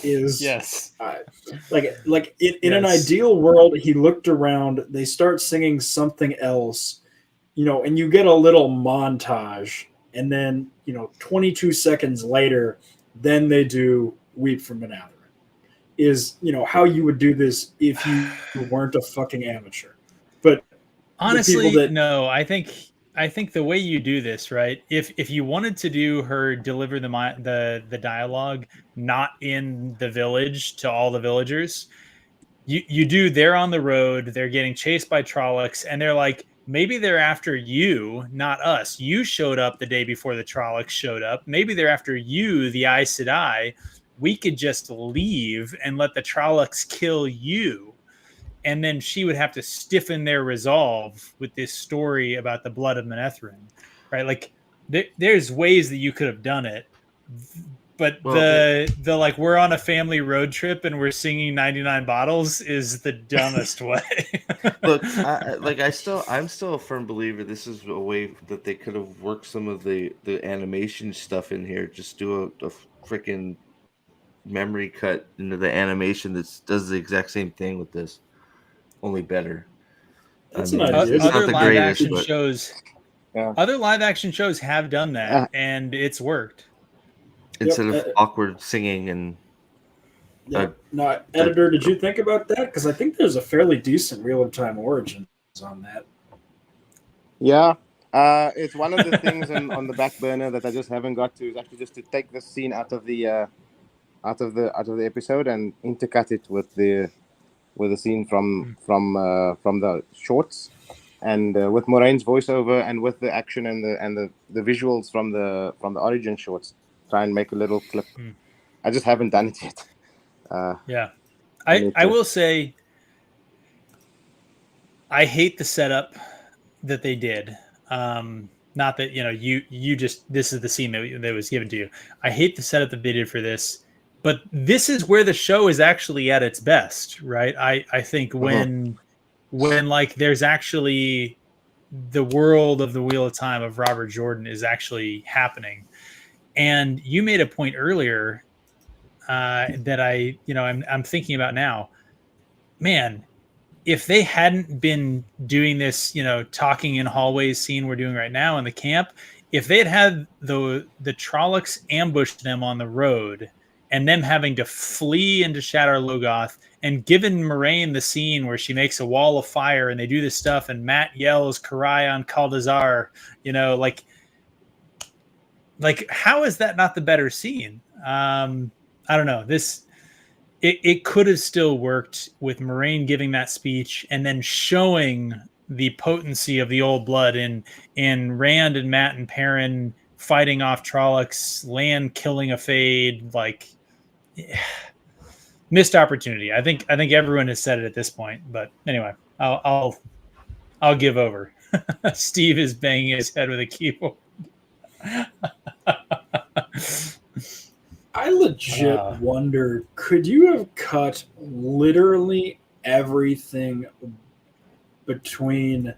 is in an ideal world. He looked around, they start singing something else, and you get a little montage, and then 22 seconds later, then they do "Weep for Manetheren." Is how you would do this if you weren't a fucking amateur. But honestly, no, I think the way you do this, right? If you wanted to do her deliver the dialogue not in the village to all the villagers, you do. They're on the road, they're getting chased by Trollocs, and they're like, maybe they're after you, not us. You showed up the day before the Trollocs showed up. Maybe they're after you, the Aes Sedai. We could just leave and let the Trollocs kill you. And then she would have to stiffen their resolve with this story about the blood of Manetheren, right? Like, there's ways that you could have done it, but the we're on a family road trip and we're singing 99 Bottles is the dumbest way. Look, I'm still a firm believer this is a way that they could have worked some of the animation stuff in here. Just do a freaking memory cut into the animation that does the exact same thing with this, only better. Other live action shows have done that, and it's worked. Instead of awkward singing and. No, editor, did you think about that? Because I think there's a fairly decent Wheel of Time Origins on that. Yeah, it's one of the things on the back burner that I just haven't got to. Is actually just to take the scene out of the episode and intercut it with the scene from the shorts, and with Moraine's voiceover and with the action and the visuals from the origin shorts. Try and make a little clip. I just haven't done it yet. I will say I hate the setup that they did. Not that you just, this is the scene that was given to you. I hate the setup that they did for this. But this is where the show is actually at its best, right? I think when there's actually the world of the Wheel of Time of Robert Jordan is actually happening. And you made a point earlier that I'm thinking about now. Man, if they hadn't been doing this, talking in hallways scene we're doing right now in the camp, if they had the Trollocs ambush them on the road, and them having to flee into Shadar Logoth, and given Moraine the scene where she makes a wall of fire and they do this stuff and Matt yells Karayan Kaldazar, like how is that not the better scene? I don't know. It could have still worked with Moraine giving that speech and then showing the potency of the old blood in Rand and Matt and Perrin fighting off Trollocs, Lan killing a Fade, missed opportunity. I think everyone has said it at this point. But anyway, I'll give over. Steve is banging his head with a keyboard. I legit wonder, could you have cut literally everything between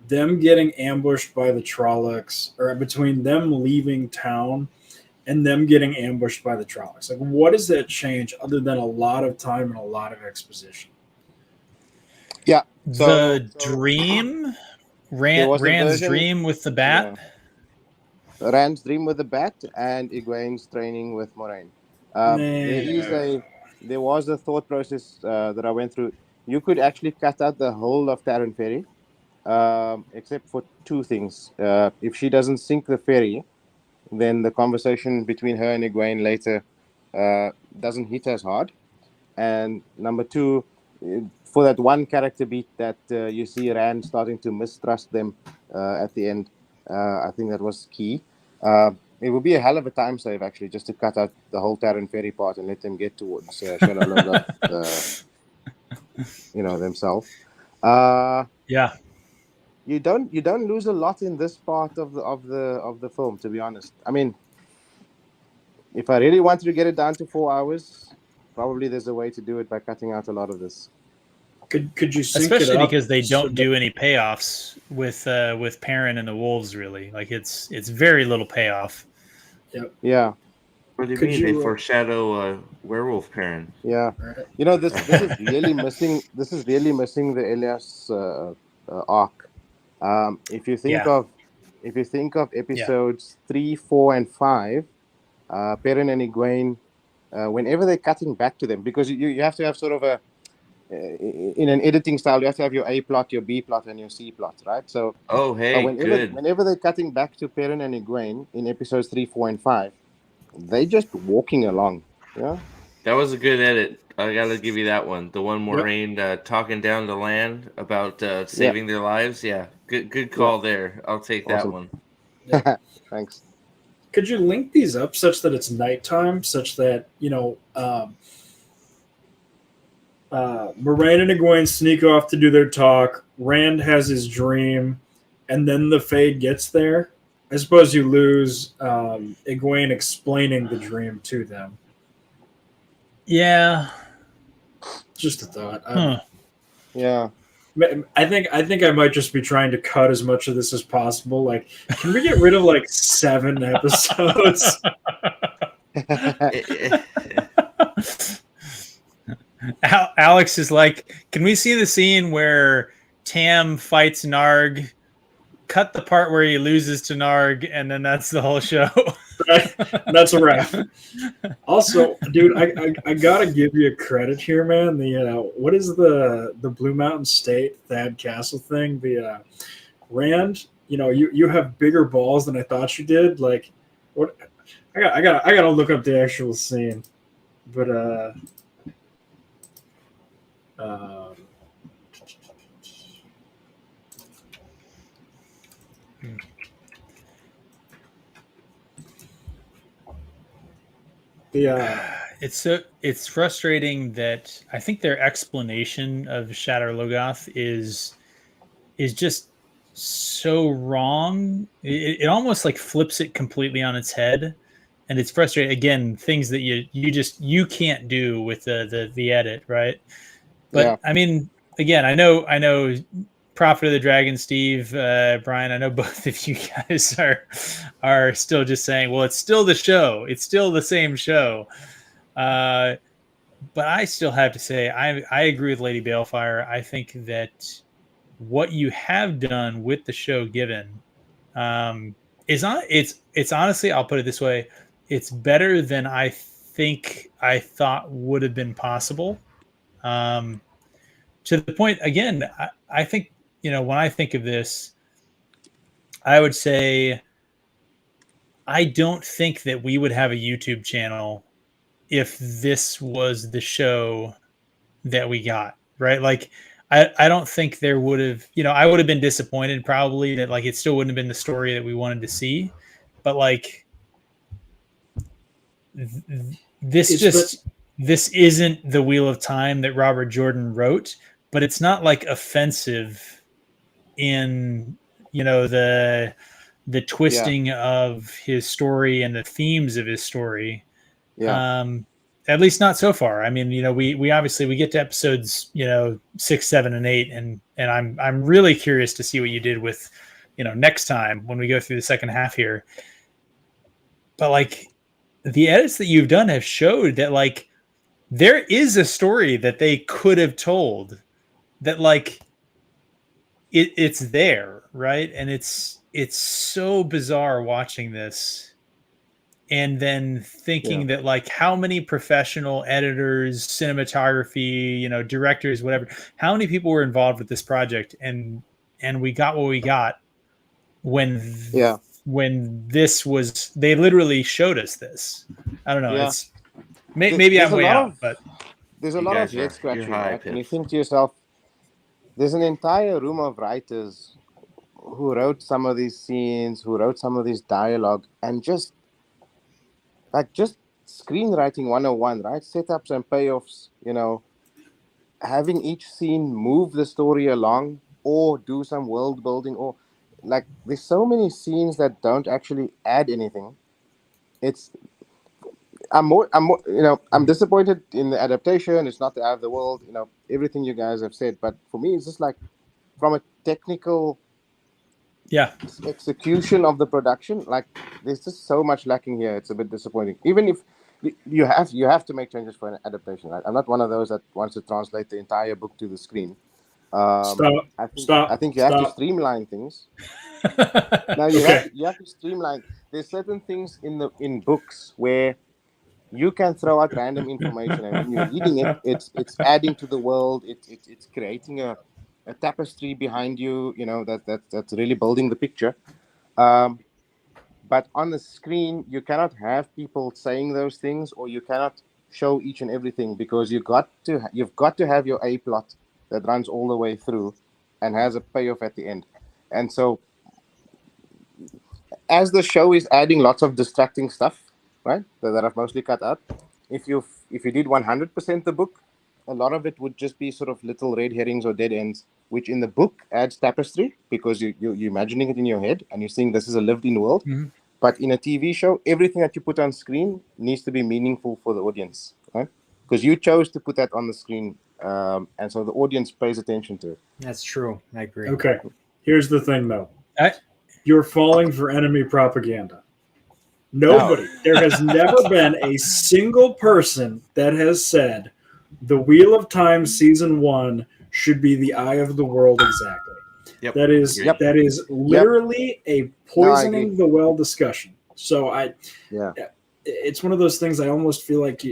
them getting ambushed by the Trollocs, or between them leaving town and them getting ambushed by the Trollocs? Like, what does that change other than a lot of time and a lot of exposition? Yeah. The dream, Rand's dream with the bat. Yeah. Rand's dream with the bat and Egwene's training with Moiraine. There was a thought process that I went through. You could actually cut out the whole of Taryn Ferry, except for two things. If she doesn't sink the ferry, then the conversation between her and Egwene later doesn't hit as hard. And number two, for that one character beat that you see Rand starting to mistrust them at the end, I think that was key. It would be a hell of a time save, actually, just to cut out the whole Taryn Ferry part and let them get towards Shadar Logoth, themselves. Yeah. You don't lose a lot in this part of the film, to be honest. I mean, if I really wanted to get it down to 4 hours, probably there's a way to do it by cutting out a lot of this. Could you sync especially it up because they don't do any payoffs with Perrin and the wolves, really. Like it's very little payoff. Yep. Yeah. What do you mean? They foreshadow werewolf Perrin. Yeah. This is really missing. This is really missing the Elias arc. If you think of episodes 3, 4, and 5, Perrin and Egwene, whenever they're cutting back to them, because you have to have sort of a in an editing style, you have to have your A plot, your B plot, and your C plot, right? So, whenever they're cutting back to Perrin and Egwene in episodes 3, 4, and 5, they just walking along. Yeah, that was a good edit. I gotta give you that one. The one Moiraine talking down to land about saving their lives. Yeah, good call there. I'll take that one. Thanks. Could you link these up such that it's nighttime, such that Moiraine and Egwene sneak off to do their talk. Rand has his dream, and then the Fade gets there. I suppose you lose Egwene explaining the dream to them. Yeah, just a thought. Yeah, I think I might just be trying to cut as much of this as possible. Like, can we get rid of like 7 episodes? Alex is like, can we see the scene where Tam fights Narg, cut the part where he loses to Narg, and then that's the whole show? That's a wrap. Also, dude, I gotta give you credit here, man. The what is the Blue Mountain State Thad Castle thing? The Rand, you have bigger balls than I thought you did. Like, what? I gotta look up the actual scene, but it's frustrating that I think their explanation of Shadar Logoth is just so wrong. It almost like flips it completely on its head, and it's frustrating. Again, things that you can't do with the edit, right? But I mean, again, I know Prophet of the Dragon, Steve, Brian, I know both of you guys are still just saying, well, it's still the show. It's still the same show. But I still have to say, I agree with Lady Balefire. I think that what you have done with the show Given is it's honestly, I'll put it this way, it's better than I thought would have been possible. To the point, again, I think, when I think of this, I would say I don't think that we would have a YouTube channel if this was the show that we got, right? Like, I don't think there would have, I would have been disappointed probably that like it still wouldn't have been the story that we wanted to see. But like, this isn't the Wheel of Time that Robert Jordan wrote, but it's not like offensive in the twisting of his story and the themes of his story. At least not so far. I mean, we obviously we get to episodes 6, 7, and 8, and I'm really curious to see what you did with next time when we go through the second half here. But like, the edits that you've done have showed that like there is a story that they could have told, that like it's there, right? And it's so bizarre watching this and then thinking that like how many professional editors, cinematography, directors, whatever, how many people were involved with this project, and we got what we got when this was, they literally showed us this. I don't know. It's maybe I'm way out, but there's a lot of head scratching, right? And you think to yourself, there's an entire room of writers who wrote some of these scenes, who wrote some of this dialogue, and just screenwriting 101, right? Setups and payoffs, having each scene move the story along or do some world building, or like there's so many scenes that don't actually add anything. I'm disappointed in the adaptation. It's not the end of the world, everything you guys have said. But for me, it's just like from a technical execution of the production, like there's just so much lacking here. It's a bit disappointing. Even if you have to make changes for an adaptation, right? I'm not one of those that wants to translate the entire book to the screen. I think you have to streamline things. Now you have to streamline. There's certain things in books where you can throw out random information, and when you're reading it, it's adding to the world. It's creating a tapestry behind you. That's really building the picture. But on the screen, you cannot have people saying those things, or you cannot show each and everything, because you've got to have your A plot that runs all the way through and has a payoff at the end. And so, as the show is adding lots of distracting stuff, right, that I've mostly cut out, if you did 100% the book, a lot of it would just be sort of little red herrings or dead ends, which in the book adds tapestry, because you're imagining it in your head and you're seeing this is a lived-in world. Mm-hmm. But in a TV show, everything that you put on screen needs to be meaningful for the audience, right? Because you chose to put that on the screen, and so the audience pays attention to it. That's true. I agree. Okay. Here's the thing, though. You're falling for enemy propaganda. Nobody. There has never been a single person that has said the Wheel of Time Season 1 should be the eye of the world exactly. Yep. That is literally a poisoning the well discussion. So it's one of those things I almost feel like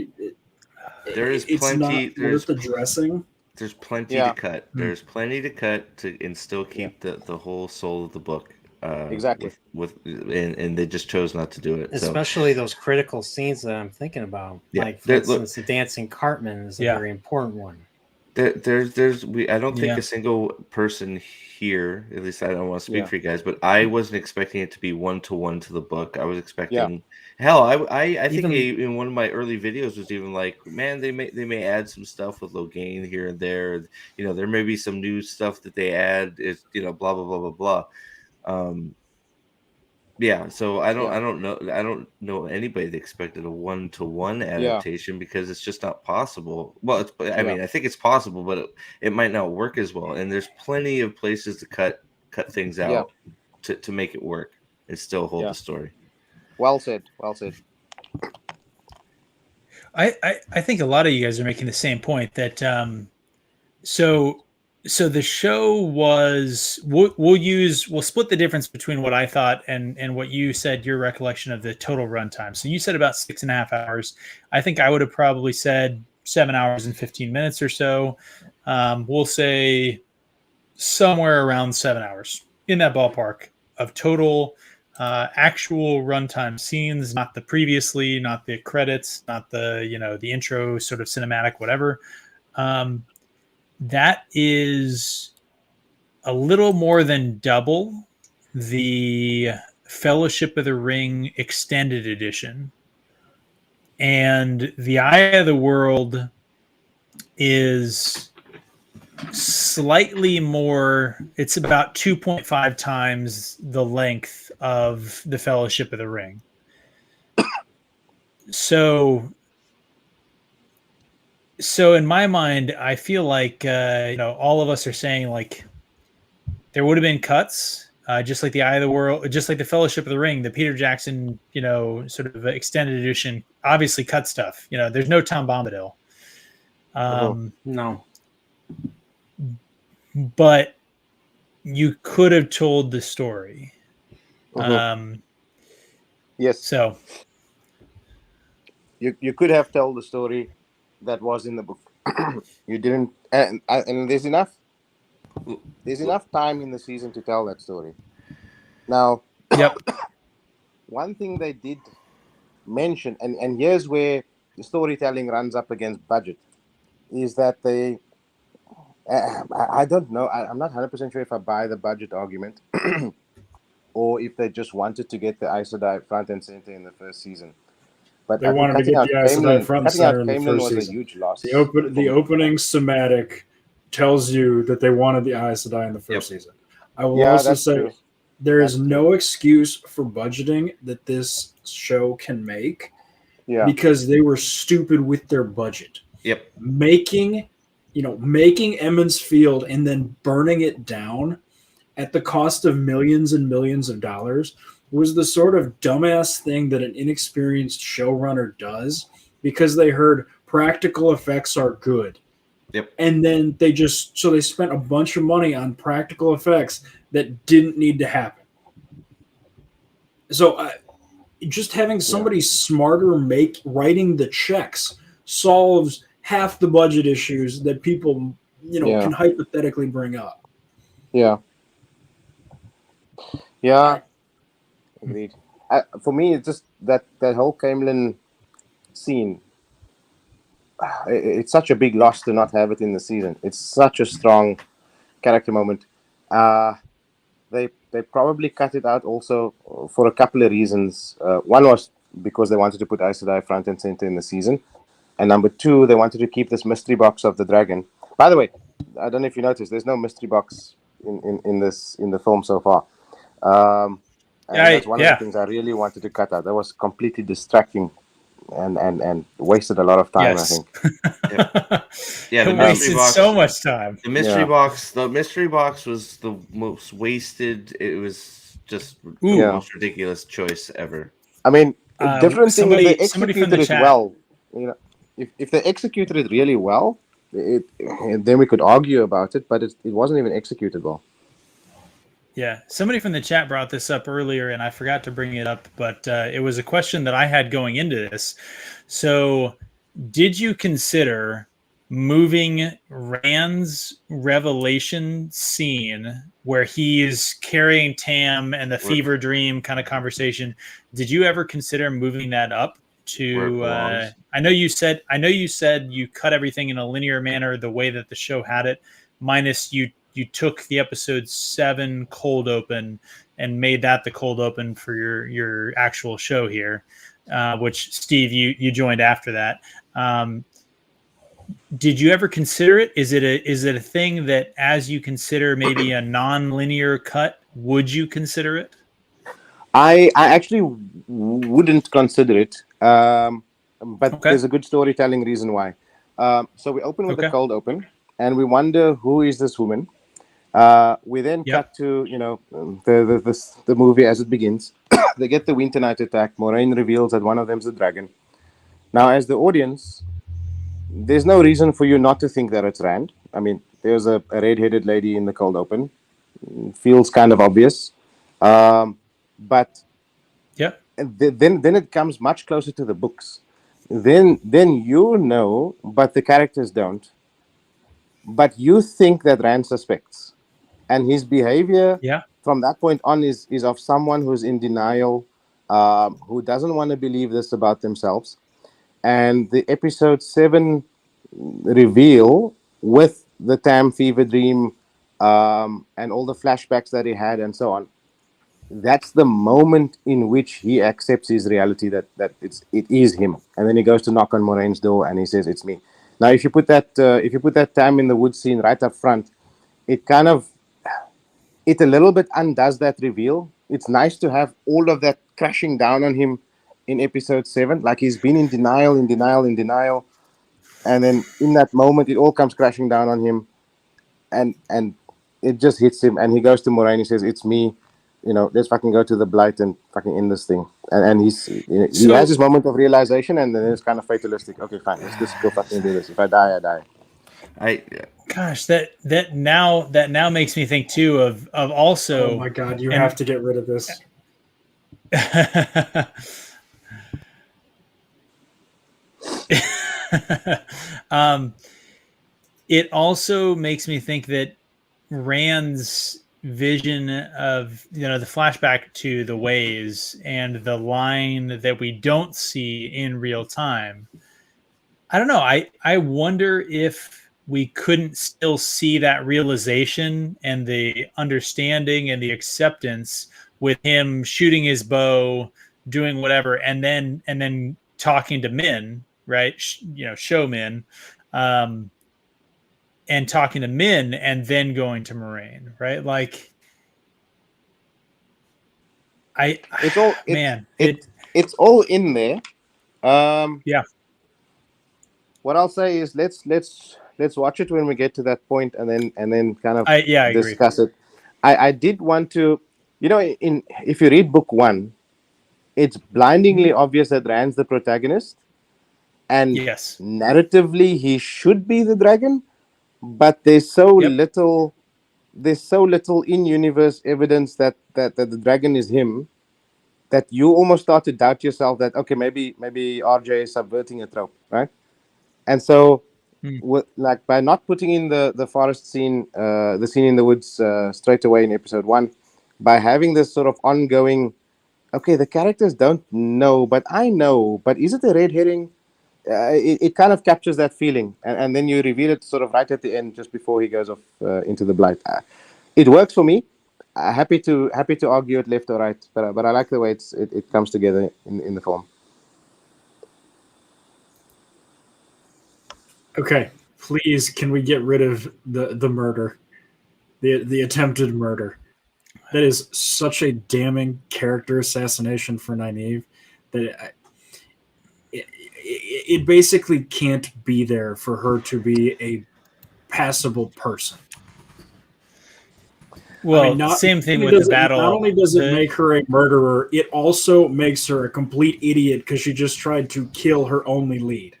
there's plenty worth addressing. There's plenty to cut. There's plenty to cut and still keep the whole soul of the book. Exactly. And they just chose not to do it. Especially those critical scenes that I'm thinking about. Yeah. Like, for instance, the dancing Cartman is a very important one. I don't think a single person here, at least I don't want to speak for you guys, but I wasn't expecting it to be 1-to-1 to the book. I was expecting hell. I think in one of my early videos was even like, man, they may add some stuff with Logain here and there. There may be some new stuff that they add. Is blah blah blah blah blah. So I don't know anybody that expected a 1-to-1 adaptation because it's just not possible. Well, I mean, I think it's possible, but it might not work as well. And there's plenty of places to cut things out to make it work and still hold the story. Well said. I think a lot of you guys are making the same point that so the show was we'll split the difference between what I thought and what you said, your recollection of the total runtime. So you said about 6.5 hours. I think I would have probably said 7 hours and 15 minutes or so. We'll say somewhere around 7 hours, in that ballpark of total actual runtime scenes, not the previously, not the credits, not the the intro sort of cinematic, whatever. That is a little more than double the Fellowship of the Ring extended edition. And the Eye of the World is slightly more, it's about 2.5 times the length of the Fellowship of the Ring. So in my mind, I feel like all of us are saying like there would have been cuts. just like the Eye of the World, just like the Fellowship of the Ring, the Peter Jackson, sort of extended edition, obviously cut stuff. There's no Tom Bombadil. No. But you could have told the story. Yes. So you could have told the story that was in the book. You didn't, and there's enough time in the season to tell that story. Now, yep. One thing they did mention, and here's where the storytelling runs up against budget, is that they, I don't know, I'm not 100% sure if I buy the budget argument, or if they just wanted to get the Aes Sedai front and center in the first season. But they wanted to get the Aes Sedai front and center in the first was season. A huge loss. The opening schematic tells you that they wanted the Aes Sedai in the first season. I will also say true. There is no excuse for budgeting that this show can make, because they were stupid with their budget. Yep. Making Emond's Field and then burning it down at the cost of millions and millions of dollars was the sort of dumbass thing that an inexperienced showrunner does, because they heard practical effects are good. Yep. And then they spent a bunch of money on practical effects that didn't need to happen. So just having somebody smarter writing the checks solves half the budget issues that people can hypothetically bring up. Yeah. Agreed. For me, it's just that whole Caemlyn scene. It's such a big loss to not have it in the season. It's such a strong character moment. They probably cut it out also for a couple of reasons. One was because they wanted to put Aes Sedai front and center in the season, and number two, they wanted to keep this mystery box of the dragon. By the way, I don't know if you noticed, there's no mystery box in the film so far. That's one of the things I really wanted to cut out. That was completely distracting and wasted a lot of time, I think. The mystery box, so much time. The mystery box was the most wasted. It was just the most ridiculous choice ever. I mean, different thing if they executed it well. If they executed it really well, then we could argue about it, but it wasn't even executed well. Yeah, somebody from the chat brought this up earlier, and I forgot to bring it up, but it was a question that I had going into this. So, did you consider moving Rand's revelation scene where he's carrying Tam and the fever dream kind of conversation? Did you ever consider moving that up to? I know you said you cut everything in a linear manner, the way that the show had it, minus you took the episode 7 cold open and made that the cold open for your actual show here, which Steve, you joined after that. Did you ever consider it? Is it a thing that, as you consider maybe a non-linear cut, would you consider it? I actually wouldn't consider it, but there's a good storytelling reason why. So we open with the cold open, and we wonder, who is this woman? We then cut to the movie as it begins. They get the Winter Night attack. Moiraine reveals that one of them is a dragon. Now, as the audience, there's no reason for you not to think that it's Rand. I mean, there's a red-headed lady in the cold open. Feels kind of obvious, but then it comes much closer to the books. Then but the characters don't. But you think that Rand suspects. And his behavior from that point on is of someone who's in denial, who doesn't want to believe this about themselves. And the episode 7 reveal with the Tam fever dream and all the flashbacks that he had and so on, that's the moment in which he accepts his reality, that it is him. And then he goes to knock on Moraine's door and he says, "It's me." Now, if you put that Tam in the woods scene right up front, it a little bit undoes that reveal. It's nice to have all of that crashing down on him in episode 7. Like, he's been in denial, and then in that moment, it all comes crashing down on him, and it just hits him. And he goes to Moiraine, he says, "It's me," let's fucking go to the blight and fucking end this thing. And he has this moment of realization, and then it's kind of fatalistic. Okay, fine, let's just go fucking do this. If I die, I die. Gosh, that now makes me think too of also. Oh my God, you have to get rid of this. It also makes me think that Rand's vision of the flashback to the ways and the line that we don't see in real time. I don't know. I wonder if we couldn't still see that realization and the understanding and the acceptance with him shooting his bow, doing whatever, and then talking to Min, right? Show Min, and talking to Min, and then going to Moraine, right? Like, it's all in there. Yeah. What I'll say is let's watch it when we get to that point, and then kind of discuss it. I did want to, if you read book 1, it's blindingly obvious that Rand's the protagonist, and narratively he should be the dragon, but there's so little in-universe evidence that the dragon is him, that you almost start to doubt yourself that maybe RJ is subverting a trope, right? And so, by not putting in the forest scene, the scene in the woods straight away in episode 1, by having this sort of ongoing, the characters don't know, but I know, but is it a red herring? It kind of captures that feeling, and then you reveal it sort of right at the end, just before he goes off into the blight. It works for me. Happy to argue it left or right, but I like the way it comes together in the film. Okay, please, can we get rid of the murder, the attempted murder? That is such a damning character assassination for Nynaeve that it basically can't be there for her to be a passable person. Well, same thing with the battle. Not only does it make her a murderer, it also makes her a complete idiot because she just tried to kill her only lead.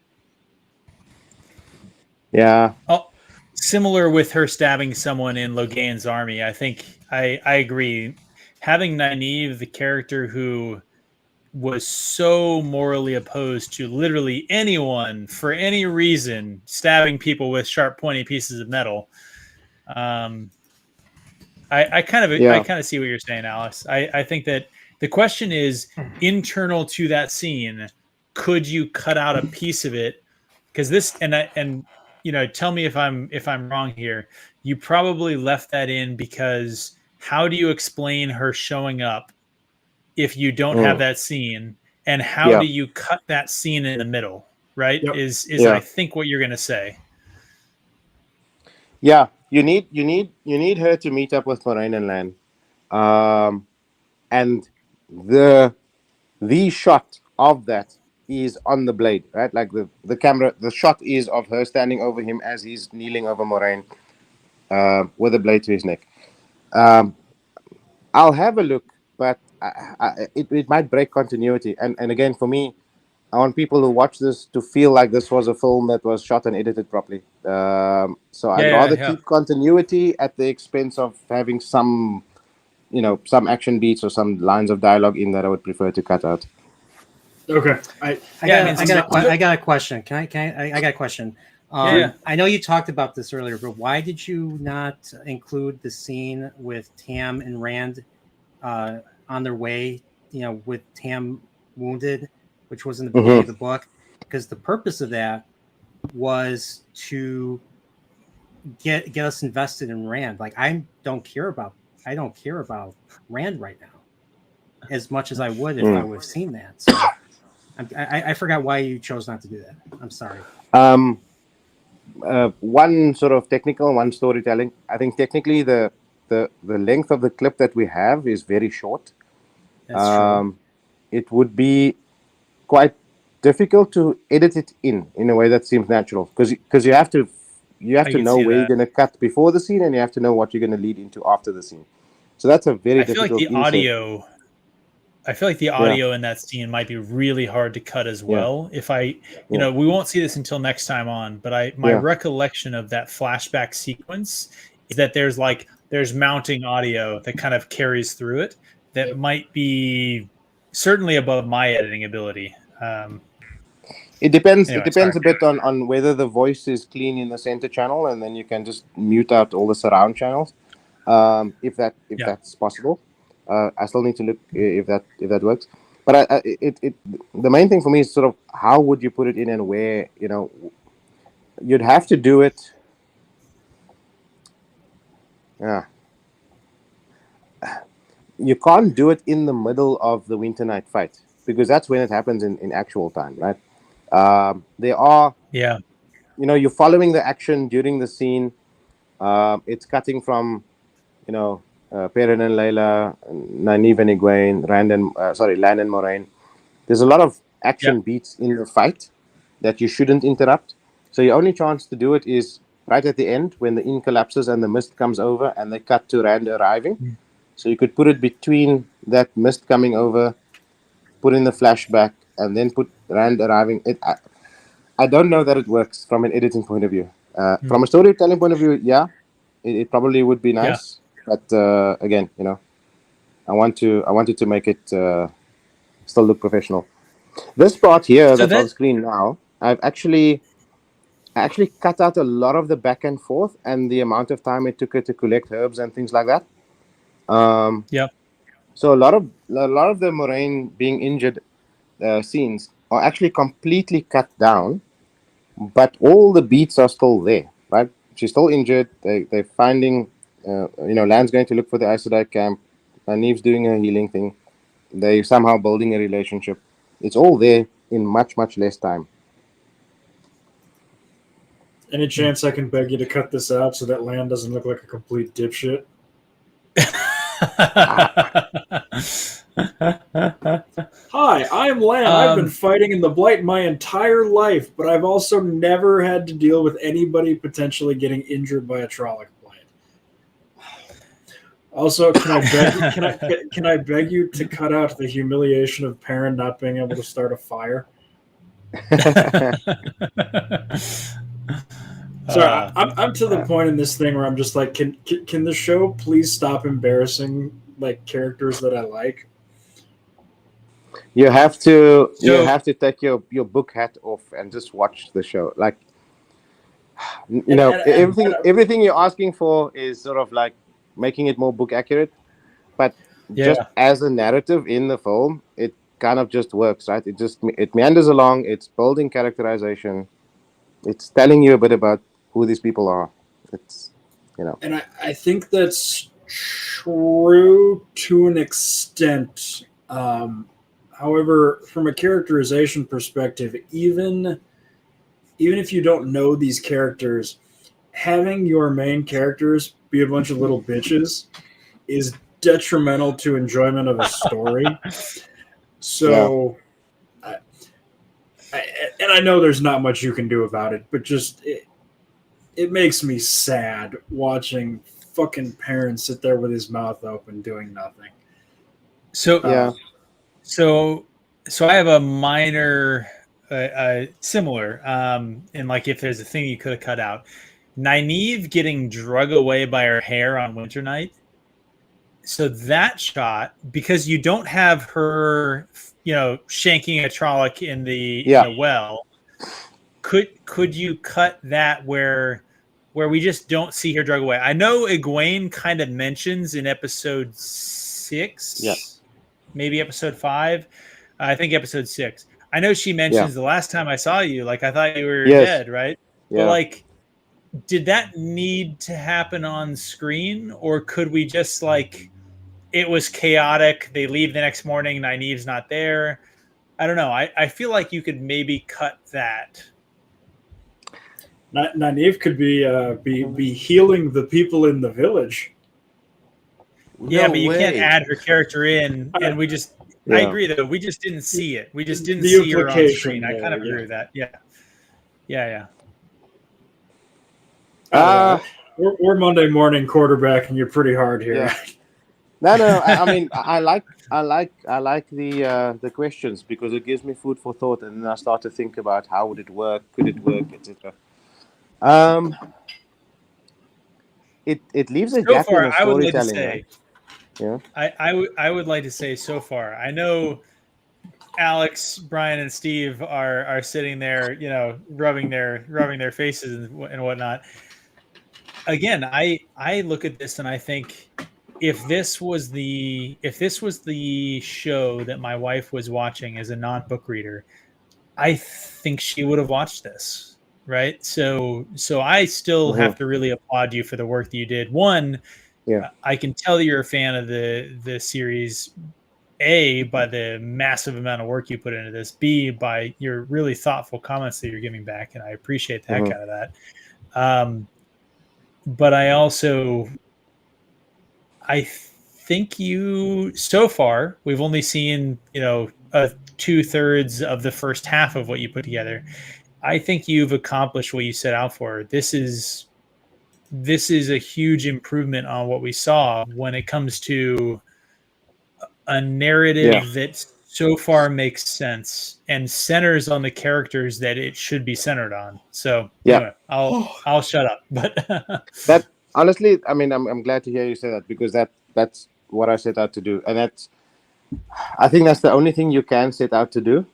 Yeah. Oh, similar with her stabbing someone in Logain's army. I think I agree. Having Nynaeve, the character who was so morally opposed to literally anyone for any reason, stabbing people with sharp, pointy pieces of metal. I kind of see what you're saying, Alice. I think that the question is internal to that scene. Could you cut out a piece of it? Because this and tell me if I'm wrong here. You probably left that in because how do you explain her showing up if you don't have that scene? And how do you cut that scene in the middle? Right? Yep. Is I think what you're gonna say. Yeah, you need her to meet up with Moraine and Lan, and the shot of that is on the blade, right? Like the camera, the shot is of her standing over him as he's kneeling over Moraine, with a blade to his neck. I'll have a look, but it might break continuity. And again, for me, I want people who watch this to feel like this was a film that was shot and edited properly. So I'd rather keep continuity at the expense of having some action beats or some lines of dialogue in that I would prefer to cut out. Okay. I got a question. I got a question. I know you talked about this earlier, but why did you not include the scene with Tam and Rand on their way, with Tam wounded, which was in the beginning of the book? Because the purpose of that was to get us invested in Rand. Like, I don't care about Rand right now as much as I would if I would have seen that. So I forgot why you chose not to do that. I'm sorry. One sort of technical, one storytelling. I think technically the length of the clip that we have is very short. That's true. It would be quite difficult to edit it in a way that seems natural, because you have to know where you're going to cut before the scene, and you have to know what you're going to lead into after the scene. So that's a very I feel difficult like the audio. I feel like the audio in that scene might be really hard to cut as well. If we won't see this until next time on, but my recollection of that flashback sequence is that there's mounting audio that kind of carries through it that might be certainly above my editing ability. It depends. Anyway, it depends a bit on whether the voice is clean in the center channel, and then you can just mute out all the surround channels, if that's possible. I still need to look if that works. But the main thing for me is sort of how would you put it in and where, you'd have to do it. Yeah. You can't do it in the middle of the Winter Knight fight because that's when it happens in actual time, right? There are, you're following the action during the scene. It's cutting from, Perrin and Layla, Nynaeve and Egwene, Lan and Moraine. There's a lot of action beats in the fight that you shouldn't interrupt. So your only chance to do it is right at the end when the inn collapses and the mist comes over and they cut to Rand arriving. So you could put it between that mist coming over, put in the flashback, and then put Rand arriving. I don't know that it works from an editing point of view. From a storytelling point of view, it probably would be nice. But again, I wanted to make it still look professional. This part here that's on screen now, I actually cut out a lot of the back and forth and the amount of time it took her to collect herbs and things like that. So a lot of the Moraine being injured scenes are actually completely cut down, but all the beats are still there, right? She's still injured. They're finding, Lan's going to look for the Aes Sedai camp. Nynaeve's doing her healing thing. They're somehow building a relationship. It's all there in much, much less time. Any chance I can beg you to cut this out so that Lan doesn't look like a complete dipshit? Hi, I'm Lan. I've been fighting in the Blight my entire life, but I've also never had to deal with anybody potentially getting injured by a Trolloc Blight. Also, can I beg you to cut out the humiliation of Perrin not being able to start a fire? Sorry, I'm to the point in this thing where I'm just like, can the show please stop embarrassing characters that I like? You have to take your book hat off and just watch the show. Everything you're asking for is sort of like making it more book accurate, but just as a narrative in the film, it kind of just works, right? It meanders along. It's building characterization. It's telling you a bit about who these people are. It's, and I think that's true to an extent. However, from a characterization perspective, even if you don't know these characters, having your main characters be a bunch of little bitches is detrimental to enjoyment of a story. So, and I know there's not much you can do about it, but just it makes me sad watching fucking Perrin sit there with his mouth open doing nothing. So I have a minor similar and if there's a thing you could have cut out, Nynaeve getting drug away by her hair on Winter Night. So that shot, because you don't have her, shanking a Trolloc in the well. Could you cut that where we just don't see her drug away? I know Egwene kind of mentions in episode 6, maybe episode 5. I think episode 6. I know she mentions the last time I saw you, I thought you were dead, right? Yeah. But did that need to happen on screen, or could we just it was chaotic? They leave the next morning, Nynaeve's not there. I don't know. I feel like you could maybe cut that. Nynaeve could be healing the people in the village. Yeah, but you can't add her character in, and we just. I agree, though. We just didn't see it. We just didn't see her on screen. I kind of agree with that. Yeah. We're Monday morning quarterback, and you're pretty hard here. No. I mean, I like the questions because it gives me food for thought, and then I start to think about how would it work, could it work, etc. It leaves a So gap far, in the I would like to storytelling, say, right? Yeah. I would like to say so far. I know Alex, Brian, and Steve are sitting there, you know, rubbing their faces and whatnot. Again, I look at this and I think if this was the show that my wife was watching as a non-book reader, I think she would have watched this, right? So I still have to really applaud you for the work that you did. One, Yeah. I can tell that you're a fan of the series. A, by the massive amount of work you put into this. B, by your really thoughtful comments that you're giving back, and I appreciate the heck out of that. But I think you, so far, we've only seen, you know, 2/3 of the first half of what you put together. I think you've accomplished what you set out for. This is a huge improvement on what we saw when it comes to a narrative that so far makes sense and centers on the characters that it should be centered on. So anyway, I'll shut up. But that, honestly, I mean, I'm glad to hear you say that, because that's what I set out to do, and I think that's the only thing you can set out to do.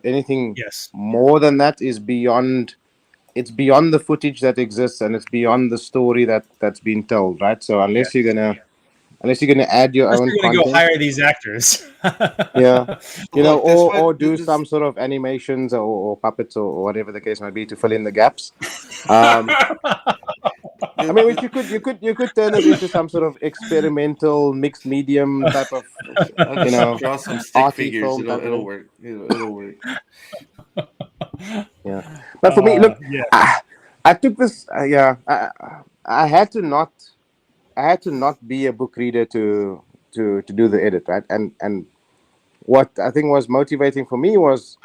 Anything more than that is beyond. It's beyond the footage that exists, and it's beyond the story that's been told, right? So unless you're gonna add your own you're content, go hire these actors. Yeah, you know, or do some sort of animations or puppets or whatever the case might be to fill in the gaps. I mean, which you could turn it into some sort of experimental mixed medium type of, you know, draw some stick figures. It'll work. It'll work. Yeah, but for me, look, I took this. I had to not be a book reader to do the edit, right? And what I think was motivating for me was,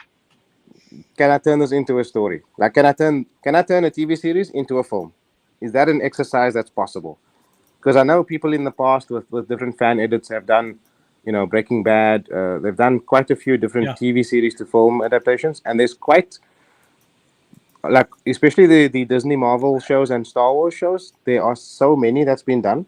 can I turn this into a story? Like, can I turn a TV series into a film? Is that an exercise that's possible? Because I know people in the past with different fan edits have done, you know, Breaking Bad. They've done quite a few different TV series to film adaptations, and there's quite, like, especially the Disney Marvel shows and Star Wars shows. There are so many that's been done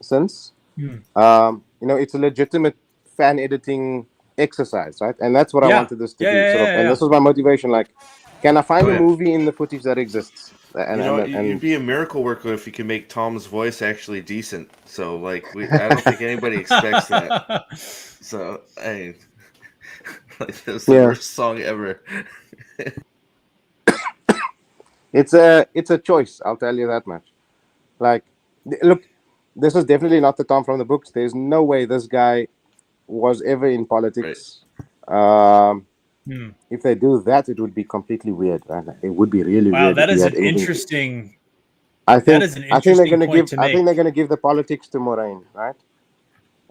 since. You know, it's a legitimate fan editing exercise, right? And that's what I wanted this to be. And this was my motivation. Like, can I find a movie in the footage that exists? And, you'd be a miracle worker if you can make Tom's voice actually decent. So, like, I don't think anybody expects that. So, hey, like, that's the worst song ever. It's a choice. I'll tell you that much. Like, look, this is definitely not the Tom from the books. There's no way this guy was ever in politics. Right. If they do that, it would be completely weird. Right? It would be really weird. Wow, that is an interesting. I think they're going to give. I think they're going to give the politics to Moraine, right?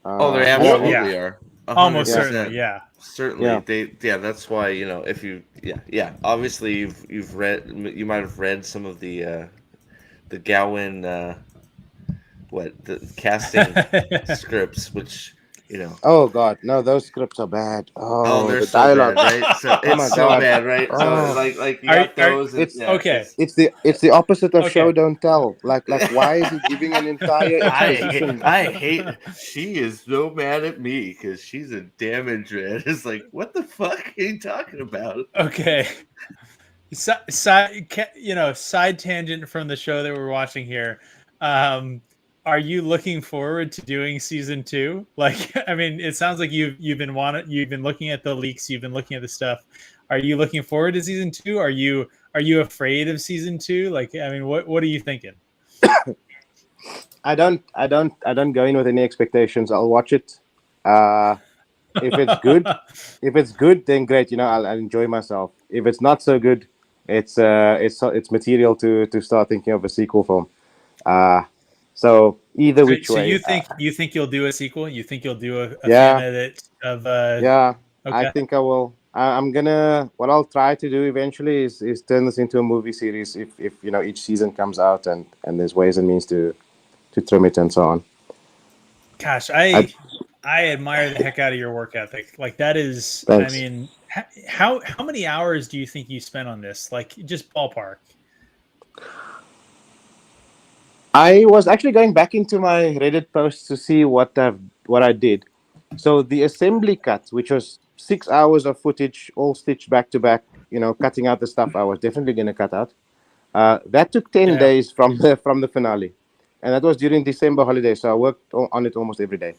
They absolutely are. 100%. Almost certainly, certainly. That's why, you know, if you, obviously you've read, you might have read some of the Gowan, the casting scripts, which, you know. Oh God, no! Those scripts are bad. They're so dialogue. Bad, right? So it's so bad, right? So like you got those. It's It's the opposite of show don't tell. Like why is he giving an entire exposition? I hate. She is so mad at me because she's a damage red. It's like, what the fuck are you talking about? Okay. Side tangent from the show that we're watching here. Are you looking forward to doing season 2? Like, I mean, it sounds like you've been looking at the leaks, you've been looking at the stuff. Are you looking forward to season 2? Are you afraid of season 2? Like, I mean, what are you thinking? I don't go in with any expectations. I'll watch it. If it's good, then great. You know, I'll enjoy myself. If it's not so good, it's material to start thinking of a sequel film. So either which way. So you think you'll do a sequel? You think you'll do a fan edit of? Okay. I think I will. I'm gonna. What I'll try to do eventually is turn this into a movie series. If you know, each season comes out and there's ways and means to trim it and so on. Gosh, I admire the heck out of your work ethic. Like that is, Thanks. I mean, how many hours do you think you spent on this? Like just ballpark. I was actually going back into my Reddit posts to see what I did. So the assembly cut, which was 6 hours of footage, all stitched back to back, cutting out the stuff I was definitely going to cut out. That took 10 days from the finale, and that was during December holiday. So I worked on it almost every day,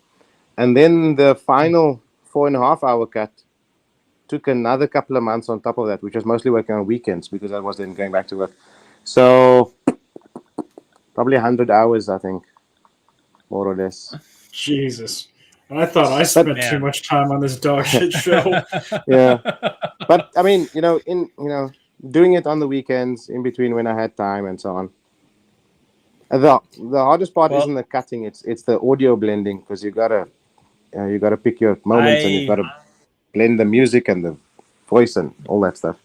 and then the final 4.5 hour cut took another couple of months on top of that, which was mostly working on weekends because I was then going back to work. So probably 100 hours, I think, more or less. Jesus. I thought I spent too much time on this dog shit show. Yeah. But I mean, doing it on the weekends in between when I had time and so on. The hardest part isn't the cutting, it's the audio blending, because you gotta pick your moments and you've got to blend the music and the voice and all that stuff.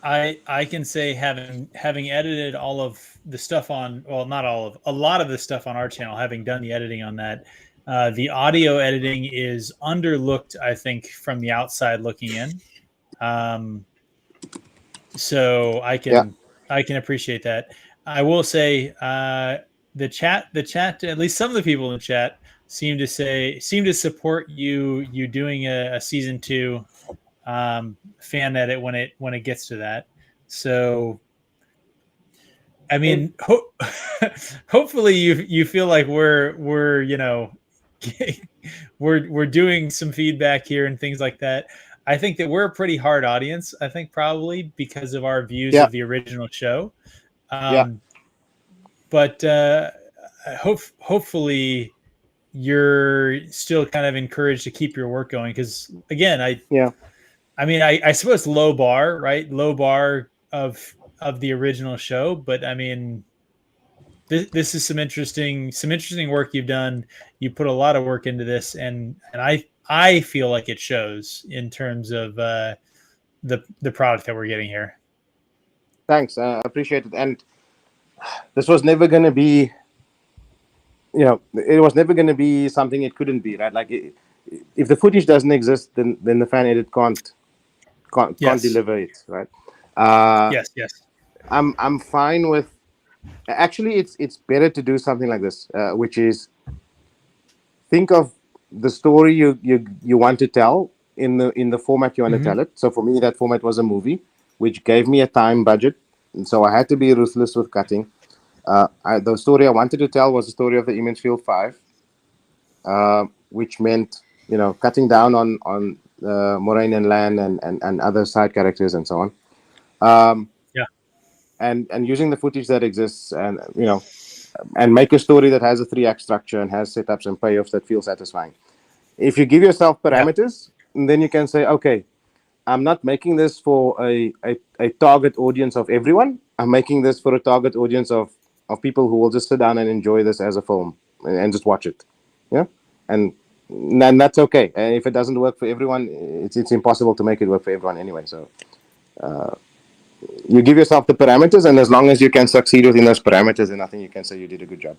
I can say having edited all of the stuff on, well, not all of, a lot of the stuff on our channel, having done the editing on that, the audio editing is underlooked, I think, from the outside looking in. So I can appreciate that. I will say the chat, at least some of the people in the chat seem to support you doing a season 2 fan edit when it gets to that. So I mean, hopefully you feel like we're we're doing some feedback here and things like that. I think that we're a pretty hard audience, I think, probably because of our views of the original show. But hopefully you're still kind of encouraged to keep your work going, because again, I mean, I suppose low bar, right? Low bar of the original show, but I mean, this is some interesting work you've done. You put a lot of work into this, and I feel like it shows in terms of the product that we're getting here. Thanks, I appreciate it. And this was never going to be, it was never going to be something it couldn't be, right? Like, if the footage doesn't exist, then the fan edit can't deliver it, right? Yes. I'm fine with. Actually, it's better to do something like this, which is think of the story you want to tell in the format you want to tell it. So for me, that format was a movie, which gave me a time budget, and so I had to be ruthless with cutting. The story I wanted to tell was the story of the Imagefield 5, which meant cutting down on Moraine and Lan and other side characters and so on. And using the footage that exists and make a story that has a 3-act structure and has setups and payoffs that feel satisfying. If you give yourself parameters, then you can say, okay, I'm not making this for a target audience of everyone. I'm making this for a target audience of people who will just sit down and enjoy this as a film and just watch it. And that's okay. And if it doesn't work for everyone, it's impossible to make it work for everyone anyway. So you give yourself the parameters, and as long as you can succeed within those parameters, then I think you can say you did a good job.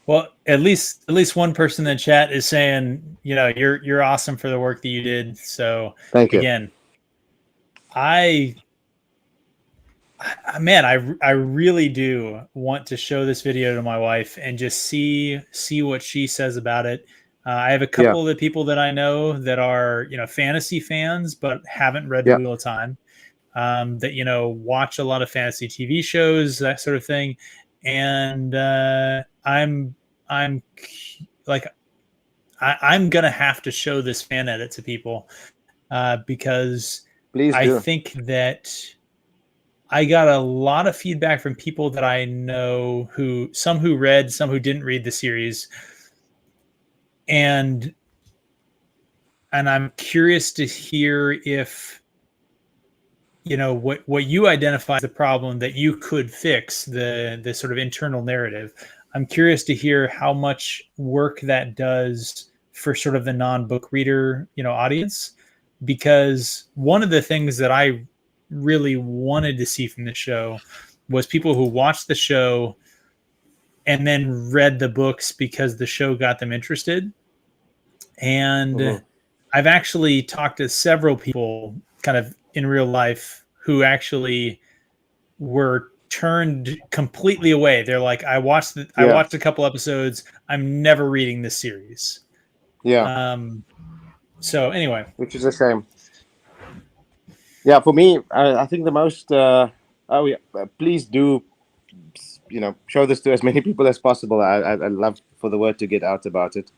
Well, at least one person in the chat is saying, you're awesome for the work that you did. So thank you again. I really do want to show this video to my wife and just see what she says about it. I have a couple of the people that I know that are, fantasy fans, but haven't read The Wheel of Time. That watch a lot of fantasy TV shows, that sort of thing, and I'm gonna have to show this fan edit to people because I think that I got a lot of feedback from people that I know some who read, some who didn't read the series, and I'm curious to hear if what you identify as the problem that you could fix, the sort of internal narrative. I'm curious to hear how much work that does for sort of the non-book reader, audience, because one of the things that I really wanted to see from the show was people who watched the show and then read the books because the show got them interested. And I've actually talked to several people kind of in real life who actually were turned completely away. They're like, I watched a couple episodes. I'm never reading this series. Yeah. So anyway, which is a shame. Yeah, for me, I think the most. Please do, show this to as many people as possible. I love for the word to get out about it.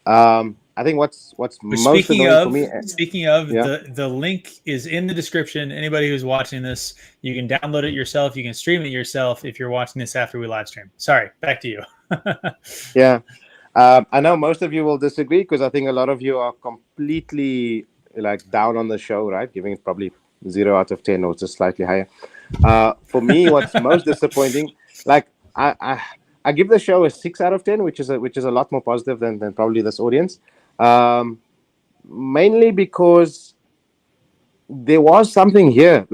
I think what's most annoying for me. Speaking of, the link is in the description. Anybody who's watching this, you can download it yourself. You can stream it yourself if you're watching this after we live stream. Sorry, back to you. Yeah. I know most of you will disagree because I think a lot of you are completely down on the show, right? Giving it probably 0 out of 10 or just slightly higher. For me, what's most disappointing, I give the show a 6 out of 10, which is a lot more positive than probably this audience. Mainly because there was something here.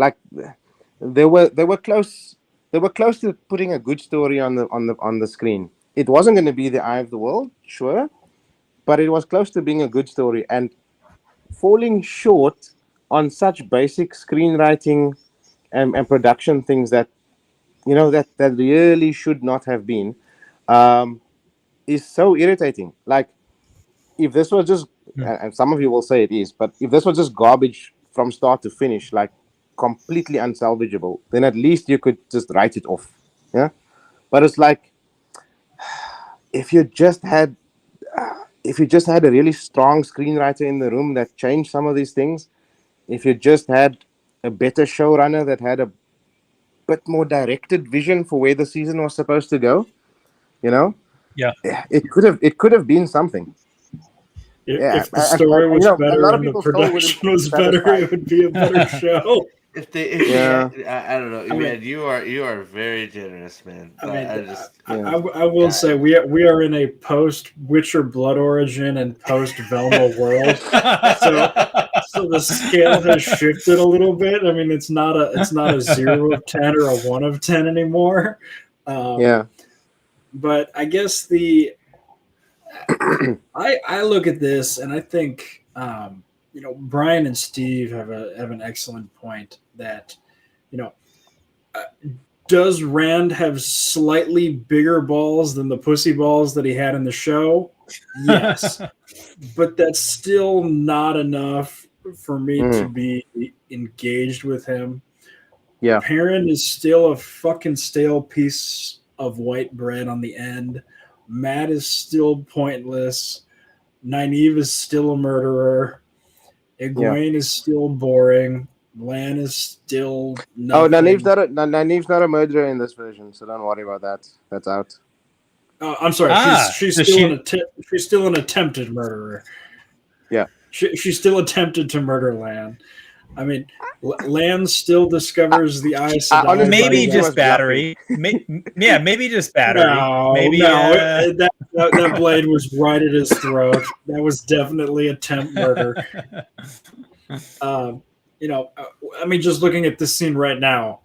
They were close to putting a good story on the screen. It wasn't going to be the eye of the world, sure, but it was close to being a good story, and falling short on such basic screenwriting and production things that that really should not have been is so irritating. If this was just, and some of you will say it is, but if this was just garbage from start to finish, completely unsalvageable, then at least you could just write it off. Yeah, but it's if you just had a really strong screenwriter in the room that changed some of these things, if you just had a better showrunner that had a bit more directed vision for where the season was supposed to go, it could have been something. If the story was better and the production was better, it would be a better show. I don't know, man. You are very generous, man. I will say we are in a post Witcher Blood Origin and post Velma world, so the scale has shifted a little bit. I mean, it's not a 0 of 10 or a 1 of 10 anymore. But I guess I look at this and I think Brian and Steve have an excellent point that does Rand have slightly bigger balls than the pussy balls that he had in the show? Yes. But that's still not enough for me to be engaged with him. Yeah. Perrin is still a fucking stale piece of white bread on the end. Matt is still pointless. Nynaeve is still a murderer. Egwene is still boring. Lan is still nothing. Nynaeve's not a murderer in this version, so don't worry about that. That's out. I'm sorry. She's still an attempted murderer. Yeah. She still attempted to murder Lan. I mean, Lan still discovers the Aes Sedai. Maybe just battery. Maybe just battery. That blade was right at his throat. That was definitely attempt murder. I mean, just looking at this scene right now,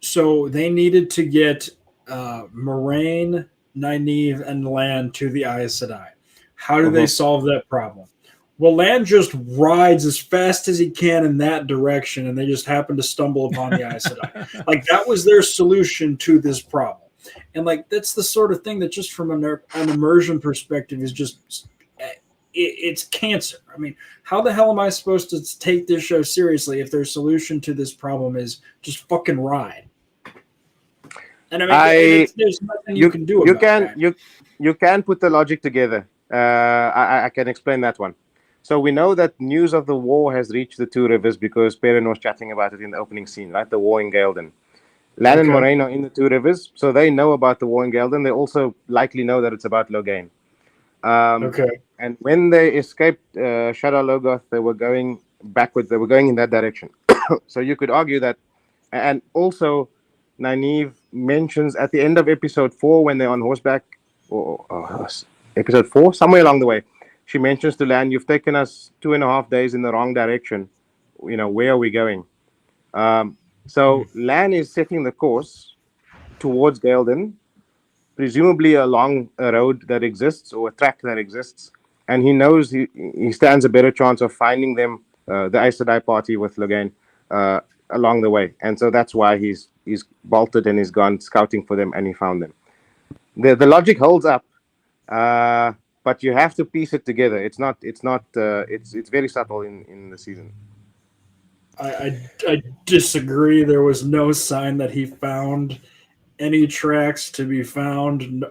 so they needed to get Moiraine, Nynaeve, and Lan to the Aes Sedai. How do they solve that problem? Well, Lan just rides as fast as he can in that direction, and they just happen to stumble upon the Aes Sedai. That was their solution to this problem. And, that's the sort of thing that just from an immersion perspective is just it's cancer. I mean, how the hell am I supposed to take this show seriously if their solution to this problem is just fucking ride? And I mean, there's nothing you can do about that. You can put the logic together. I can explain that one. So we know that news of the war has reached the Two Rivers because Perrin was chatting about it in the opening scene, right? The war in Galden. Lan and Moiraine are in the Two Rivers, so they know about the war in Galden. They also likely know that it's about Logain. And when they escaped Shadar Logoth, they were going backwards. They were going in that direction. So you could argue that. And also, Nynaeve mentions at the end of episode 4 when they're on horseback, or episode 4, somewhere along the way, she mentions to Lan, "You've taken us 2.5 days in the wrong direction. Where are we going?" So Lan is setting the course towards Gaelden, presumably along a road that exists or a track that exists, and he knows he stands a better chance of finding them, the Aes Sedai party with Logain, along the way. And so that's why he's bolted and he's gone scouting for them, and he found them. The logic holds up, but you have to piece it together. It's very subtle in the season. I disagree. There was no sign that he found any tracks to be found.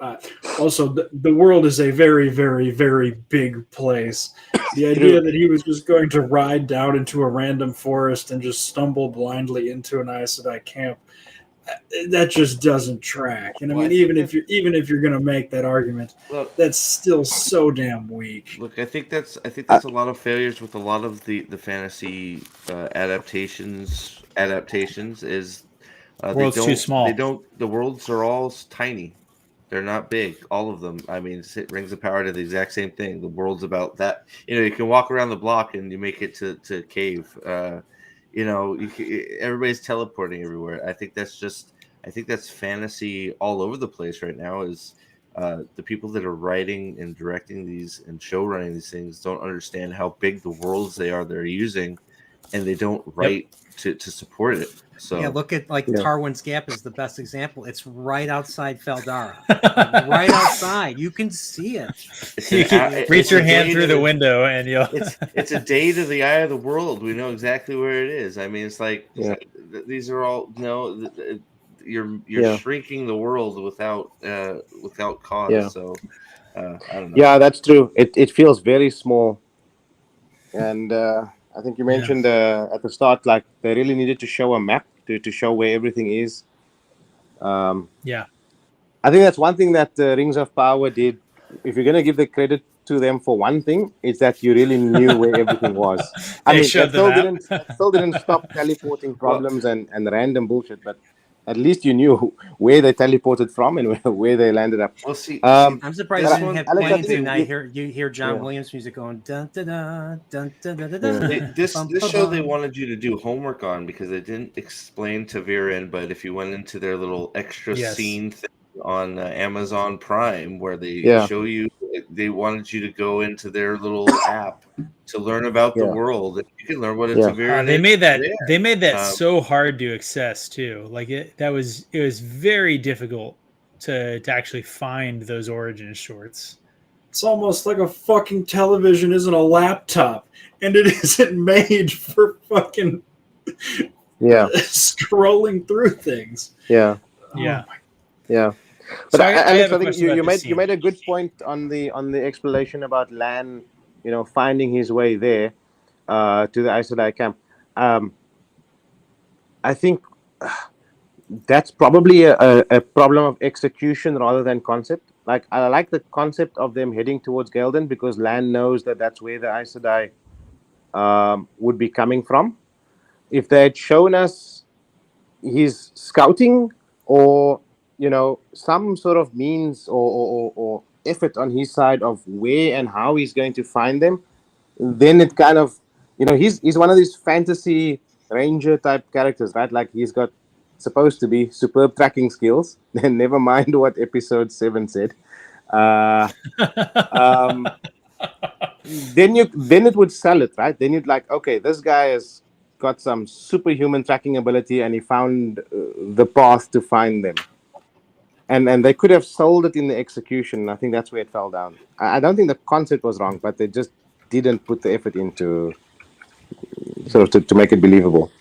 Also, the world is a very, very, very big place. The idea that he was just going to ride down into a random forest and just stumble blindly into an Aes Sedai camp, that just doesn't track. And I mean, even if you're going to make that argument, that's still so damn weak. Look, I think that's a lot of failures with a lot of the fantasy adaptations is world's too small. The worlds are all tiny. They're not big, all of them. I mean, it Rings of Power to the exact same thing. The world's about that. You can walk around the block and you make it to cave. Everybody's teleporting everywhere. I think that's fantasy all over the place right now. Is the people that are writing and directing these and show running these things don't understand how big the worlds they're using, and they don't write to support it. So yeah, look at Tarwin's Gap is the best example. It's right outside Feldara, right outside. You can see it. You can reach your hand through the window, and it's a day to the eye of the world. We know exactly where it is. I mean, it's like these are all you're shrinking the world without cause. Yeah. So I don't know. Yeah, that's true. It feels very small, and I think you mentioned at the start, like they really needed to show a map to show where everything is. I think that's one thing that Rings of Power did. If you're going to give the credit to them for one thing, it's that you really knew where everything was. I mean, that still didn't stop teleporting problems and random bullshit, but at least you knew where they teleported from and where they landed up. Well, see, I'm surprised you didn't have planes and I hear John Williams music going dun dun dun dun dun dun dun dun. This show they wanted you to do homework on because they didn't explain Ta'veren, but if you went into their little extra scene thing on Amazon Prime where they show you, they wanted you to go into their little app to learn about the world. You can learn what it's Ta'veren. They made that so hard to access too. Like it was very difficult to actually find those origin shorts. It's almost like a fucking television isn't a laptop, and it isn't made for fucking scrolling through things. Yeah. But So Alex, I think you made a good point on the explanation about Lan, finding his way there to the Aes Sedai camp. I think that's probably a problem of execution rather than concept. Like I like the concept of them heading towards Gaelden because Lan knows that that's where the Aes Sedai would be coming from. If they had shown us his scouting or some sort of means or effort on his side of where and how he's going to find them, then it kind of, he's one of these fantasy ranger type characters, right? Like he's got supposed to be superb tracking skills. Then never mind what episode 7 said. Then it would sell it, right? Then you'd like, okay, this guy has got some superhuman tracking ability and he found the path to find them. And they could have sold it in the execution. I think that's where it fell down. I don't think the concept was wrong, but they just didn't put the effort into sort of to make it believable.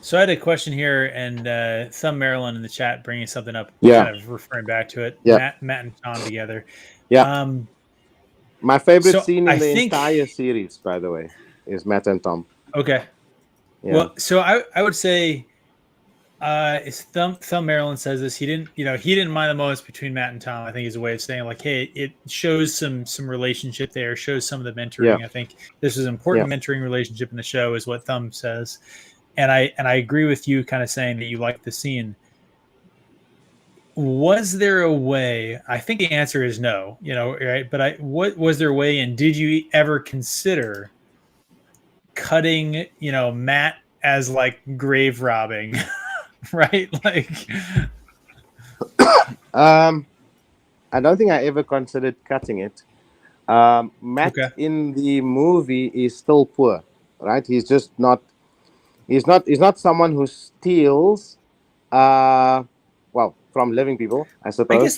So I had a question here, and some Maryland in the chat bringing something up, kind of referring back to it. Matt and Tom together. Yeah. My favorite scene in the entire series, by the way, is Matt and Tom. Okay. Yeah. Well, so I would say. Thumb Maryland says this. He didn't mind the moments between Matt and Tom. I think is a way of saying like, hey, it shows some relationship there, shows some of the mentoring. I think this is an important mentoring relationship in the show, is what Thumb says, and I agree with you, kind of saying that you like the scene. Was there a way? I think the answer is no. Right? But what was there a way? And did you ever consider cutting? Matt as like grave robbing? Right, like I don't think I ever considered cutting it. Matt in the movie is still poor, right? He's just not. He's not someone who steals. Well, from living people, I suppose. I guess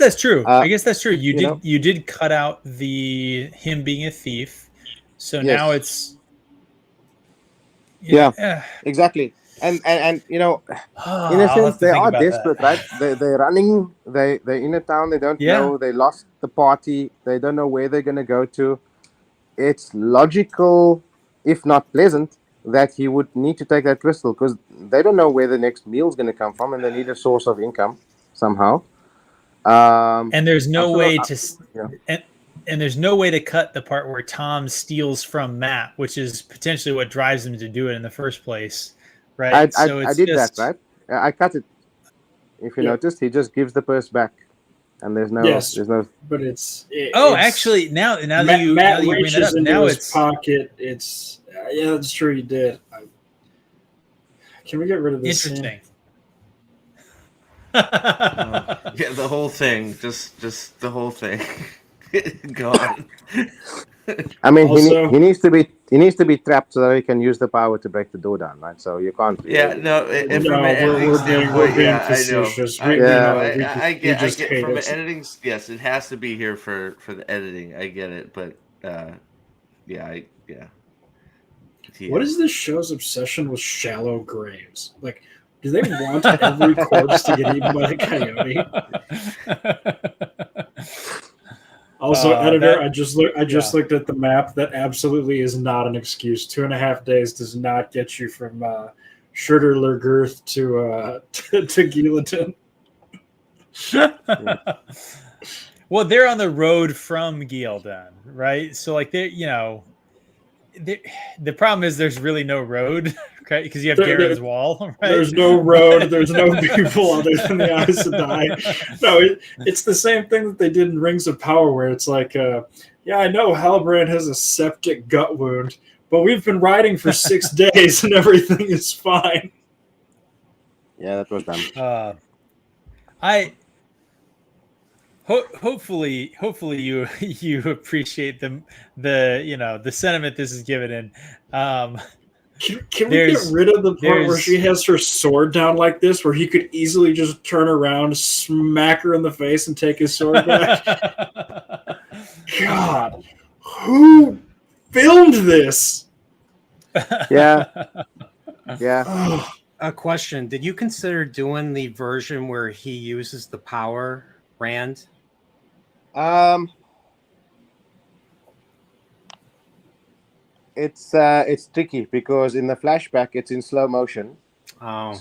that's true. You did cut out him being a thief, so now it's. Yeah, exactly. And in a sense, they are desperate, right? They're running. They're in a town. They don't know. They lost the party. They don't know where they're going to go to. It's logical, if not pleasant, that he would need to take that crystal because they don't know where the next meal is going to come from, and they need a source of income somehow. And there's no way and there's no way to cut the part where Tom steals from Matt, which is potentially what drives him to do it in the first place. Right. I did that, right? I cut it. If you noticed, he just gives the purse back, and there's no. But it's actually now that you bring it up, now it's pocket. It's that's true. You did. Can we get rid of this? Interesting. Yeah, the whole thing. Just the whole thing. Go on. I mean, also, he needs to be trapped so that he can use the power to break the door down, right? So you can't. Yeah, no. We're being facetious. I get from an editing. Yes, it has to be here for the editing. I get it, but yeah. What is this show's obsession with shallow graves? Like, do they want every corpse to get eaten by a coyote? Also, editor, I just looked at the map. That absolutely is not an excuse. 2.5 days does not get you from Schurter-Lergirth to Gieleton. Well, they're on the road from Gieleton, right? So, like, the problem is there's really no road, right? Because you have Garrett's Wall, right? There's no road. There's no people other than the Aes Sedai. No, it's the same thing that they did in Rings of Power, where it's like, I know Halbrand has a septic gut wound, but we've been riding for 6 days and everything is fine. Yeah, that was dumb. Hopefully you appreciate the sentiment this is given in. Can we get rid of the part where she has her sword down like this, where he could easily just turn around, smack her in the face, and take his sword back? God, who filmed this? Yeah. A question: did you consider doing the version where he uses the power, Rand? It's tricky because in the flashback it's in slow motion. Oh.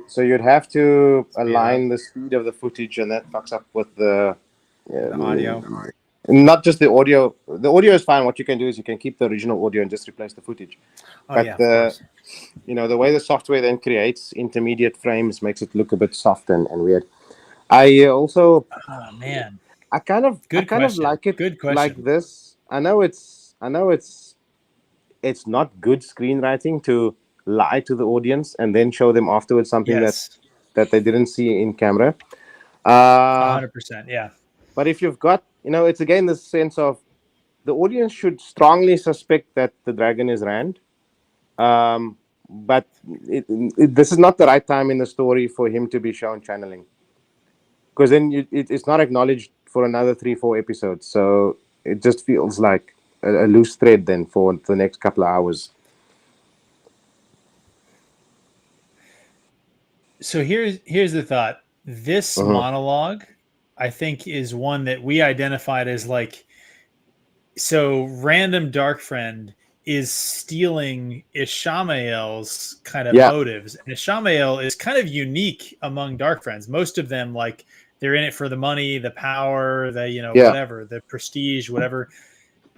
So you'd have to align the speed of the footage, and that fucks up with the audio. Not just the audio. The audio is fine. What you can do is you can keep the original audio and just replace the footage. But the way the software then creates intermediate frames makes it look a bit soft and weird. I also. Oh man. I kind of like it like this. I know it's not good screenwriting to lie to the audience and then show them afterwards something that they didn't see in camera. 100%, yeah. But if you've got, it's again the sense of the audience should strongly suspect that the dragon is Rand. But this is not the right time in the story for him to be shown channeling. Because then it's not acknowledged for another 3-4 episodes. So it just feels like a loose thread then for the next couple of hours. So here's the thought. This monologue, I think, is one that we identified as like, so random dark friend is stealing Ishamael's kind of motives. And Ishamael is kind of unique among dark friends. Most of them, like, they're in it for the money, the power, whatever, the prestige, whatever.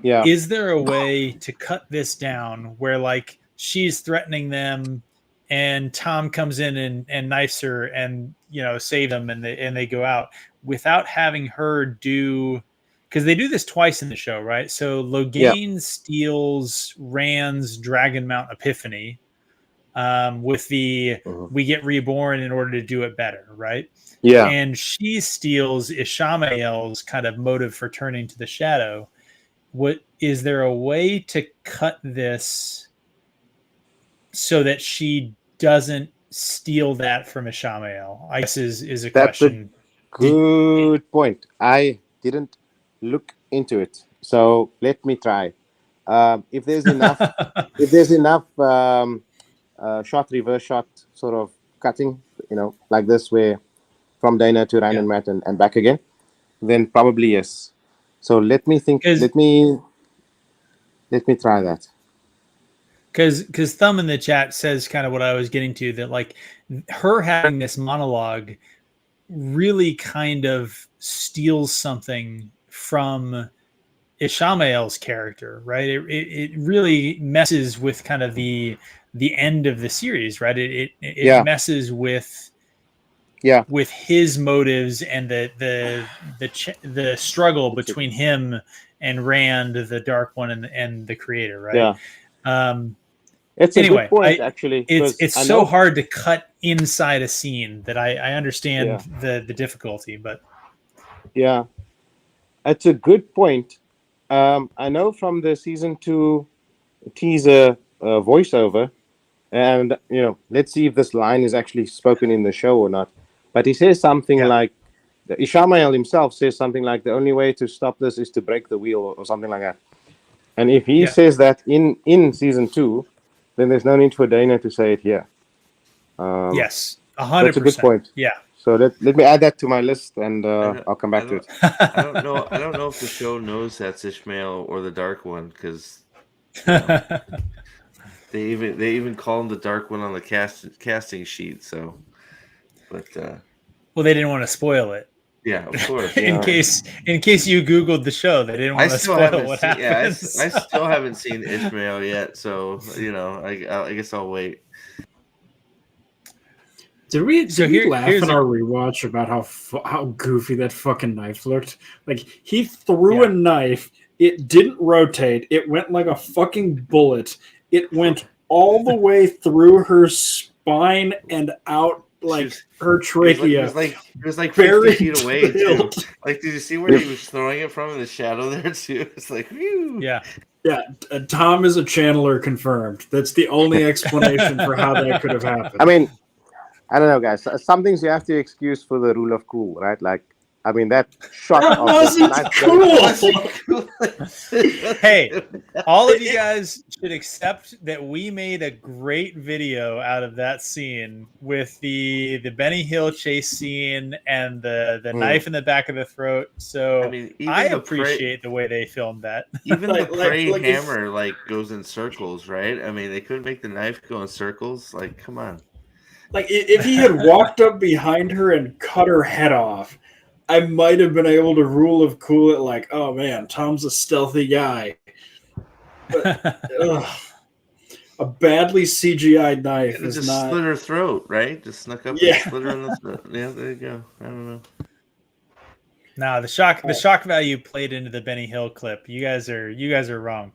Yeah. Is there a way to cut this down where, like, she's threatening them and Tom comes in and knifes her and, save them and they go out without having her do, because they do this twice in the show, right? So Logain steals Rand's Dragon Mount Epiphany, with the we get reborn in order to do it better, right? Yeah. And she steals Ishamael's kind of motive for turning to the shadow. What is there a way to cut this so that she doesn't steal that from Ishamael? I guess is a question. Good point. I didn't look into it, so let me try. If there's enough, reverse shot sort of cutting, like this, where from Dana to Ryan and Matt and back again, then probably yes. So let me think. Let me try that. Because Thumb in the chat says kind of what I was getting to, that like her having this monologue really kind of steals something from Ishamael's character, right? It really messes with kind of the end of the series, right? It messes with his motives and the struggle between him and Rand, the Dark One, and the Creator, right? Yeah. It's a good point, actually. It's so hard to cut inside a scene that I understand the difficulty, but yeah, it's a good point. I know from the season 2 teaser voiceover, and let's see if this line is actually spoken in the show or not. But he says something like, Ishamael himself says something like, the only way to stop this is to break the wheel, or something like that. And if he says that in season 2, then there's no need for Dana to say it here. Yes, 100%. That's a good point. Yeah. So let me add that to my list, and I'll come back to it. I don't know if the show knows that's Ishmael or the Dark One, because they even call him the Dark One on the casting sheet. So, but well, they didn't want to spoil it. Yeah, of course. in case you Googled the show, they didn't want to spoil what happens. I still haven't seen Ishmael yet, so I guess I'll wait. Did we laugh in our rewatch about how goofy that fucking knife looked? Like, he threw a knife, it didn't rotate, it went like a fucking bullet. It went all the way through her spine and out her trachea. It was like 50 feet away too. Like, did you see where he was throwing it from in the shadow there too? It's like, whew. Yeah. Tom is a channeler confirmed. That's the only explanation for how that could have happened. I mean, I don't know, guys. Some things you have to excuse for the rule of cool, right? Like, I mean, that shot wasn't cool. Hey, all of you guys should accept that we made a great video out of that scene with the Benny Hill chase scene and the knife in the back of the throat. So I appreciate the way they filmed that. Even the prey hammer goes in circles, right? I mean, they couldn't make the knife go in circles. Like, come on. Like, if he had walked up behind her and cut her head off, I might have been able to rule of cool it like, oh man, Tom's a stealthy guy. But a badly CGI knife is just not. Slit her throat, right? Just snuck up and slit her in the throat. Yeah, there you go. I don't know. No, the shock value played into the Benny Hill clip. You guys are wrong.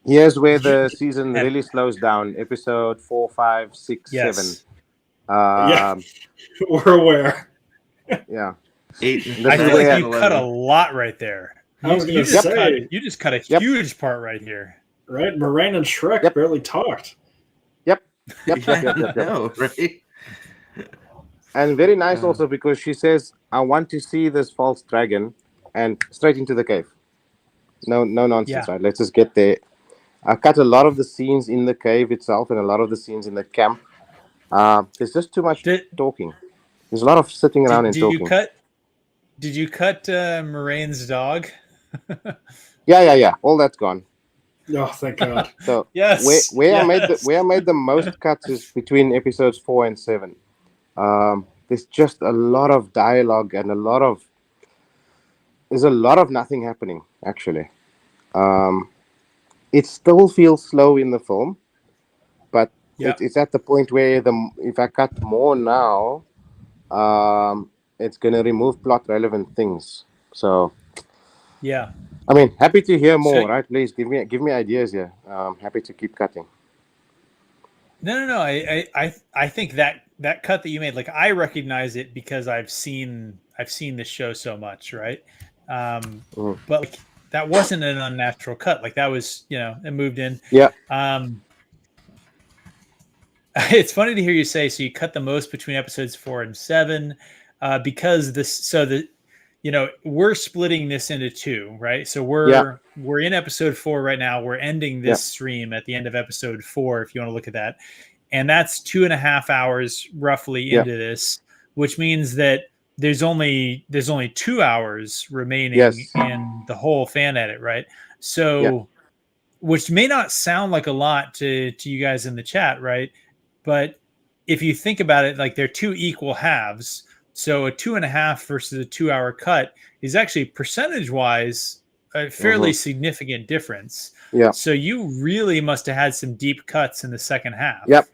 Here's where the season really slows down. Episode 4, 5, 6, 7. We're aware. Yeah. 8. I feel like you cut a lot right there. You just cut a huge part right here. Right? Moraine and Shrek barely talked. Yep. No, right? And very nice also, because she says, I want to see this false dragon, and straight into the cave. No nonsense, right? Let's just get there. I cut a lot of the scenes in the cave itself and a lot of the scenes in the camp. There's just too much talking. There's a lot of sitting around and talking. Did you cut Moraine's dog? Yeah. All that's gone. Oh, thank God. So where I made the most cuts is between episodes 4 and 7. There's just a lot of dialogue and there's a lot of nothing happening, actually. It still feels slow in the film, but it's at the point where if I cut more now, it's going to remove plot relevant things. So yeah, I mean, happy to hear more. So- Right? Please give me ideas here. Happy to keep cutting. No. I think that cut that you made, like, I recognize it because I've seen this show so much, right? But like, that wasn't an unnatural cut. Like, that was, it moved in. Yeah. It's funny to hear you say, so you cut the most between episodes 4 and 7, because we're splitting this into 2, right? So we're in episode 4 right now. We're ending this stream at the end of episode 4, if you want to look at that. And that's 2.5 hours roughly into this, which means that there's only 2 hours remaining in the whole fan edit, right? So, which may not sound like a lot to you guys in the chat, right? But if you think about it, like, they're 2 equal halves. So a 2.5 versus a 2 hour cut is actually percentage wise a fairly significant difference. Yeah. So you really must have had some deep cuts in the second half. Yep.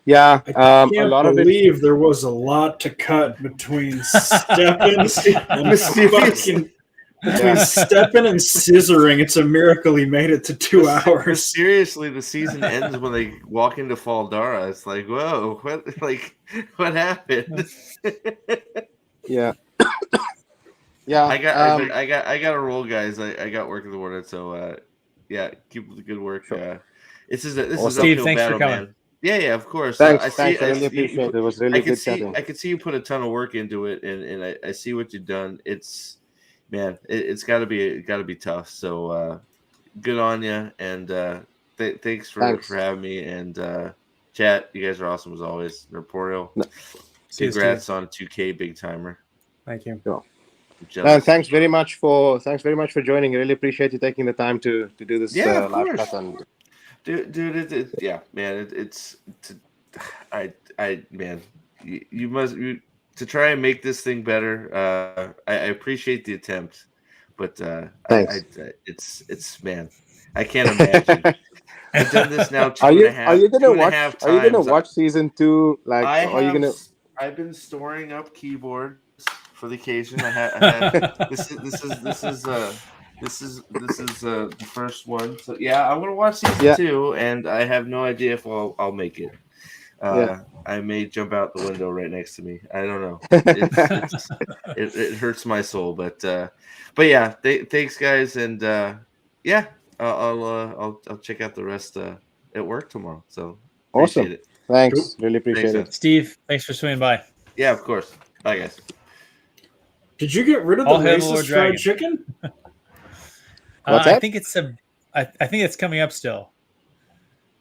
Yeah. I can't a lot of believe there was a lot to cut between Steppen and between Steppen and scissoring. It's a miracle he made it to 2 hours. Seriously, the season ends when they walk into Faldara. It's like, whoa, what happened? Yeah. Yeah. I got to roll, guys. I got work in the morning, so keep up the good work. Sure. This is Steve, uphill thanks battle, for coming. man. Yeah, of course. Thanks. I really appreciate it. It was really good chatting. I could see you put a ton of work into it, and I see what you've done. It's got to be tough. So good on you, and thanks for having me. And chat, you guys are awesome as always. Reportio, congrats on 2K big timer. Thank you. Thanks very much for joining. I really appreciate you taking the time to do this live cut. And dude, man, you must to try and make this thing better. I appreciate the attempt, but it's man, I can't imagine. I've done this now 2.5. Are you gonna watch season 2? Like, I've been storing up keyboards for the occasion. I have this is the first one. So yeah, I'm gonna watch season 2, and I have no idea if I'll make it. I may jump out the window right next to me. I don't know. It hurts my soul, but yeah. Thanks, guys, and I'll check out the rest at work tomorrow. So awesome. It. Thanks. Cool. Really appreciate it. Steve, thanks for swinging by. Yeah, of course. Bye, guys. Did you get rid of the racist fried chicken? I think it's I think it's coming up still.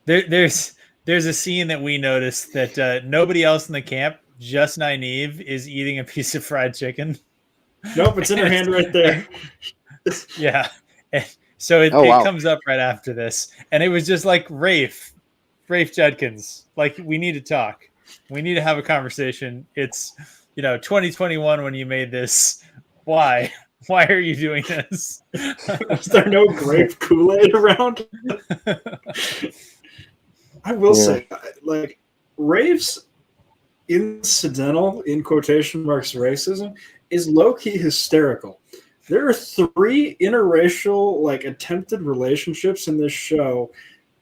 There's a scene that we noticed that nobody else in the camp, just Nynaeve, is eating a piece of fried chicken. Nope, it's in her hand right there. Yeah. So it comes up right after this. And it was just like, Rafe Judkins, like, we need to talk. We need to have a conversation. It's, 2021 when you made this. Why? Why are you doing this? Is there no grape Kool-Aid around? I will say, like, Rafe's incidental, in quotation marks, racism is low-key hysterical. There are 3 interracial, like, attempted relationships in this show,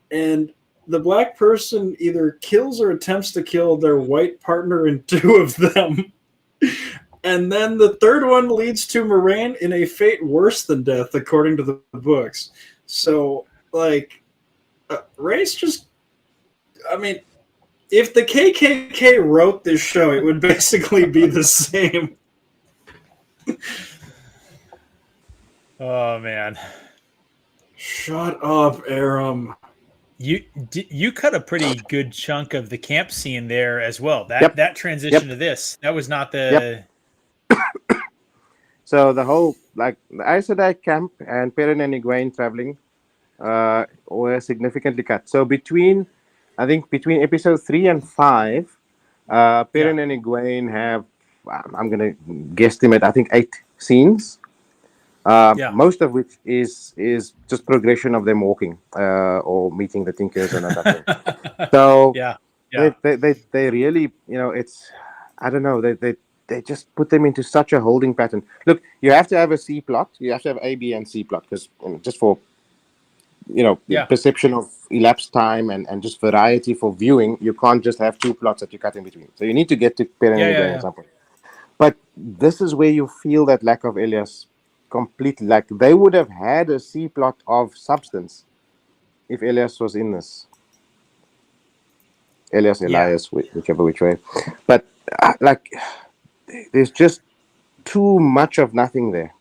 and the black person either kills or attempts to kill their white partner in 2 of them. And then the 3rd one leads to Moraine in a fate worse than death, according to the books. So, like, race just... I mean, if the KKK wrote this show, it would basically be the same. Oh, man. Shut up, Aram. You cut a pretty good chunk of the camp scene there as well. That transition to this, that was not the... So the whole, like, the Aes Sedai camp and Perrin and Egwene traveling were significantly cut. So between episode 3 and 5, Perrin and Egwene have, I'm going to guesstimate, I think 8 scenes. Most of which is just progression of them walking or meeting the Tinkers and that. So they really, it's, I don't know, they they just put them into such a holding pattern. Look, you have to have a C plot. You have to have A, B, and C plot because just for perception of elapsed time and just variety for viewing, you can't just have two plots that you cut in between. So you need to get to Perrin and Egwene at some point. But this is where you feel that lack of Elias completely. Like they would have had a C plot of substance if Elias was in this. Elias, whichever which way. But there's just too much of nothing there.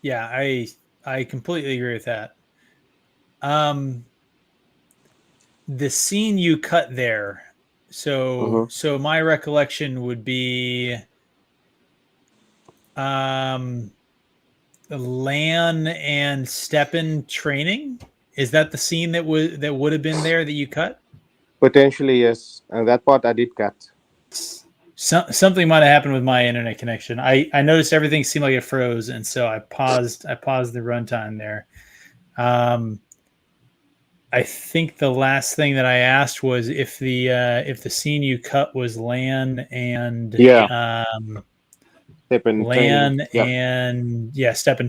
Yeah, I completely agree with that. The scene you cut there. So my recollection would be Lan and Steppen training. Is that the scene that would have been there that you cut? Potentially, yes. And that part I did cut. Something might have happened with my internet connection. I noticed everything seemed like it froze, and so I paused the runtime there. I think the last thing that I asked was if the scene you cut was Lan and Steppen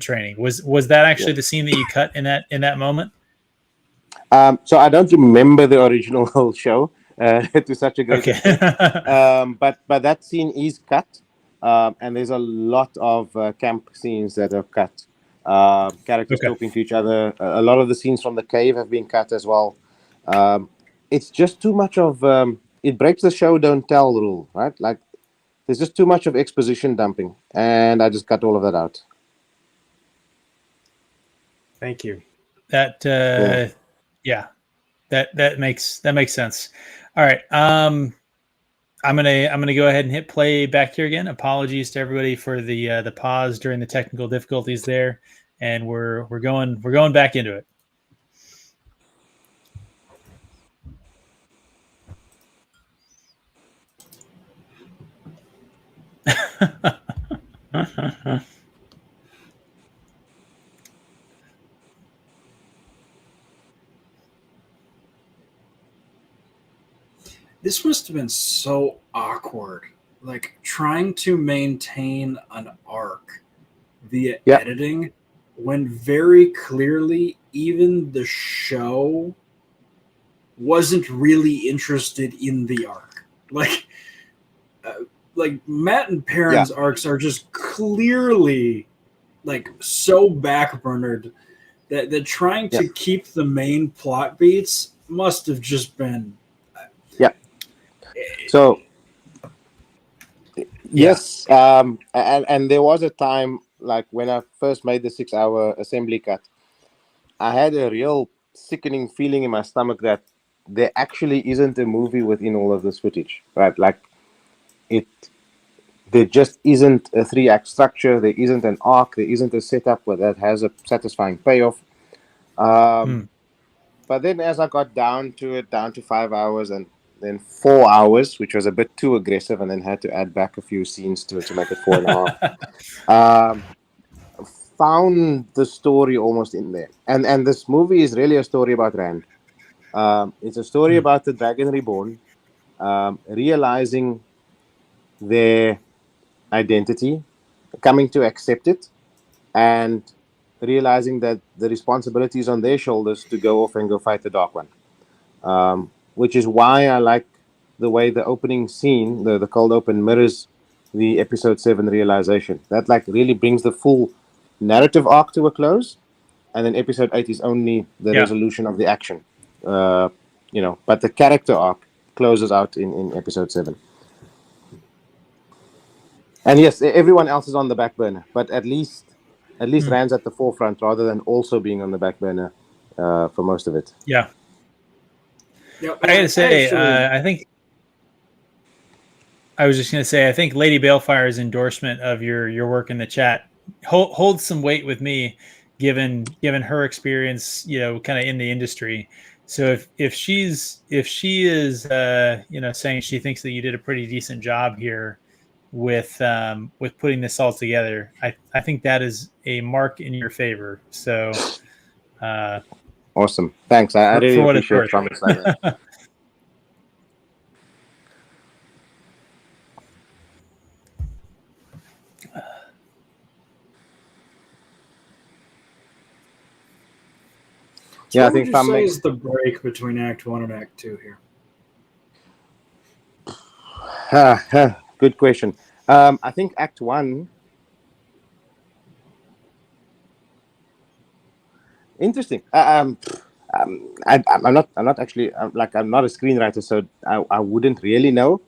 training. Was that actually the scene that you cut in that moment? So I don't remember the original whole show to such a great extent. But that scene is cut, and there's a lot of camp scenes that are cut. Characters talking to each other. A lot of the scenes from the cave have been cut as well. It's just too much of it breaks the show don't tell rule, right? Like there's just too much of exposition dumping, and I just cut all of that out. Thank you. That makes sense. All right. I'm gonna go ahead and hit play back here again. Apologies to everybody for the pause during the technical difficulties there, and we're going back into it. This must have been so awkward, like trying to maintain an arc via editing when very clearly even the show wasn't really interested in the arc. Like Matt and Perrin's arcs are just clearly like so backburnered that trying to keep the main plot beats must have just been. So, yes, and there was a time, like when I first made the 6-hour assembly cut, I had a real sickening feeling in my stomach that there actually isn't a movie within all of this footage, right? Like, there just isn't a 3-act structure, there isn't an arc, there isn't a setup that has a satisfying payoff. But then as I got down to 5 hours and then 4 hours, which was a bit too aggressive, and then had to add back a few scenes to make it 4.5. Found the story almost in there, and this movie is really a story about Rand. It's a story about the Dragon Reborn realizing their identity, coming to accept it, and realizing that the responsibility is on their shoulders to go off and go fight the Dark One. Which is why I like the way the opening scene, the cold open, mirrors the episode 7 realization. That like really brings the full narrative arc to a close, and then episode 8 is only the resolution of the action. But the character arc closes out in episode 7. And yes, everyone else is on the back burner, but at least Rand's at the forefront rather than also being on the back burner for most of it. Yeah. Yep. I gotta say, I was just gonna say, I think Lady Balefire's endorsement of your work in the chat holds some weight with me, given her experience, kind of in the industry. So if she is, saying she thinks that you did a pretty decent job here with putting this all together, I think that is a mark in your favor. So. Awesome. Thanks. I really appreciate comments like that. So what would you say is the break between Act 1 and Act 2 here? Good question. I think Act 1. Interesting. I'm not actually I'm not a screenwriter, so I wouldn't really know.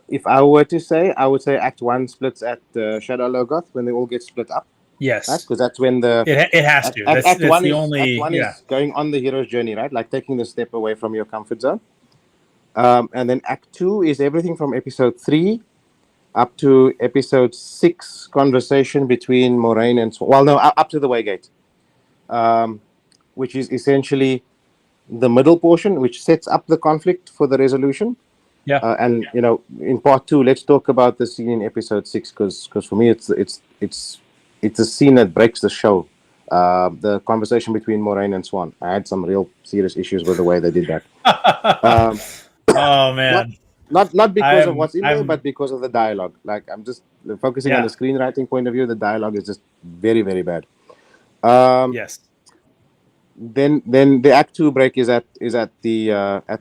If I were to say, I would say Act 1 splits at Shadow Logoth when they all get split up. Yes, right? Because that's when it has to. That's Act 1 the is, only. Act 1 yeah. is going on the hero's journey, right? Like taking the step away from your comfort zone. And then Act 2 is everything from episode 3 up to episode 6, conversation between Moiraine and up to the Waygate, which is essentially the middle portion, which sets up the conflict for the resolution. Yeah. And in part 2, let's talk about the scene in episode 6, because for me it's a scene that breaks the show. The conversation between Moiraine and Swan. I had some real serious issues with the way they did that. Oh man. Not because of what's in there, but because of the dialogue. Like, I'm just focusing on the screenwriting point of view. The dialogue is just very, very bad. Yes. Then the Act 2 break is at the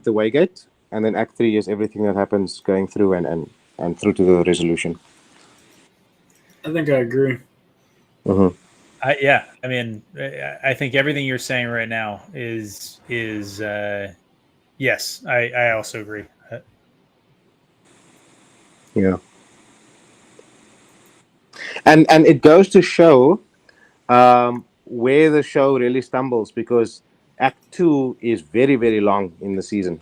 Waygate, and then Act 3 is everything that happens going through and through to the resolution. I think I agree. Mm-hmm. I mean, I think everything you're saying right now is yes. I also agree. Yeah. And it goes to show where the show really stumbles, because Act 2 is very, very long in the season.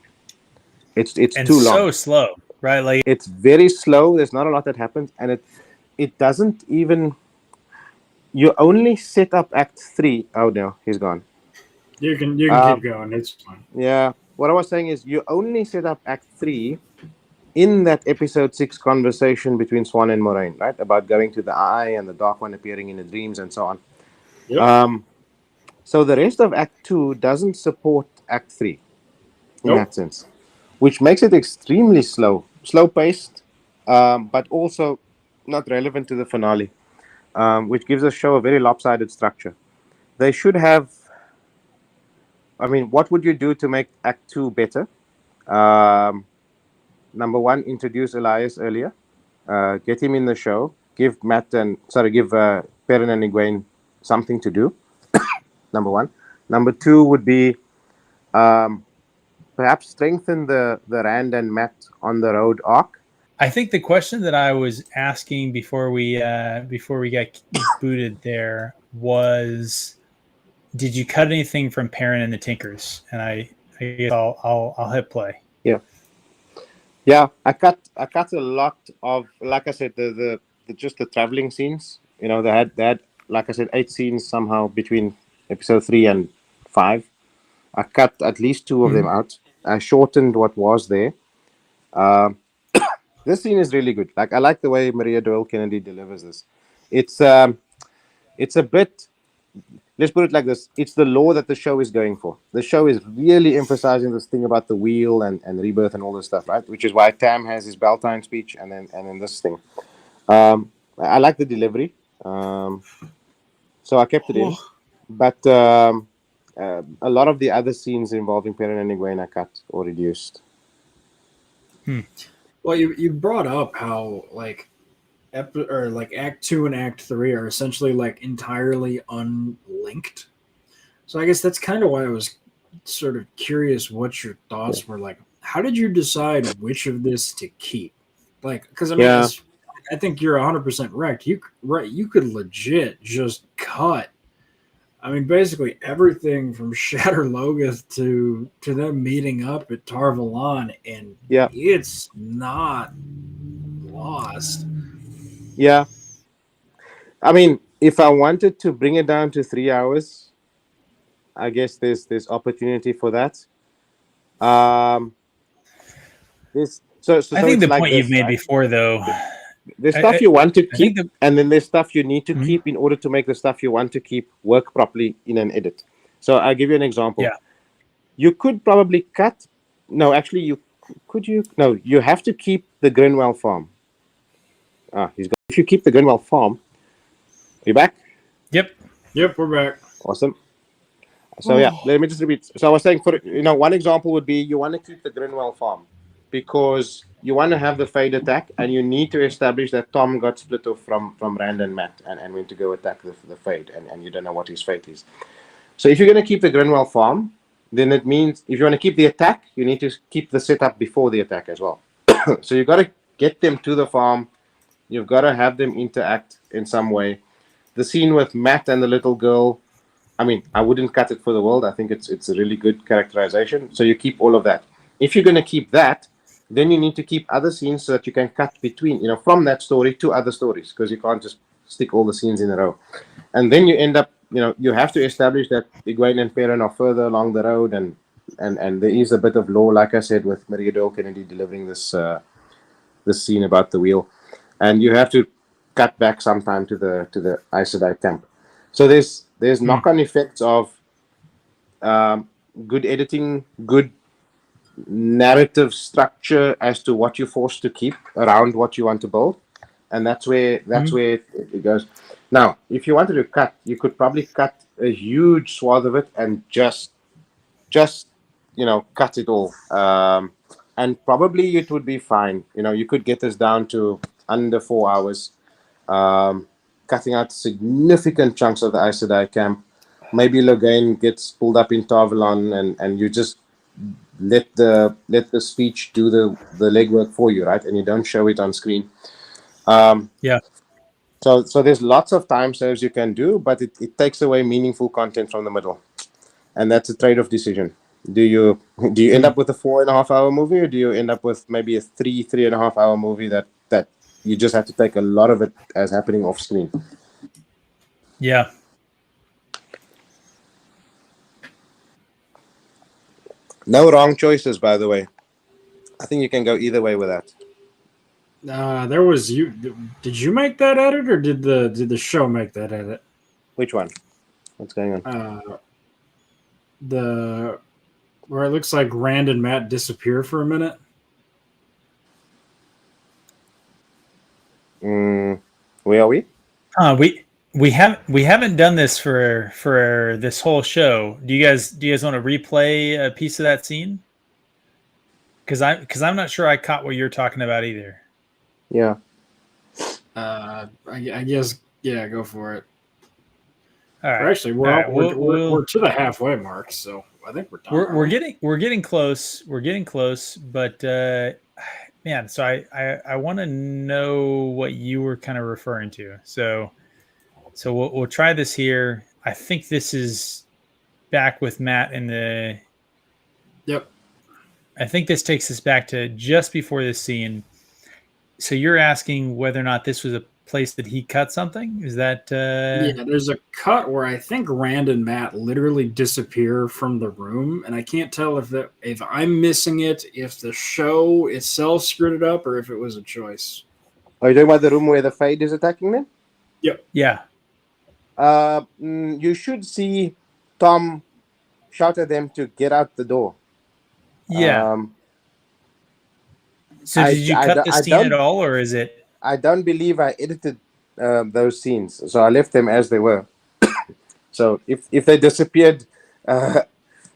It's too long. So slow, right? Like, it's very slow. There's not a lot that happens, and it doesn't even. You only set up Act 3. Oh no, he's gone. You can keep going. It's fine. Yeah. What I was saying is, you only set up Act 3 in that episode 6 conversation between Swan and Moiraine, right? About going to the Eye and the Dark One appearing in the dreams and so on. Yep. So the rest of Act 2 doesn't support Act 3 in that sense, which makes it extremely slow-paced, but also not relevant to the finale, which gives the show a very lopsided structure. They should have. I mean, what would you do to make Act 2 better? Number 1, introduce Elias earlier. Get him in the show. Give Perrin and Egwene something to do. Number 1. Number 2 would be perhaps strengthen the Rand and Mat on the road arc. I think the question that I was asking before we got booted there was, did you cut anything from Perrin and the Tinkers? And I guess I'll hit play. Yeah, I cut a lot of, like I said, the just the traveling scenes. They had like I said, 8 scenes somehow between episode 3 and 5. I cut at least 2 of them out. I shortened what was there. This scene is really good. Like, I like the way Maria Doyle Kennedy delivers this. It's a bit. Let's put it like this. It's the lore that the show is going for. The show is really emphasizing this thing about the wheel and rebirth and all this stuff, right? Which is why Tam has his Beltane speech and then this thing. I like the delivery. So I kept it in. But a lot of the other scenes involving Perrin and Egwene I cut or reduced. Well, you brought up how Act 2 and Act 3 are essentially like entirely unlinked. So I guess that's kind of why I was sort of curious what your thoughts were. Like, how did you decide which of this to keep? Like, because I mean, I think you're 100% right. You could legit just cut. I mean, basically everything from Shatter Logoth to them meeting up at Tar Valon, and it's not lost. Yeah. I mean, if I wanted to bring it down to 3 hours, I guess there's opportunity for that. I think the point you've made before, though, there's stuff you want to keep, and then there's stuff you need to keep in order to make the stuff you want to keep work properly in an edit. So I'll give you an example. Yeah. You could probably cut. No, actually, you have to keep the Grinwell farm. He's gone. If you keep the Grinwell farm, are you back? Yep, we're back. Awesome. So yeah, let me just repeat. So I was saying, for one example would be you want to keep the Grinwell farm because you want to have the fade attack, and you need to establish that Tom got split off from Rand and Matt, and went to go attack the fade, and you don't know what his fate is. So if you're going to keep the Grinwell farm, then it means if you want to keep the attack, you need to keep the setup before the attack as well. So you've got to get them to the farm. You've got to have them interact in some way. The scene with Matt and the little girl, I mean, I wouldn't cut it for the world. I think it's a really good characterization. So you keep all of that. If you're going to keep that, then you need to keep other scenes so that you can cut between, from that story to other stories, because you can't just stick all the scenes in a row. And then you end up, you have to establish that Egwene and Perrin are further along the road, and there is a bit of lore, like I said, with Maria Doyle Kennedy delivering this scene about the wheel, and you have to cut back sometime to the Aes Sedai camp. So there's knock-on effects of good editing, good narrative structure as to what you're forced to keep around what you want to build, and that's where it goes. Now, if you wanted to cut, you could probably cut a huge swath of it and just cut it all, and probably it would be fine. You could get this down to under 4 hours, cutting out significant chunks of the Aes Sedai camp. Maybe Logain gets pulled up in Tarvalon, and you just let the speech do the legwork for you, right? And you don't show it on screen. Yeah. So there's lots of time saves you can do, but it takes away meaningful content from the middle, and that's a trade-off decision. Do you end up with a 4.5 hour movie, or do you end up with maybe a 3.5 hour movie that you just have to take a lot of it as happening off screen? Yeah. No wrong choices, by the way. I think you can go either way with that. There was you. Did you make that edit, or did the show make that edit? Which one? What's going on? Where it looks like Rand and Matt disappear for a minute. Where are we? We haven't done this for this whole show. Do you guys want to replay a piece of that scene? Because I'm not sure I caught what you're talking about either. Yeah. I guess go for it. All right. Actually, we're to the halfway mark, so I think we're done. We're getting close. We're getting close, but man, so I want to know what you were kind of referring to. So we'll try this here. I think this is back with Matt in the. Yep. I think this takes us back to just before this scene. So you're asking whether or not this was a place that he cut something? Is that yeah, there's a cut where I think Rand and Matt literally disappear from the room, and I can't tell if I'm missing it, if the show itself screwed it up, or if it was a choice. Are you talking about the room where the Fade is attacking them? Yep. Yeah. You should see Tom shout at them to get out the door. Yeah. So did you cut the scene at all, or is it? I don't believe I edited those scenes, so I left them as they were. So if they disappeared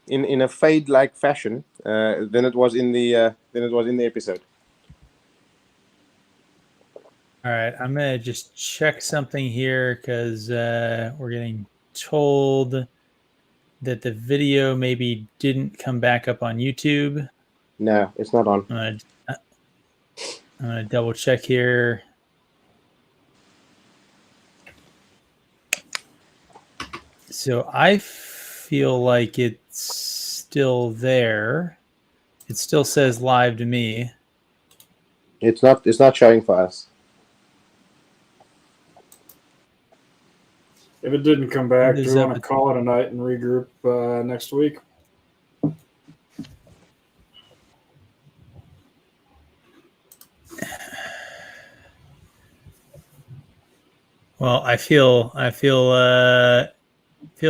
in a Fade-like fashion, then it was in the episode. All right, I'm gonna just check something here because we're getting told that the video maybe didn't come back up on YouTube. No, it's not on. I'm gonna double check here. So I feel like it's still there. It still says live to me. It's not showing for us. If it didn't come back, do you want to call it a night and regroup next week? Well, I feel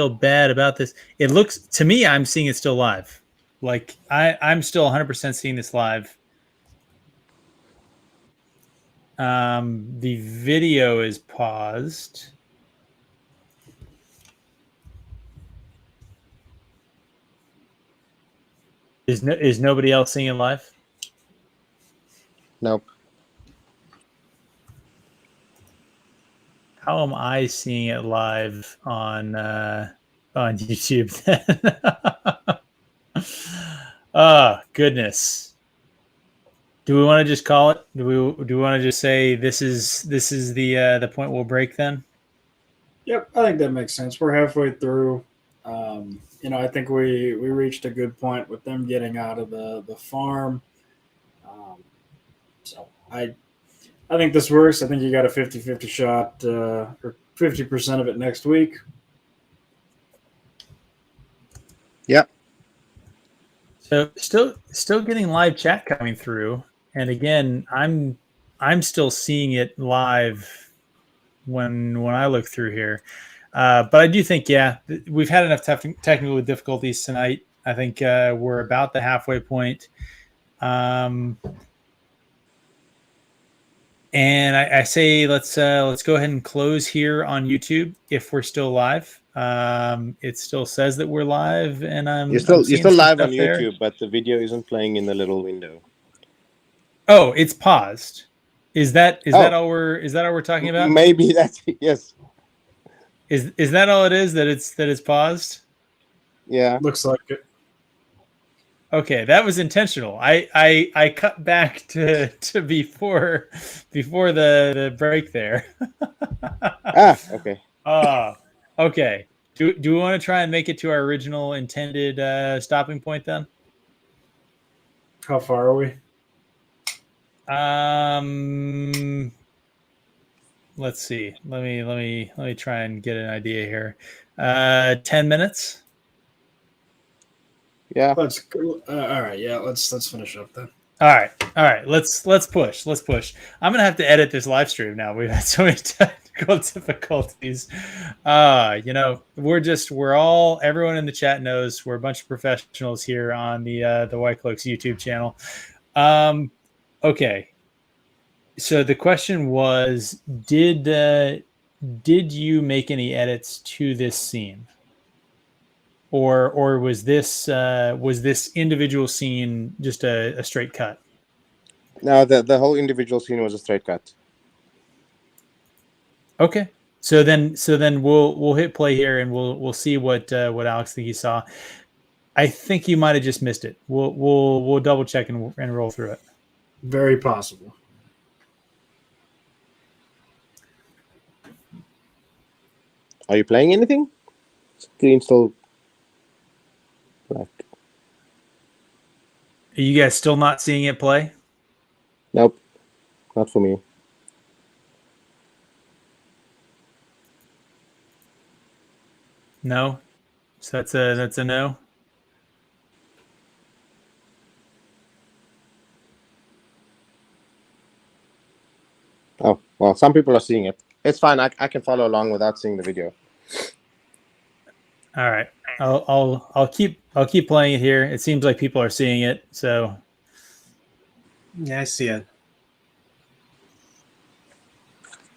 bad about this. It looks to me, I'm seeing it still live. Like I'm still 100% seeing this live. The video is paused. Is nobody else seeing it live? Nope. How am I seeing it live on YouTube then? Oh, goodness. Do we want to just call it? Do we want to just say this is the point we'll break then? Yep, I think that makes sense. We're halfway through. I think we reached a good point with them getting out of the farm. So I think this works. I think you got a 50-50 shot or 50% of it next week. Yeah. So still getting live chat coming through, and again, I'm still seeing it live when I look through here. But I do think, we've had enough technical difficulties tonight. I think we're about the halfway point. And I say let's go ahead and close here on YouTube if we're still live. It still says that we're live, and you're still live on YouTube, but the video isn't playing in the little window. Oh, it's paused. Is that all we're talking about? Maybe that's yes. Is that all it is? That it's paused? Yeah, looks like it. Okay, that was intentional. I cut back to before the break there. Okay. Okay. Do we want to try and make it to our original intended stopping point then? How far are we? Let's see. Let me try and get an idea here. 10 minutes. Yeah. All right. Yeah. Let's finish up then. All right. Let's push. I'm gonna have to edit this live stream now. We've had so many technical difficulties. Everyone in the chat knows we're a bunch of professionals here on the White Cloaks YouTube channel. Okay. So the question was, did you make any edits to this scene? Or was this individual scene just a straight cut? No, the whole individual scene was a straight cut. Okay, so then we'll hit play here and we'll see what Alex think he saw. I think you might have just missed it. We'll double check and roll through it. Very possible. Are you playing anything? Screen still black. Are you guys still not seeing it play? Nope, not for me. No, so that's a no. Oh well, some people are seeing it. It's fine. I can follow along without seeing the video. All right, I'll keep playing it here. It seems like people are seeing it, so yeah, I see it.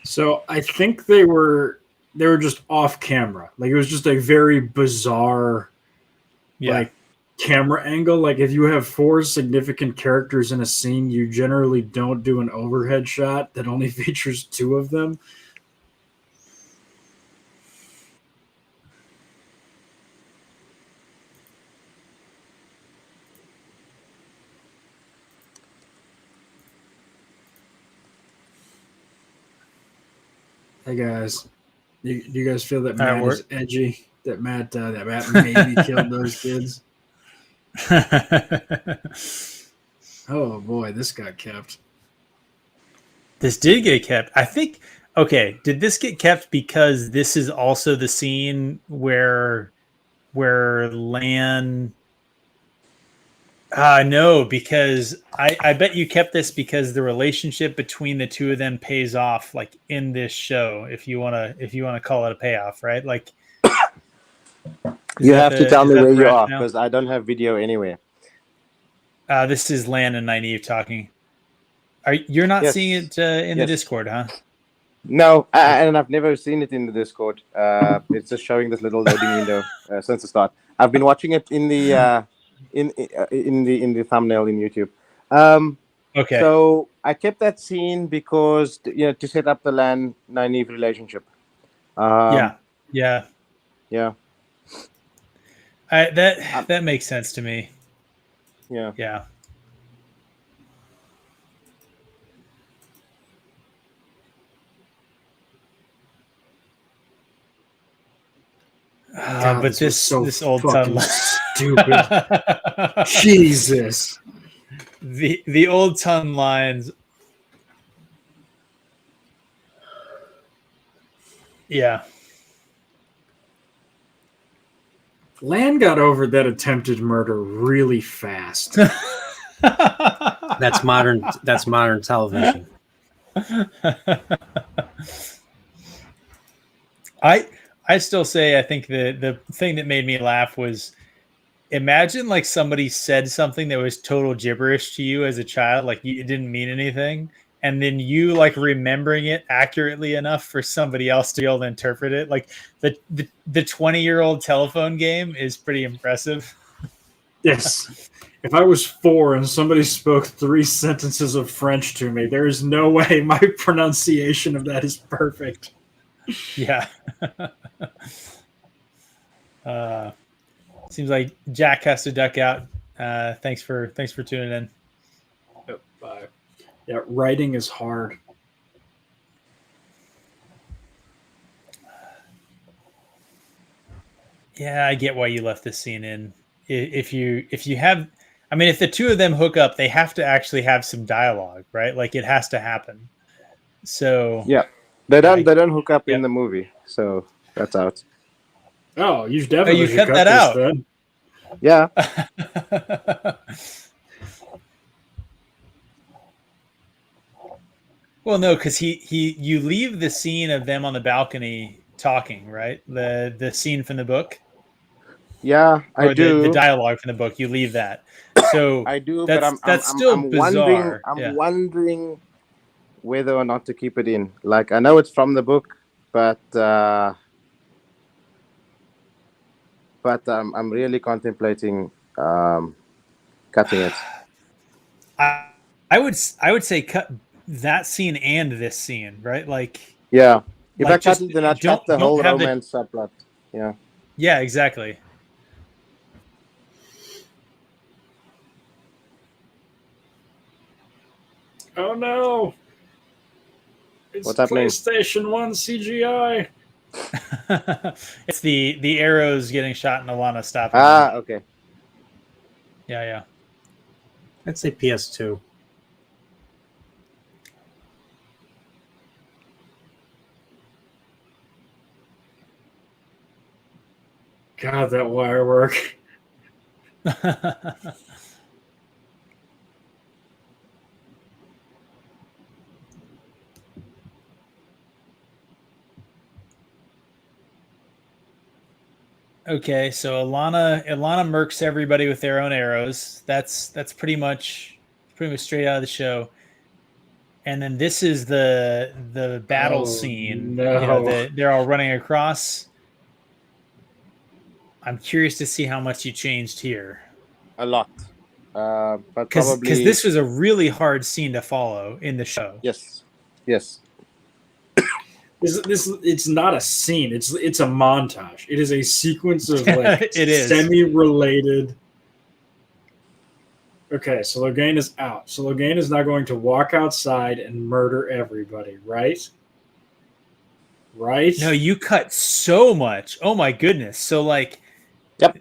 So I think they were just off camera. Like it was just a very bizarre, like camera angle. Like if you have 4 significant characters in a scene, you generally don't do an overhead shot that only features 2 of them. Hey guys, do you guys feel that Matt is edgy? That Matt maybe killed those kids? Oh boy, this got kept. This did get kept. I think. Okay, did this get kept because this is also the scene where Lan? No, because I bet you kept this because the relationship between the two of them pays off, like in this show. If you wanna call it a payoff, right? Like you have to tell me where you are because I don't have video anywhere. This is Lan and Nynaeve talking. You're not seeing it in the Discord, huh? No, and I've never seen it in the Discord. It's just showing this little loading window since the start. I've been watching it in the in the thumbnail in YouTube. Okay. So I kept that scene because to set up the Lan Nynaeve relationship. Yeah. That makes sense to me. Yeah. God, but this old fucking stupid. Jesus. The old ton lines. Yeah. Lan got over that attempted murder really fast. That's modern television. I still say I think the thing that made me laugh was, imagine like somebody said something that was total gibberish to you as a child, like it didn't mean anything, and then you like remembering it accurately enough for somebody else to be able to interpret it. Like the 20-year-old telephone game is pretty impressive. Yes. If I was 4 and somebody spoke 3 sentences of French to me, there is no way my pronunciation of that is perfect. Yeah. Seems like Jack has to duck out. Thanks for tuning in. Yep, bye. Yeah, writing is hard. Yeah, I get why you left this scene in. If you have, I mean, if the two of them hook up, they have to actually have some dialogue, right? Like it has to happen. So yeah, they don't hook up in the movie, so that's out. Oh, you definitely you cut that out. Then. Yeah. Well, no, because you leave the scene of them on the balcony talking, right? The scene from the book. Yeah, I do. The dialogue from the book, you leave that. So I do, that's still bizarre. I'm wondering whether or not to keep it in. Like I know it's from the book, but I'm really contemplating cutting it. I would say cut that scene and this scene, right? Like yeah, if I cut it, then I cut the whole romance subplot. Yeah. Yeah, exactly. Oh no! It's What's happening? PlayStation 1 CGI. It's the arrows getting shot and Alana stopping. Okay. Yeah. I'd say PS2. God, that wire work. Okay, so Alana murks everybody with their own arrows. That's pretty much straight out of the show. And then this is the battle scene. No. You know, they're all running across. I'm curious to see how much you changed here. A lot, but because this was a really hard scene to follow in the show. Yes. It's not a scene. It's a montage. It is a sequence of like it is semi-related. Okay, so Logain is out. So Logain is now going to walk outside and murder everybody, right? Right? No, you cut so much. Oh my goodness. So like, yep.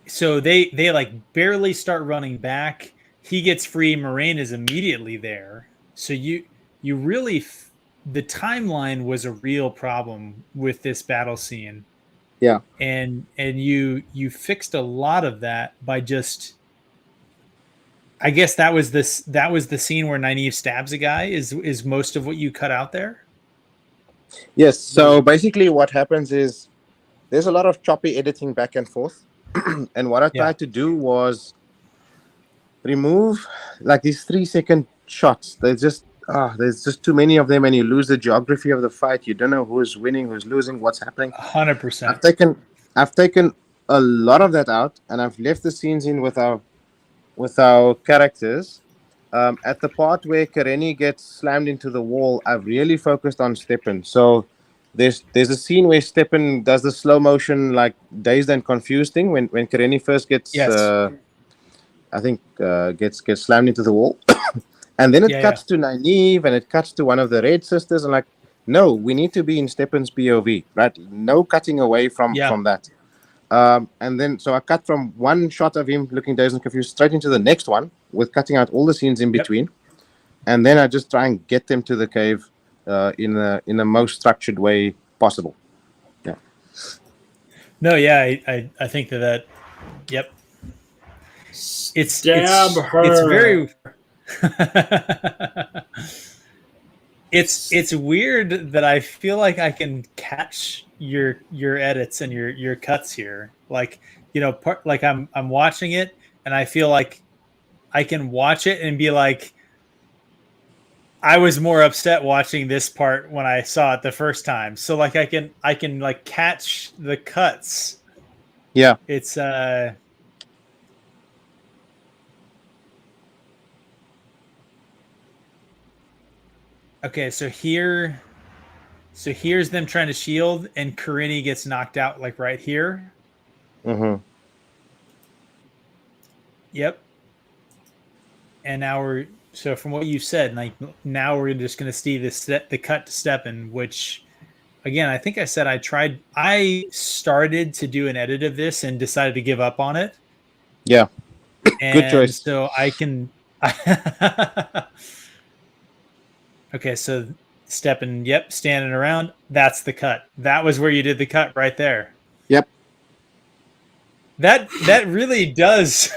So they like barely start running back. He gets free. Moiraine is immediately there. So you really. The timeline was a real problem with this battle scene. Yeah. And you fixed a lot of that by just, I guess that was the scene where Nynaeve stabs a guy is most of what you cut out there. Yes. So basically what happens is there's a lot of choppy editing back and forth. And what I tried to do was remove like these 3-second shots. There's just too many of them, and you lose the geography of the fight. You don't know who's winning, who's losing, what's happening. 100%. I've taken a lot of that out, and I've left the scenes in with our characters. At the part where Karenni gets slammed into the wall, I've really focused on Stepan. So there's a scene where Stepan does the slow motion, like dazed and confused thing when Karenni first gets, I think, gets slammed into the wall, and then it cuts to Nynaeve, and it cuts to one of the Red sisters, and like, no, we need to be in Stepan's POV, right? No cutting away from that. And then, so I cut from one shot of him looking dazed and confused straight into the next one with cutting out all the scenes in between. And then I just try and get them to the cave in the most structured way possible. Yeah. No, yeah, I think that yep. It's very it's weird that I feel like I can catch your edits and your cuts here. Like, you know, like I'm watching it and I feel like I can watch it and be like, I was more upset watching this part when I saw it the first time. So like I can like catch the cuts. Yeah. It's okay, so here's them trying to shield, and Karenni gets knocked out like right here. Mm-hmm. Yep. And now so from what you said, like now we're just going to see the cut to Stepan, which again, I think I said I started to do an edit of this and decided to give up on it. Yeah. And good choice. So I can okay, so Stepan, standing around. That's the cut. That was where you did the cut right there. Yep. That really does.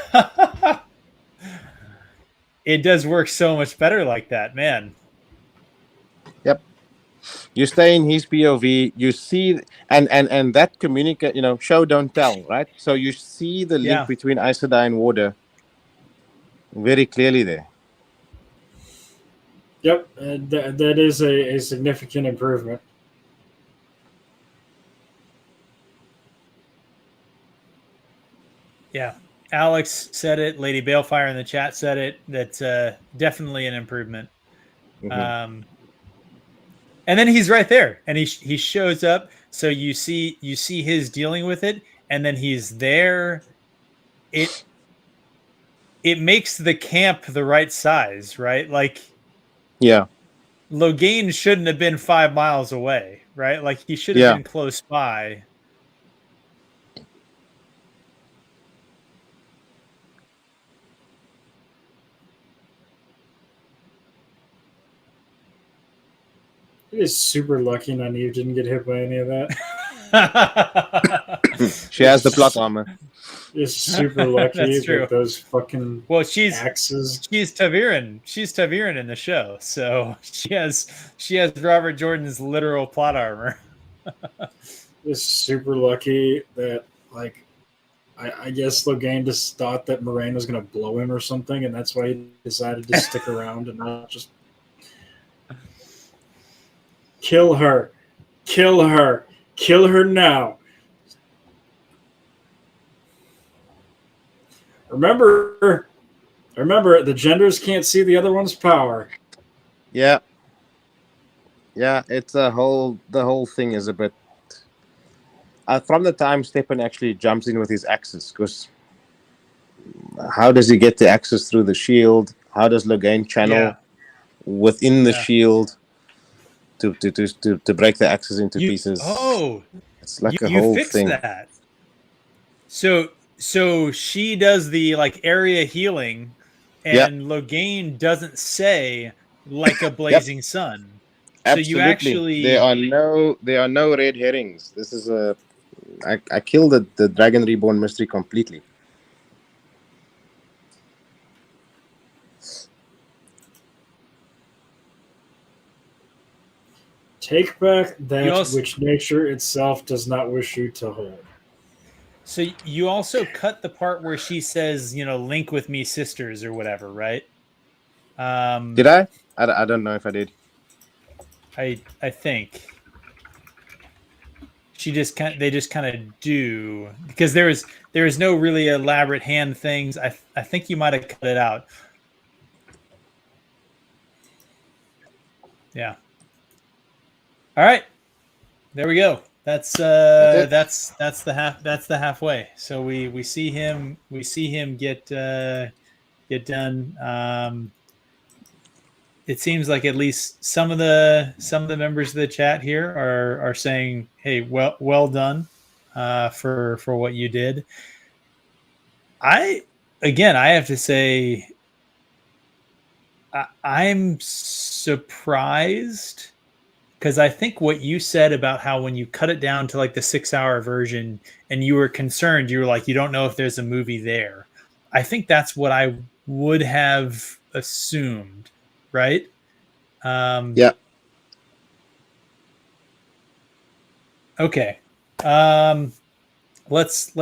It does work so much better like that, man. Yep. You stay in his POV. You see, and that communicate. You know, show don't tell, right? So you see the link between Aes Sedai and Warder very clearly there. Yep, that is a significant improvement. Yeah, Alex said it. Lady Balefire in the chat said it. That's definitely an improvement. Mm-hmm. And then he's right there, and he shows up. So you see his dealing with it, and then he's there. It makes the camp the right size, right? Like. Yeah. Logain shouldn't have been 5 miles away, right? Like he should have been close by. It is super lucky Nynaeve didn't get hit by any of that. She has the plot armor. It's super lucky That's true. that those fucking axes. She's Taviran. She's Taviran in the show, so she has Robert Jordan's literal plot armor. It's super lucky that like I guess Logain just thought that Moiraine was gonna blow him or something, and that's why he decided to stick around and not just kill her now. Remember, the genders can't see the other one's power. Yeah. Yeah, it's the whole thing is a bit. From the time Stepan actually jumps in with his axes, because how does he get the axes through the shield? How does Logain channel within the shield to break the axes into pieces? Oh, it's like a whole thing. That. So she does the like area healing, and Logain doesn't say like a blazing sun. Absolutely. So you actually there are no red herrings. This is I killed the Dragon Reborn mystery completely. Take back that which nature itself does not wish you to hold. So you also cut the part where she says, you know, link with me, sisters, or whatever, right? Did I? I don't know if I did. I think they just kind of do, because there is no really elaborate hand things. I think you might have cut it out. Yeah. All right. There we go. That's the halfway. So we see him get done. It seems like at least some of the members of the chat here are saying, "Hey, well done for what you did." I have to say, I'm surprised, because I think what you said about how when you cut it down to like the 6-hour version and you were concerned, you were like, you don't know if there's a movie there. I think that's what I would have assumed. Right. Yeah. Okay. Let's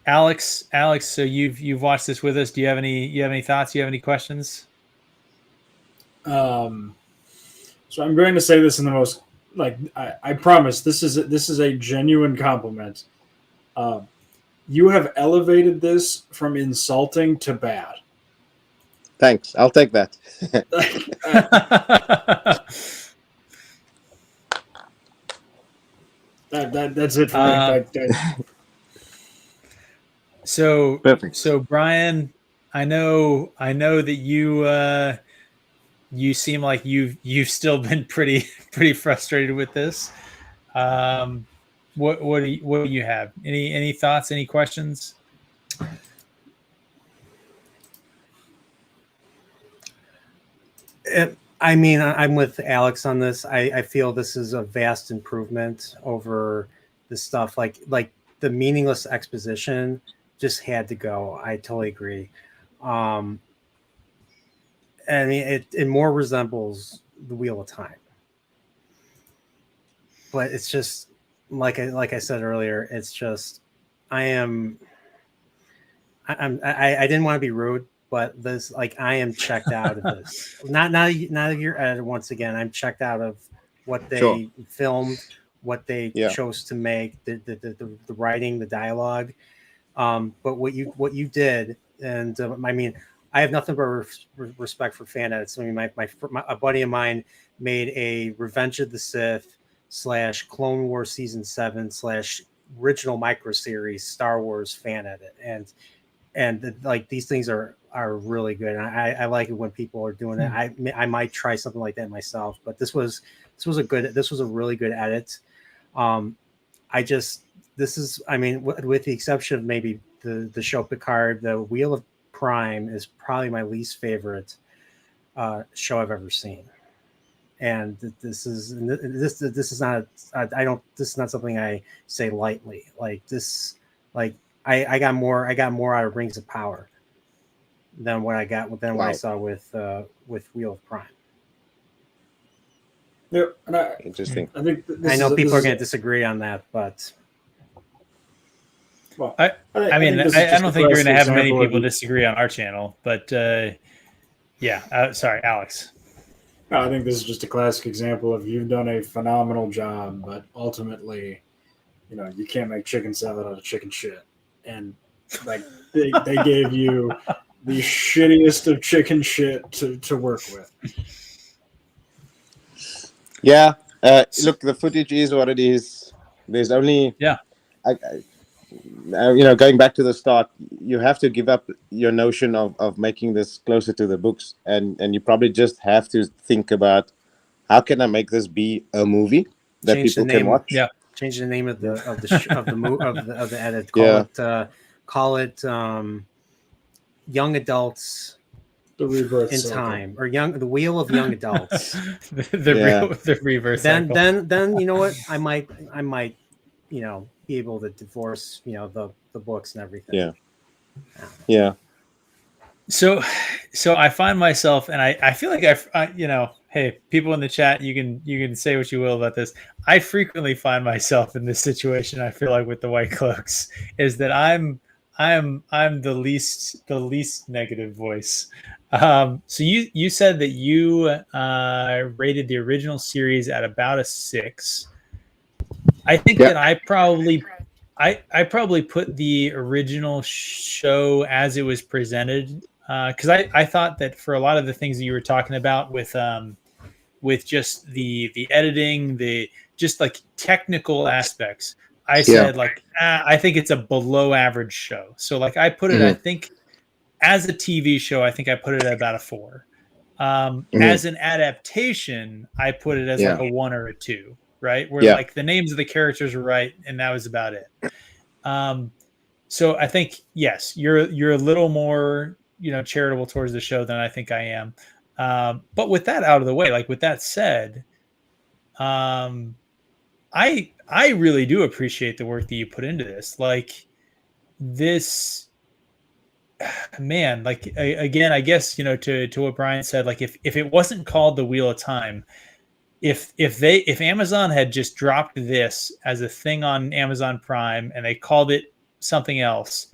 Alex, so you've watched this with us. Do you have any thoughts? Do you have any questions? So I'm going to say this in the most, like, I promise this is a genuine compliment. You have elevated this from insulting to bad. Thanks. I'll take that. That's it for me. So perfect. So Brian, I know that you seem like you've still been pretty frustrated with this. What do you have? Any thoughts? Any questions? I mean, I'm with Alex on this. I feel this is a vast improvement over the stuff like the meaningless exposition just had to go. I totally agree. I mean, it more resembles the Wheel of Time, but it's just like I said earlier. It's just I didn't want to be rude, but this, like, I am checked out of this. Not a year editor. Once again, I'm checked out of what they filmed, what they chose to make, the writing, the dialogue. But what you did, and I mean, I have nothing but respect for fan edits. I mean, a buddy of mine made a Revenge of the Sith / Clone Wars Season 7 / original micro series Star Wars fan edit, and like these things are really good. And I like it when people are doing it. I might try something like that myself, but this was a really good edit. I mean, with the exception of maybe the show Picard, the Wheel of Prime is probably my least favorite show I've ever seen. And this is not something I say lightly. Like this, like I got more out of Rings of Power than what I saw with Wheel of Prime. Yeah, Interesting. I think I know people are going to disagree on that, but well, I mean, I don't think you're going to have many people disagree on our channel, but yeah. Sorry, Alex. I think this is just a classic example of you've done a phenomenal job, but ultimately, you can't make chicken salad out of chicken shit. And like they gave you the shittiest of chicken shit to work with. Yeah. Look, the footage is what it is. There's only going back to the start, you have to give up your notion of making this closer to the books, and you probably just have to think about how can I make this be a movie that people can watch. Yeah. Change the name of the edit. Call it Young Adults The Rebirth in cycle. Time, or the Wheel of Young Adults. the Rebirth cycle. Then you know what? I might be able to divorce the books and everything. Yeah. So I find myself, and I feel like hey, people in the chat, you can say what you will about this. I frequently find myself in this situation. I feel like with the White Cloaks is that I'm the least negative voice. So you said that you rated the original series at about a 6. I think that I probably put the original show as it was presented, because I thought that for a lot of the things that you were talking about with just the editing, the just like technical aspects, I said like I think it's a below average show. So like I put it, I think as a TV show, I think I put it at about a 4. As an adaptation, I put it as like a 1 or a 2. Right, where like the names of the characters were right, and that was about it. So I think yes, you're a little more charitable towards the show than I think I am. But with that out of the way, like with that said, I really do appreciate the work that you put into this. Like this, man. Like again, I guess to what Brian said. Like if it wasn't called the Wheel of Time. If Amazon had just dropped this as a thing on Amazon Prime and they called it something else,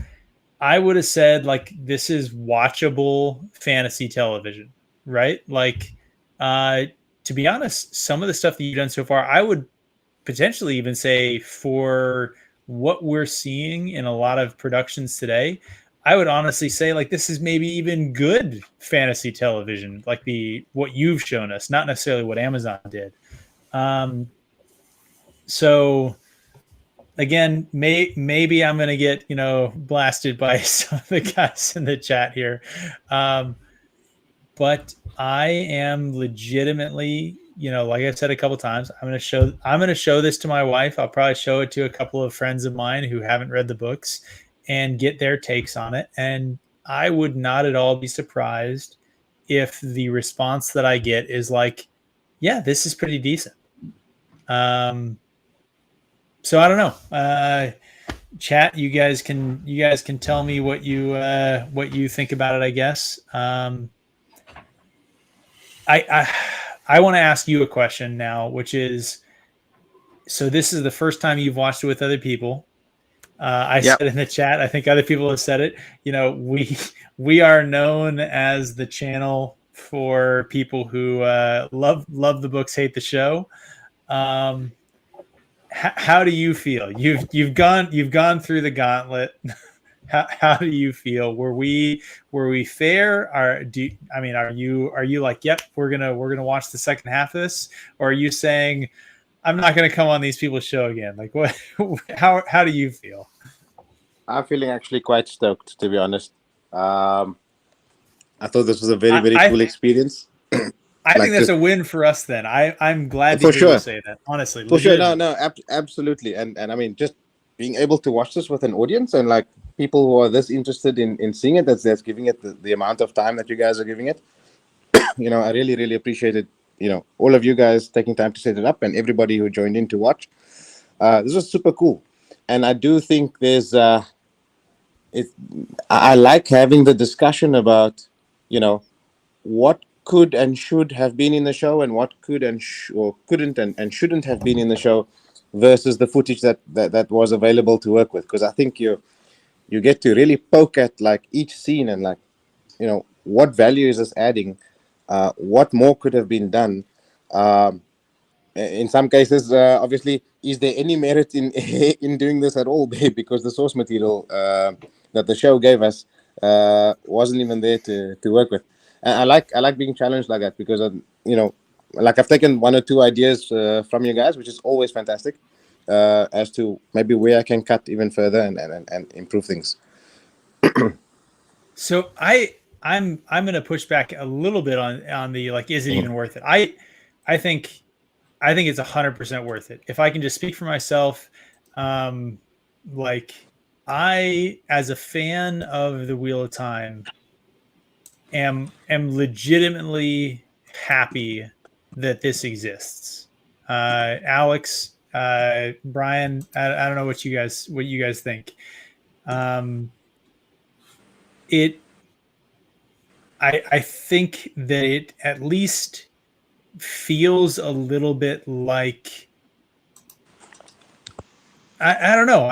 I would have said like this is watchable fantasy television, right? Like to be honest, some of the stuff that you've done so far, I would potentially even say for what we're seeing in a lot of productions today, I would honestly say like this is maybe even good fantasy television, like what you've shown us, not necessarily what Amazon did. So again, maybe I'm going to get blasted by some of the guys in the chat here, but I am legitimately, like I said a couple times, I'm going to show this to my wife. I'll probably show it to a couple of friends of mine who haven't read the books and get their takes on it. And I would not at all be surprised if the response that I get is like, yeah, this is pretty decent. So I don't know. Chat, you guys can tell me what you think about it, I guess. I want to ask you a question now, which is, so this is the first time you've watched it with other people. I said in the chat, I think other people have said it, we are known as the channel for people who love the books, hate the show. How do you feel? You've gone through the gauntlet. How do you feel? Were we fair? Are you like, yep, we're gonna watch the second half of this, or are you saying I'm not gonna come on these people's show again? Like what? How do you feel? I'm feeling actually quite stoked, to be honest. I thought this was a very cool experience. I think that's a win for us. Then I'm glad that you say that. Honestly, for sure. No, absolutely. And I mean, just being able to watch this with an audience and like people who are this interested in seeing it, that's giving it the amount of time that you guys are giving it. I really, really appreciate it. All of you guys taking time to set it up and everybody who joined in to watch. This was super cool. And I do think there's, I like having the discussion about, what could and should have been in the show and what could and couldn't and shouldn't have been in the show versus the footage that was available to work with. Because I think you get to really poke at like each scene and like, what value is this adding? What more could have been done? In some cases, obviously, is there any merit in doing this at all? Because the source material that the show gave us wasn't even there to work with. And I like being challenged like that because like I've taken 1 or 2 ideas from you guys, which is always fantastic, as to maybe where I can cut even further and improve things. So I'm going to push back a little bit on the like, is it even worth it? I think it's 100% worth it. If I can just speak for myself, like I, as a fan of the Wheel of Time, am legitimately happy that this exists. Alex, Brian, I don't know what you guys think. I think that it at least feels a little bit like, I don't know.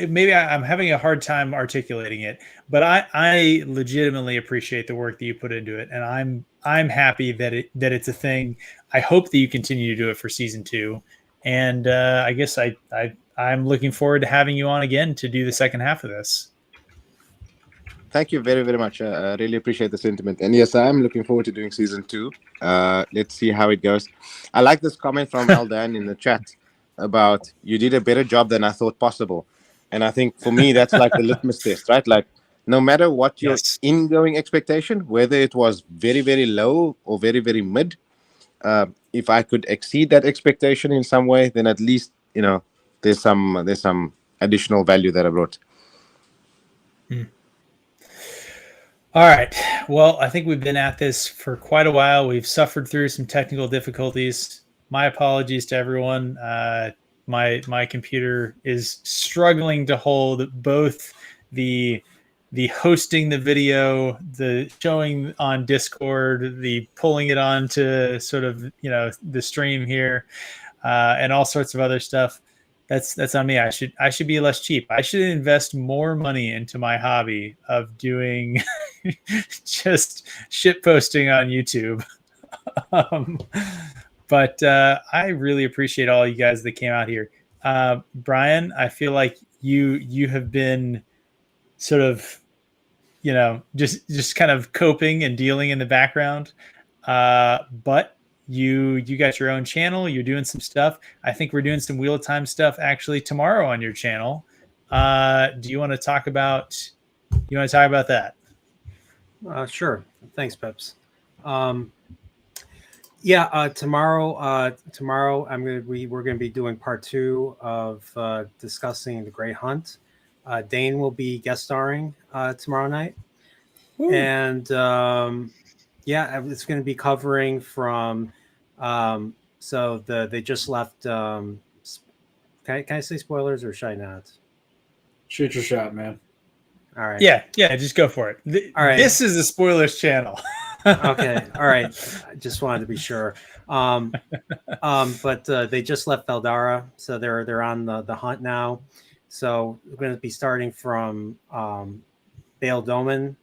Maybe I'm having a hard time articulating it, but I legitimately appreciate the work that you put into it, and I'm happy that it's a thing. I hope that you continue to do it for season 2, And I guess I'm looking forward to having you on again to do the second half of this. Thank you very, very much. I really appreciate the sentiment. And yes, I'm looking forward to doing season 2. Let's see how it goes. I like this comment from Aldan in the chat about you did a better job than I thought possible. And I think for me, that's like the litmus test, right? Like no matter what your ingoing expectation, whether it was very, very low or very, very mid, if I could exceed that expectation in some way, then at least, there's some additional value that I brought. All right. Well, I think we've been at this for quite a while. We've suffered through some technical difficulties. My apologies to everyone. My computer is struggling to hold both the hosting the video, the showing on Discord, the pulling it on to sort of the stream here, and all sorts of other stuff. That's on me. I should be less cheap. I should invest more money into my hobby of doing just shit posting on YouTube. But I really appreciate all you guys that came out here. Brian, I feel like you have been sort of, just kind of coping and dealing in the background. But you got your own channel. You're doing some stuff. I think we're doing some Wheel of Time stuff actually tomorrow on your channel. Do you want to talk about that? Sure. Thanks, Peps. Tomorrow we're going to be doing part 2 of discussing The Great Hunt. Dane will be guest starring tomorrow night. Woo. And it's going to be covering from they just left. Can I say spoilers or should I not? Shoot your shot, man. All right. Yeah, just go for it. All right. This is a spoilers channel. Okay. All right. I just wanted to be sure. But they just left Valdara, so they're on the hunt now. So we're going to be starting from Bale Doman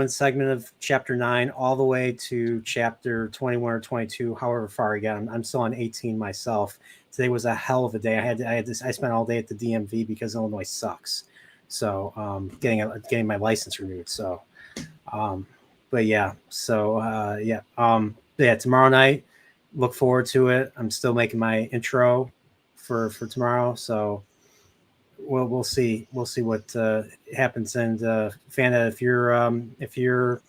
segment of chapter 9 all the way to chapter 21 or 22, however far again. I'm still on 18 myself. Today was a hell of a day. I spent all day at the DMV because Illinois sucks. So getting my license renewed. So tomorrow night, look forward to it. I'm still making my intro for tomorrow. So we'll see what happens. And Fanta, if you're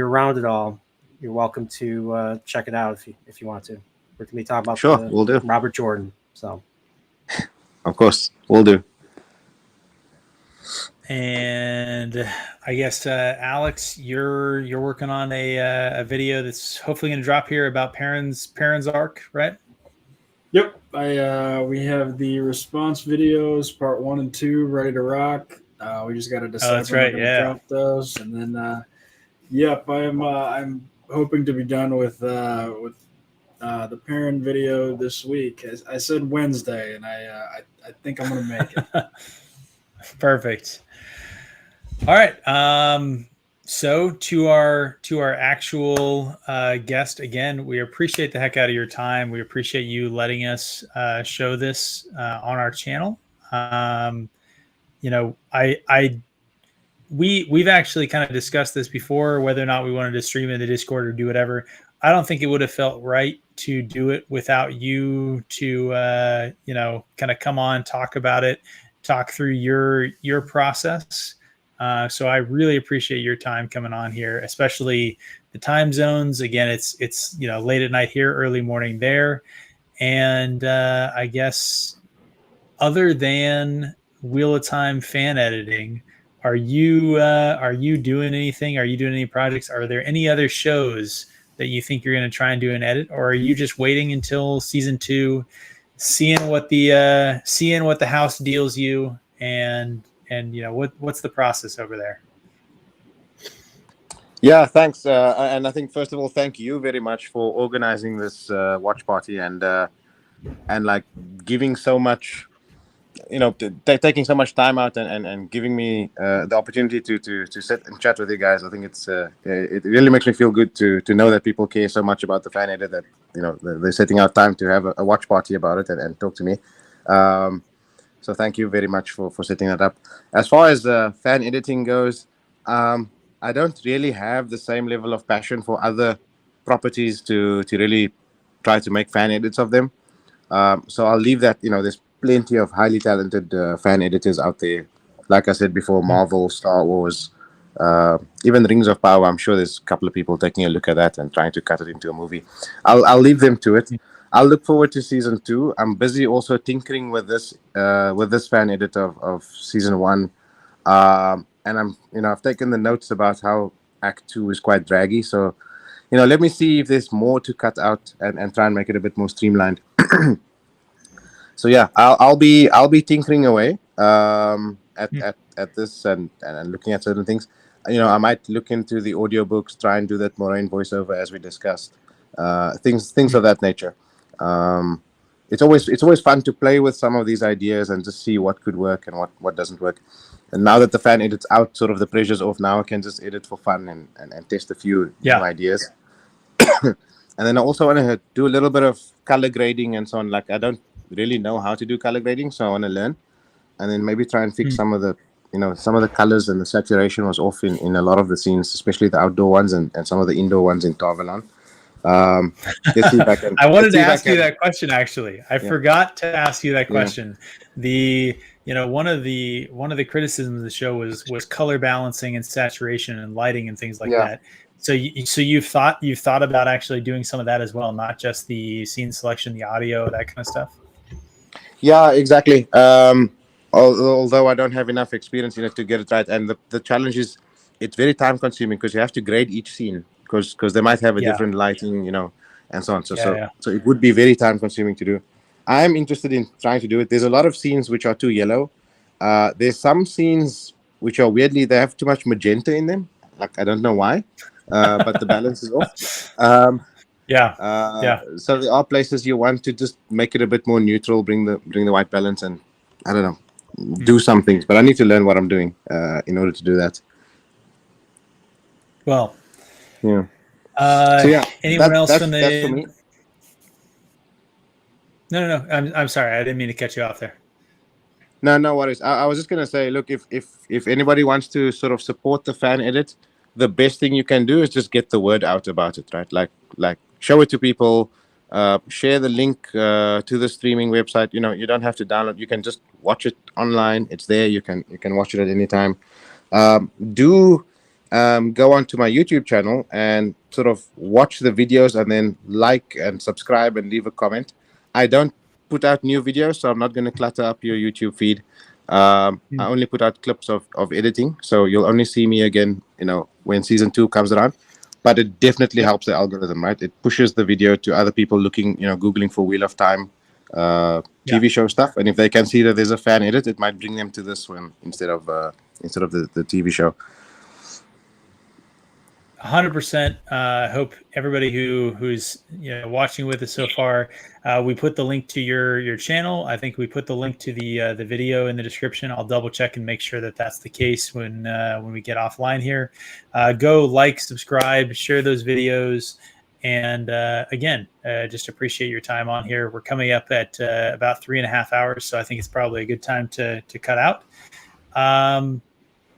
around at all, you're welcome to check it out if you want to. We're gonna be talking about we'll do. Robert Jordan. So of course, we'll do. And I guess Alex, you're working on a video that's hopefully going to drop here about Perrin's arc, right? Yep. We have the response videos, part 1 and 2, ready to rock. We just got to decide that's right. Yeah. Drop those, and then I'm hoping to be done with the Perrin video this week. I said Wednesday, and I think I'm going to make it. Perfect. All right. So to our actual guest again, we appreciate the heck out of your time. We appreciate you letting us show this on our channel. We've actually kind of discussed this before, whether or not we wanted to stream in the Discord or do whatever. I don't think it would have felt right to do it without you to kind of come on, talk about it, talk through your process. So I really appreciate your time coming on here, especially the time zones. Again, it's late at night here, early morning there. And I guess other than Wheel of Time fan editing, are you doing anything? Are you doing any projects? Are there any other shows that you think you're going to try and do an edit, or are you just waiting until season 2, seeing what the house deals you, and what's the process over there? Yeah, thanks. And I think first of all, thank you very much for organizing this watch party and like giving so much taking so much time out and giving me the opportunity to sit and chat with you guys. I think it really makes me feel good to know that people care so much about the fan edit that they're setting out time to have a watch party about it and talk to me. So thank you very much for setting that up. As far as fan editing goes, I don't really have the same level of passion for other properties to really try to make fan edits of them. So I'll leave that. There's plenty of highly talented fan editors out there. Like I said before, Marvel, Star Wars, even Rings of Power. I'm sure there's a couple of people taking a look at that and trying to cut it into a movie. I'll leave them to it. I'll look forward to season 2. I'm busy also tinkering with this fan edit of season 1, and I've taken the notes about how Act 2 is quite draggy. So, let me see if there's more to cut out and try and make it a bit more streamlined. So yeah, I'll be tinkering away at this and looking at certain things. I might look into the audiobooks, try and do that Moraine voiceover as we discussed. Things of that nature. It's always fun to play with some of these ideas and just see what could work and what doesn't work. And now that the fan edit's out, sort of the pressure's off. Now I can just edit for fun and test a few new ideas. And then I also want to do a little bit of color grading and so on. Like I don't really know how to do color grading, so I want to learn, and then maybe try and fix some of the colors and the saturation was off in a lot of the scenes, especially the outdoor ones and some of the indoor ones in Tarvalon. Let's see if I can. I wanted to ask you that question. Actually, I forgot to ask you that question. One of the criticisms of the show was color balancing and saturation and lighting and things like that. So you've thought about actually doing some of that as well, not just the scene selection, the audio, that kind of stuff. Yeah, exactly. Although I don't have enough experience in it to get it right, and the challenge is it's very time consuming because you have to grade each scene because they might have a different lighting, and so on. So it would be very time consuming to do. I'm interested in trying to do it. There's a lot of scenes which are too yellow. There's some scenes which are weirdly, they have too much magenta in them. Like I don't know why, but the balance is off. So there are places you want to just make it a bit more neutral, bring the white balance, and I don't know, do some things. But I need to learn what I'm doing in order to do that. Well, yeah. Anyone else from the? That's for me. No. I'm sorry. I didn't mean to cut you off there. No worries. I was just gonna say, look, if anybody wants to sort of support the fan edit, the best thing you can do is just get the word out about it, right? Like show it to people, share the link to the streaming website. You don't have to download. You can just watch it online. It's there. You can watch it at any time. Go onto my YouTube channel and sort of watch the videos and then like and subscribe and leave a comment. I don't put out new videos, so I'm not going to clutter up your YouTube feed. I only put out clips of editing, so you'll only see me again, when season 2 comes around. But it definitely helps the algorithm, right? It pushes the video to other people looking, Googling for Wheel of Time TV show stuff, and if they can see that there's a fan edit, it might bring them to this one instead of the TV show. 100%. I hope everybody who's watching with us so far. We put the link to your channel. I think we put the link to the video in the description. I'll double check and make sure that that's the case when we get offline here. Go like, subscribe, share those videos, and again, just appreciate your time on here. We're coming up at about 3.5 hours, so I think it's probably a good time to cut out.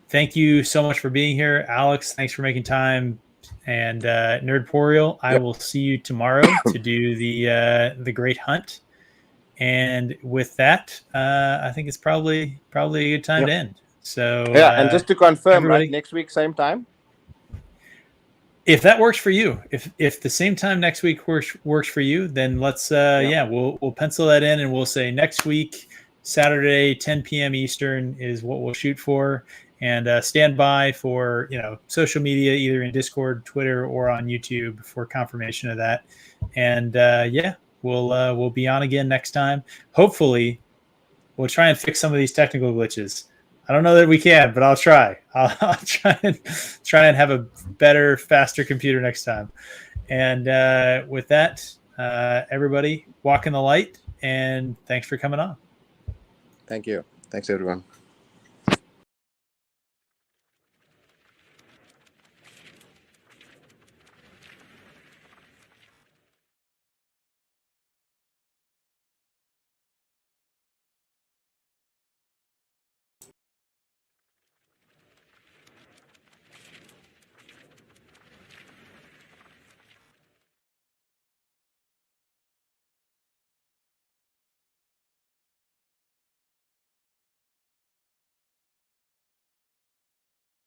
Thank you so much for being here, Alex. Thanks for making time. And Nerdporial, I will see you tomorrow to do the Great Hunt. And with that, I think it's probably a good time to end. So and just to confirm, right, next week same time. If that works for you, if the same time next week works for you, then let's we'll pencil that in and we'll say next week Saturday 10 p.m. Eastern is what we'll shoot for. And stand by for social media, either in Discord, Twitter, or on YouTube for confirmation of that. And we'll be on again next time. Hopefully, we'll try and fix some of these technical glitches. I don't know that we can, but I'll try. I'll try and have a better, faster computer next time. And with that, everybody, walk in the light. And thanks for coming on. Thank you. Thanks, everyone.